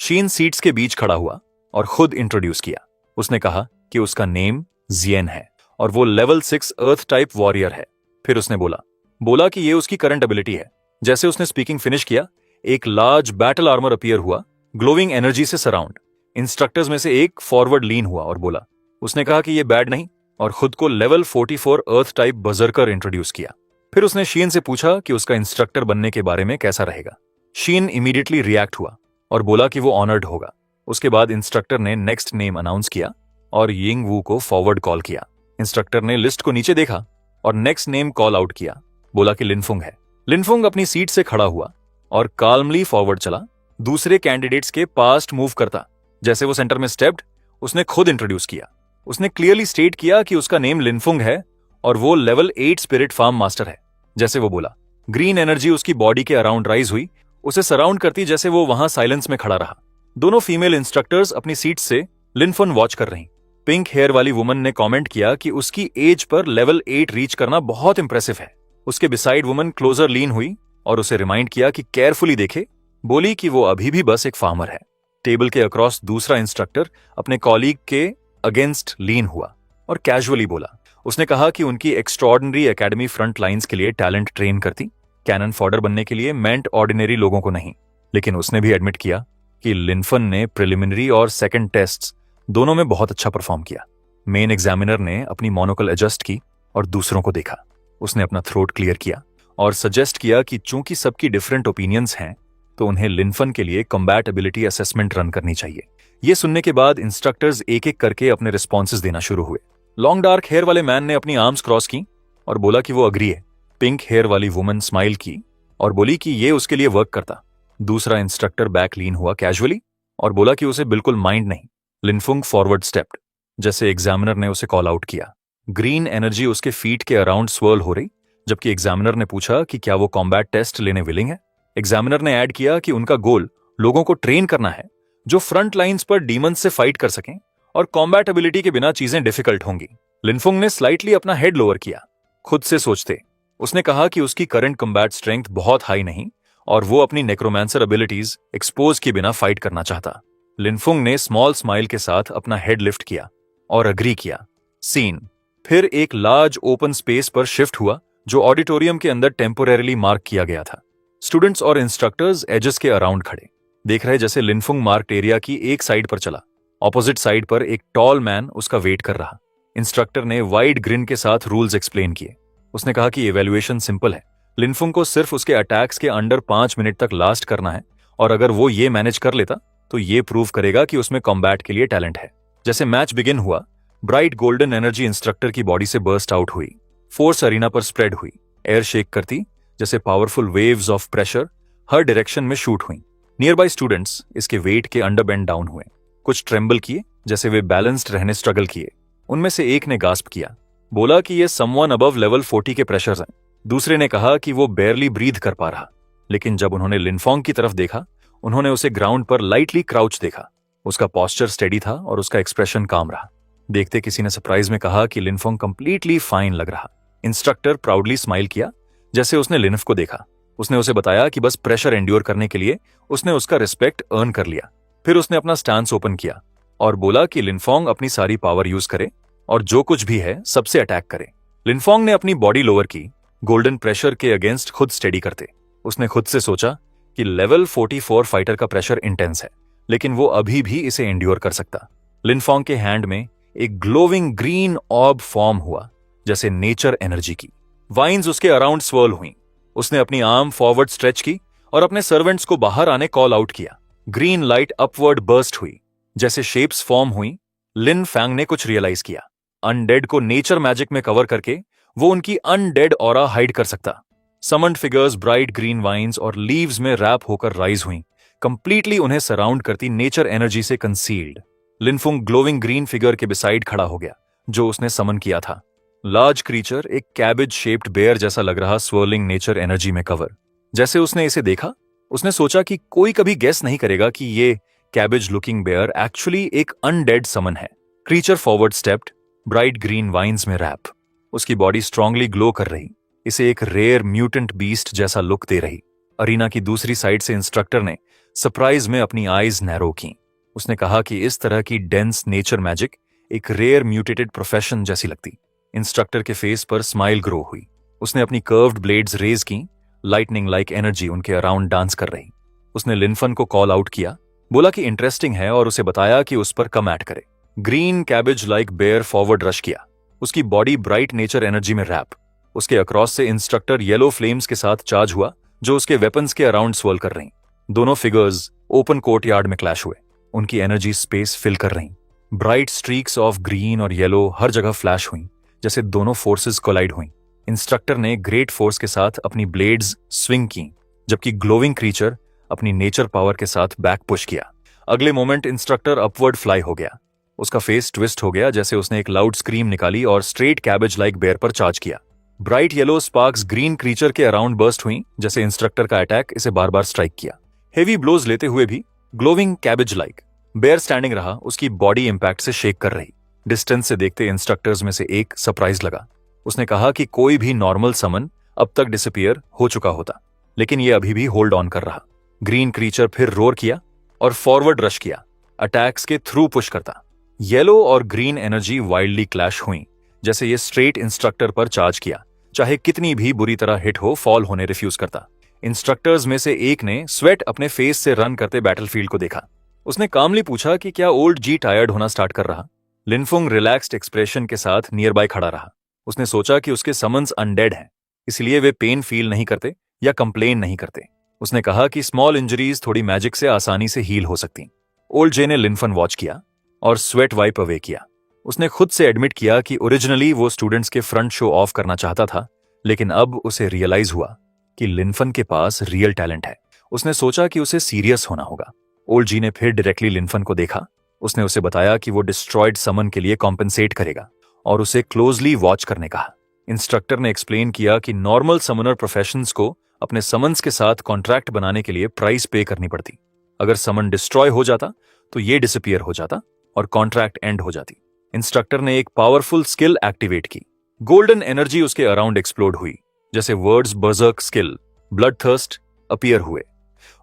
शीन सीट्स के बीच खड़ा हुआ और खुद इंट्रोड्यूस किया। उसने कहा कि उसका नेम जियन है और वो लेवल 6 अर्थ टाइप वॉरियर है। फिर उसने बोला कि ये उसकी करंट एबिलिटी है। जैसे उसने स्पीकिंग फिनिश किया, एक लार्ज बैटल आर्मर अपीयर हुआ, ग्लोइंग एनर्जी से सराउंड। इंस्ट्रक्टर्स में से एक फॉरवर्ड लीन हुआ और बोला, उसने कहा कि ये बैड नहीं, और खुद को लेवल 44 अर्थ टाइप बजर्कर इंट्रोड्यूस किया। फिर उसने शीन से पूछा कि उसका इंस्ट्रक्टर बनने के बारे में कैसा रहेगा। शीन इमीडिएटली रिएक्ट हुआ और बोला कि वो ऑनर्ड होगा। उसके बाद इंस्ट्रक्टर ने नेक्स्ट नेम अनाउंस किया और यिंग वू को फॉरवर्ड कॉल किया। इंस्ट्रक्टर ने लिस्ट को नीचे देखा और नेक्स्ट नेम कॉल आउट किया, बोला कि लिनफुंग है। लिनफुंग अपनी सीट से खड़ा हुआ और काल्मली फॉरवर्ड चला, दूसरे कैंडिडेट्स के पास्ट मूव करता। जैसे वो सेंटर में स्टेप्ड, उसने खुद इंट्रोड्यूस किया। उसने क्लियरली स्टेट किया कि उसका नेम लिनफुंग है और वो लेवल 8 स्पिरिट फार्म मास्टर है। जैसे वो बोला, ग्रीन एनर्जी उसकी बॉडी के अराउंड राइज हुई, उसे सराउंड करती जैसे वो वहां साइलेंस में खड़ा रहा। दोनों फीमेल इंस्ट्रक्टर्स अपनी सीट से लिनफुन वॉच कर रही। पिंक हेयर वाली वुमन ने कमेंट किया कि उसकी एज पर लेवल 8 रीच करना बहुत इंप्रेसिव है। उसके बिसाइड वुमन क्लोजर लीन हुई और उसे रिमाइंड किया कि केयरफुली देखे, बोली कि वो अभी भी बस एक फार्मर है। टेबल के अक्रॉस दूसरा इंस्ट्रक्टर अपने कॉलीग के अगेंस्ट लीन हुआ और कैजुअली बोला। उसने कहा कि उनकी एक्स्ट्रॉर्डिनरी एकेडमी फ्रंट लाइंस के लिए टैलेंट ट्रेन करती, कैनन फॉडर बनने के लिए मेंट ऑर्डिनरी लोगों को नहीं। लेकिन उसने भी एडमिट किया कि लिनफन ने प्रिलिमिनरी और सेकंड टेस्ट्स दोनों में बहुत अच्छा परफॉर्म किया। मेन एग्जामिनर ने अपनी मोनोकल एडजस्ट की और दूसरों को देखा। उसने अपना थ्रोट क्लियर किया और सजेस्ट किया कि चूंकि सबकी डिफरेंट ओपिनियंस हैं, तो उन्हें लिनफन के लिए कॉम्बैट एबिलिटी असेसमेंट रन करनी चाहिए। ये सुनने के बाद इंस्ट्रक्टर्स एक एक करके अपने रिस्पॉन्सेज देना शुरू हुए। लॉन्ग डार्क हेयर वाले मैन ने अपनी आर्म्स क्रॉस की और बोला कि वो अग्री है। पिंक हेयर वाली वुमन स्माइल की और बोली कि ये उसके लिए वर्क करता। दूसरा इंस्ट्रक्टर बैक लीन हुआ कैजुअली और बोला कि उसे बिल्कुल माइंड नहीं। लिनफुंग फॉरवर्ड स्टेप्ड, जैसे एग्जामिनर ने उसे कॉल आउट किया। ग्रीन एनर्जी उसके फीट के अराउंड स्वर्ल हो रही, जबकि एग्जामिनर ने पूछा कि क्या वो कॉम्बैट टेस्ट लेने विलिंग है। एग्जामिनर ने ऐड किया कि उनका गोल लोगों को ट्रेन करना है जो फ्रंट लाइंस पर डीमंस से फाइट कर सकें, और कॉम्बैट एबिलिटी के बिना चीजें डिफिकल्ट होंगी। लिनफुंग ने स्लाइटली अपना हेड लोअर किया, खुद से सोचते। उसने कहा कि उसकी करंट कॉम्बैट स्ट्रेंथ बहुत हाई नहीं और वो अपनी नेक्रोमांसर एबिलिटीज एक्सपोज के बिना फाइट करना चाहता। लिनफुंग ने स्मॉल स्माइल के साथ अपना हेड लिफ्ट किया और अग्री किया। सीन फिर एक लार्ज ओपन स्पेस पर शिफ्ट हुआ जो ऑडिटोरियम के अंदर टेम्पोरेरीली मार्क किया गया था। स्टूडेंट्स और इंस्ट्रक्टर्स एजेस के अराउंड खड़े देख रहे, जैसे लिनफुंग मार्क्ड एरिया की एक साइड पर चला। ऑपोजिट साइड पर एक टॉल मैन उसका वेट कर रहा। इंस्ट्रक्टर ने वाइड ग्रिन के साथ रूल्स एक्सप्लेन किए। उसने कहा कि इवैल्यूएशन सिंपल है। लिनफुंग को सिर्फ उसके अटैक्स के अंडर 5 मिनट तक लास्ट करना है, और अगर वो ये मैनेज कर लेता तो ये प्रूव करेगा कि उसमें कॉम्बैट के लिए टैलेंट है। जैसे मैच बिगिन हुआ, ब्राइट गोल्डन एनर्जी इंस्ट्रक्टर की बॉडी से बर्स्ट आउट हुई, फोर्स अरीना पर स्प्रेड हुई, एयर शेक करती जैसे powerful waves of pressure her direction में शूट हुई। नियर बाय स्टूडेंट्स इसके वेट के अंडर बेंड डाउन हुए, कुछ ट्रेम्बल किए जैसे वे बैलेंस्ड रहने स्ट्रगल किए। उनमें से एक ने गास्प किया, बोला कि ये समवन अबव लेवल 40 के प्रेशर्स हैं। दूसरे ने कहा कि वो बेयरली ब्रीथ कर पा रहा। लेकिन जब उन्होंने लिनफोंग की तरफ देखा, उन्होंने उसे ग्राउंड पर लाइटली क्राउच देखा। उसका पोस्चर स्टेडी था और उसका एक्सप्रेशन काम रहा। देखते किसी ने सरप्राइज में कहा कि लिनफोंग कंप्लीटली फाइन लग रहा। इंस्ट्रक्टर प्राउडली स्माइल किया जैसे उसने लिनफ को देखा। उसने उसे बताया कि बस प्रेशर एंड्योर करने के लिए उसने उसका रिस्पेक्ट अर्न कर लिया। फिर उसने अपना स्टांस ओपन किया और बोला कि लिनफोंग अपनी सारी पावर यूज करे और जो कुछ भी है सबसे अटैक करे। लिनफोंग ने अपनी बॉडी लोअर की, गोल्डन प्रेशर के अगेंस्ट खुद स्टेडी करते। उसने खुद से सोचा कि लेवल 44 फाइटर का प्रेशर इंटेंस है, लेकिन वो अभी भी इसे एंड्योर कर सकता। लिनफोंग के हैंड में एक ग्लोविंग ग्रीन ऑर्ब फॉर्म हुआ, जैसे नेचर एनर्जी की। वाइन्स उसके अराउंड स्वर्ल हुई। उसने अपनी आर्म फॉरवर्ड स्ट्रेच की और अपने सर्वेंट्स को बाहर आने कॉल आउट किया। ग्रीन लाइट अपवर्ड बर्स्ट हुई, जैसे शेप्स फॉर्म हुई। लिन फैंग ने कुछ रियलाइज किया। अनडेड को नेचर मैजिक में कवर करके वो उनकी अनडेड ऑरा हाइड कर सकता। Summoned figures bright green vines और लीव्स में रैप होकर राइज हुई, कंप्लीटली उन्हें सराउंड करती नेचर एनर्जी से concealed. Lin Feng glowing green figure के बिसाइड खड़ा हो गया, जो उसने समन किया था। लार्ज क्रीचर एक कैबेज शेप्ड बेयर जैसा लग रहा, स्वर्लिंग नेचर एनर्जी में कवर। जैसे उसने इसे देखा, उसने सोचा कि कोई कभी गेस नहीं करेगा कि ये कैबेज लुकिंग बेयर एक्चुअली एक अनडेड समन है। Creature forward stepped, bright green vines में रैप। उसकी बॉडी स्ट्रांगली ग्लो कर रही, इसे एक रेयर म्यूटेंट बीस्ट जैसा लुक दे रही। अरीना की दूसरी साइड से इंस्ट्रक्टर ने सरप्राइज में अपनी आईज नैरो की। उसने कहा कि इस तरह की डेंस नेचर मैजिक एक रेयर म्यूटेटेड प्रोफेशन जैसी लगती। इंस्ट्रक्टर के फेस पर स्माइल ग्रो हुई। उसने अपनी कर्व्ड ब्लेड्स रेज की, लाइटनिंग लाइक एनर्जी उनके अराउंड डांस कर रही। उसने लिनफन को कॉल आउट किया, बोला कि इंटरेस्टिंग है और उसे बताया कि उस पर कम ऐड करे। Green cabbage like bear forward rush किया, उसकी बॉडी ब्राइट नेचर एनर्जी में रैप। उसके अक्रॉस से इंस्ट्रक्टर येलो फ्लेम्स के साथ चार्ज हुआ, जो उसके वेपन्स के अराउंड स्वर्ल कर रही। दोनों फिगर्स ओपन कोर्ट यार्ड में क्लैश हुए, उनकी एनर्जी स्पेस फिल कर रही। ब्राइट स्ट्रीक्स ऑफ ग्रीन और येलो हर जगह फ्लैश हुई, जैसे दोनों फोर्सेस कोलाइड हुई। इंस्ट्रक्टर ने ग्रेट फोर्स के साथ अपनी ब्लेड्स स्विंग की, जबकि ग्लोविंग क्रीचर अपनी नेचर पावर के साथ बैक पुश किया। अगले मोमेंट इंस्ट्रक्टर अपवर्ड फ्लाई हो गया। उसका फेस ट्विस्ट हो गया, जैसे उसने एक लाउड स्क्रीम निकाली और स्ट्रेट कैबेज लाइक बेयर पर चार्ज किया। Bright yellow sparks green creature के अराउंड बर्स्ट हुई, जैसे इंस्ट्रक्टर का अटैक इसे बार बार स्ट्राइक किया। हेवी ब्लोज लेते हुए भी glowing cabbage like bear standing रहा, उसकी बॉडी इंपैक्ट से शेक कर रही। डिस्टेंस से देखते इंस्ट्रक्टर्स में से एक सरप्राइज लगा। उसने कहा कि कोई भी नॉर्मल समन अब तक डिसअपीयर हो चुका होता, लेकिन ये अभी भी होल्ड ऑन कर रहा। ग्रीन क्रीचर फिर रोर किया और फॉरवर्ड रश किया, अटैक्स के थ्रू पुश करता। येलो और ग्रीन एनर्जी वाइल्डली क्लैश हुई, जैसे ये स्ट्रेट इंस्ट्रक्टर पर चार्ज किया। चाहे कितनी भी बुरी तरह हिट हो, फॉल होने रिफ्यूज करता। इंस्ट्रक्टर्स में से एक ने स्वेट अपने फेस से रन करते बैटलफील्ड को देखा। उसने कामली पूछा कि क्या ओल्ड जी टायर्ड होना स्टार्ट कर रहा। लिनफुंग रिलैक्स्ड एक्सप्रेशन के साथ नियर बाय खड़ा रहा। उसने सोचा कि उसके समन्स अनडेड हैं, इसलिए वे पेन फील नहीं करते या कंप्लेन नहीं करते। उसने कहा कि स्मॉल इंजरीज थोड़ी मैजिक से आसानी से हील हो सकती। ओल्ड जे ने लिनफन वॉच किया और स्वेट वाइप अवे किया। उसने खुद से एडमिट किया कि ओरिजिनली वो स्टूडेंट्स के फ्रंट शो ऑफ करना चाहता था, लेकिन अब उसे रियलाइज हुआ कि लिनफन के पास रियल टैलेंट है। उसने सोचा कि उसे सीरियस होना होगा। ओल्ड जी ने फिर डायरेक्टली लिनफन को देखा। उसने उसे बताया कि वो डिस्ट्रॉयड समन के लिए कॉम्पेंसेट करेगा और उसे क्लोजली वॉच करने कहा। इंस्ट्रक्टर ने एक्सप्लेन किया कि नॉर्मल समनर प्रोफेशंस को अपने समन्स के साथ कॉन्ट्रैक्ट बनाने के लिए प्राइस पे करनी पड़ती। अगर समन डिस्ट्रॉय हो जाता तो ये डिसअपीयर हो जाता और कॉन्ट्रैक्ट एंड हो जाती। इंस्ट्रक्टर ने एक पावरफुल स्किल एक्टिवेट की। गोल्डन एनर्जी उसके अराउंड एक्सप्लोड हुई, जैसे words berserk skill, bloodthirst appear हुए।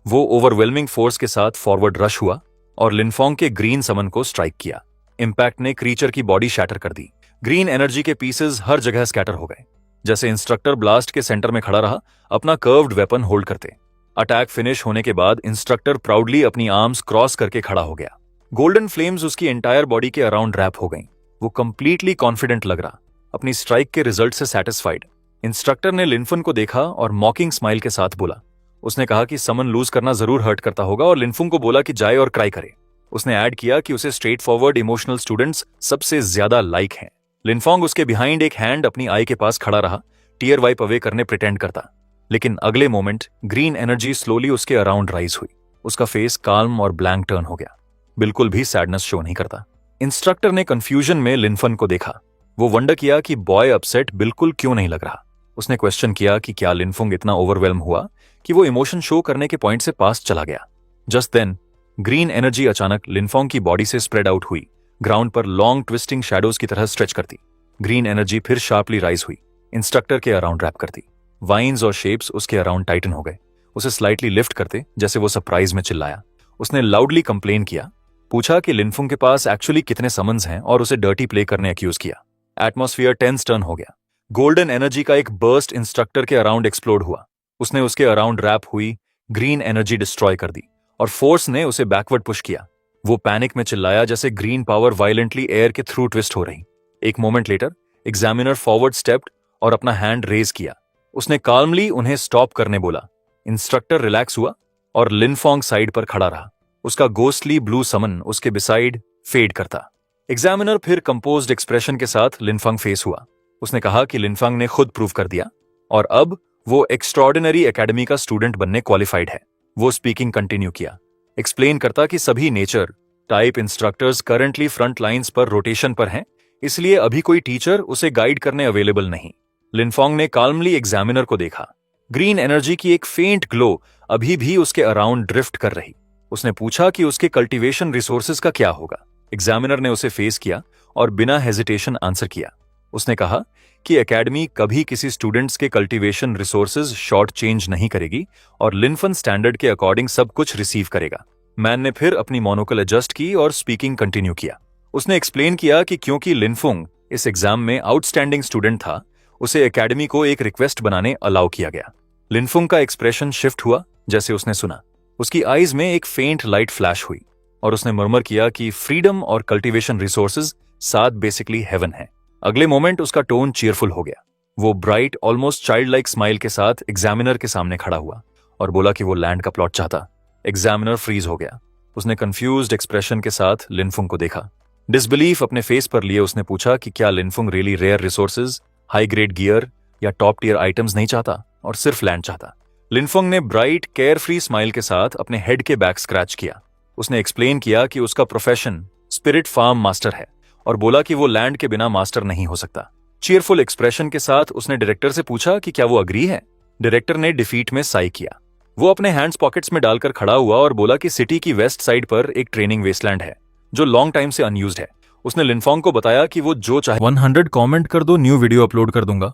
वो ओवरवेलमिंग फोर्स के साथ फॉरवर्ड रश हुआ और लिनफोंग के ग्रीन समन को स्ट्राइक किया। इंपैक्ट ने क्रीचर की बॉडी शैटर कर दी। ग्रीन एनर्जी के पीसेस हर जगह स्कैटर हो गए। जैसे इंस्ट्रक्टर ब्लास्ट के सेंटर में खड़ा रहा, अपना कर्व्ड वेपन होल्ड करते। अटैक फिनिश होने के बाद इंस्ट्रक्टर प्राउडली अपनी आर्म्स क्रॉस करके खड़ा हो गया। गोल्डन फ्लेम्स उसकी एंटायर बॉडी के अराउंड रैप हो गईं। वो कंप्लीटली कॉन्फिडेंट लग रहा, अपनी स्ट्राइक के रिजल्ट से सैटिस्फाइड। इंस्ट्रक्टर ने लिनफन को देखा और मॉकिंग स्माइल के साथ बोला। उसने कहा कि समन लूज करना जरूर हर्ट करता होगा और लिनफुंग को बोला कि जाए और क्राई करे। उसने ऐड किया कि उसे स्ट्रेट फॉरवर्ड इमोशनल स्टूडेंट्स सबसे ज्यादा लाइक हैं। लिनफोंग उसके बिहाइंड एक हैंड अपनी आई के पास खड़ा रहा, टीयर वाइप अवे करने प्रिटेंड करता। लेकिन अगले मोमेंट ग्रीन एनर्जी स्लोली उसके अराउंड राइज हुई। उसका फेस काल्म और ब्लैंक टर्न हो गया, बिल्कुल भी सैडनेस शो नहीं करता। इंस्ट्रक्टर ने कंफ्यूजन में लिनफन को देखा। वो वंडर किया कि बॉय अपसेट बिल्कुल क्यों नहीं लग रहा। उसने क्वेश्चन किया कि क्या लिनफुंग इतना ओवरवेल्म हुआ कि वो इमोशन शो करने के पॉइंट से पास चला गया। जस्ट देन ग्रीन एनर्जी अचानक लिनफोंग की बॉडी से स्प्रेड आउट हुई, ग्राउंड पर लॉन्ग ट्विस्टिंग शैडोज की तरह स्ट्रेच करती। ग्रीन एनर्जी फिर शार्पली राइज हुई, इंस्ट्रक्टर के अराउंड रैप करती। वाइन्स और शेप्स उसके अराउंड टाइटन हो गए, उसे स्लाइटली लिफ्ट करते जैसे वो सरप्राइज में चिल्लाया। उसने लाउडली कंप्लेन किया, पूछा कि लिनफुंग के पास एक्चुअली कितने समन्स हैं और उसे डर्टी प्ले करने एक्यूज किया। एटमॉस्फेयर टेंस टर्न हो गया। गोल्डन एनर्जी का एक बर्स्ट इंस्ट्रक्टर के अराउंड एक्सप्लोड हुआ। उसने उसके अराउंड रैप हुई, ग्रीन एनर्जी डिस्ट्रॉय कर दी और फोर्स ने उसे बैकवर्ड पुश किया। वो पैनिक में चिल्लाया जैसे ग्रीन पावर वायलेंटली एयर के थ्रू ट्विस्ट हो रही। एक moment later examiner forward stepped और अपना हैंड रेज किया। उसने काल्मली उन्हें स्टॉप करने बोला। इंस्ट्रक्टर रिलैक्स हुआ और लिनफोंग साइड पर खड़ा रहा, उसका गोस्टली ब्लू समन उसके बिसाइड फेड करता। एग्जामिनर फिर कंपोज्ड एक्सप्रेशन के साथ लिनफंग फेस हुआ। उसने कहा कि लिनफंग ने खुद प्रूव कर दिया और अब वो एक्स्ट्रॉर्डिनरी एकेडमी का स्टूडेंट बनने क्वालिफाइड है। वो स्पीकिंग कंटिन्यू किया, एक्सप्लेन करता कि सभी nature type instructors currently front lines पर रोटेशन पर हैं, इसलिए अभी कोई टीचर उसे गाइड करने अवेलेबल नहीं। लिनफोंग ने काल्मली एग्जामिनर को देखा। ग्रीन एनर्जी की एक फेंट ग्लो अभी भी उसके अराउंड ड्रिफ्ट कर रही। उसने पूछा कि उसके कल्टीवेशन रिसोर्सेज का क्या होगा। एग्जामिनर ने उसे फेस किया और बिना हेजिटेशन आंसर किया। उसने कहा कि एकेडमी कभी किसी स्टूडेंट्स के कल्टीवेशन रिसोर्सेज शॉर्ट चेंज नहीं करेगी और लिनफन स्टैंडर्ड के अकॉर्डिंग सब कुछ रिसीव करेगा। मैन ने फिर अपनी मोनोकल एडजस्ट की और स्पीकिंग कंटिन्यू किया। उसने एक्सप्लेन किया कि क्योंकि लिनफुंग इस एग्जाम में आउटस्टैंडिंग स्टूडेंट था, उसे एकेडमी को एक रिक्वेस्ट बनाने अलाउ किया गया। लिनफुंग का एक्सप्रेशन शिफ्ट हुआ जैसे उसने सुना। उसकी आईज में एक फेंट लाइट फ्लैश हुई और उसने मुरमुर किया कि फ्रीडम और कल्टीवेशन रिसोर्सेज साथ बेसिकली हेवन है। अगले मोमेंट उसका टोन चीयरफुल हो गया। वो bright almost child like smile के साथ एग्जामिनर के सामने खड़ा हुआ और बोला कि वो लैंड का प्लॉट चाहता। एग्जामिनर फ्रीज हो गया। उसने कंफ्यूज्ड एक्सप्रेशन के साथ लिनफुंग को देखा। डिसबिलीफ अपने फेस पर लिए उसने पूछा कि क्या Linfeng really rare resources, high grade gear या टॉप टियर आइटम्स नहीं चाहता और सिर्फ लैंड चाहता। लिनफुंग ने ब्राइट केयर फ्री स्माइल के साथ अपने हेड के बैक स्क्रैच किया। उसने एक्सप्लेन किया कि उसका प्रोफेशन स्पिरिट फार्म मास्टर है और बोला कि वो लैंड के बिना मास्टर नहीं हो सकता। चीयरफुल एक्सप्रेशन के साथ उसने डायरेक्टर से पूछा कि क्या वो अग्री है। डायरेक्टर ने डिफीट में साई किया। वो अपने हैंड्स पॉकेट्स में डालकर खड़ा हुआ और बोला कि सिटी की वेस्ट साइड पर एक ट्रेनिंग वेस्टलैंड है जो लॉन्ग टाइम से अनयूज्ड है। उसने लिनफोंग को बताया कि वो जो चाहे 100 कमेंट कर दो, न्यू वीडियो अपलोड कर दूंगा।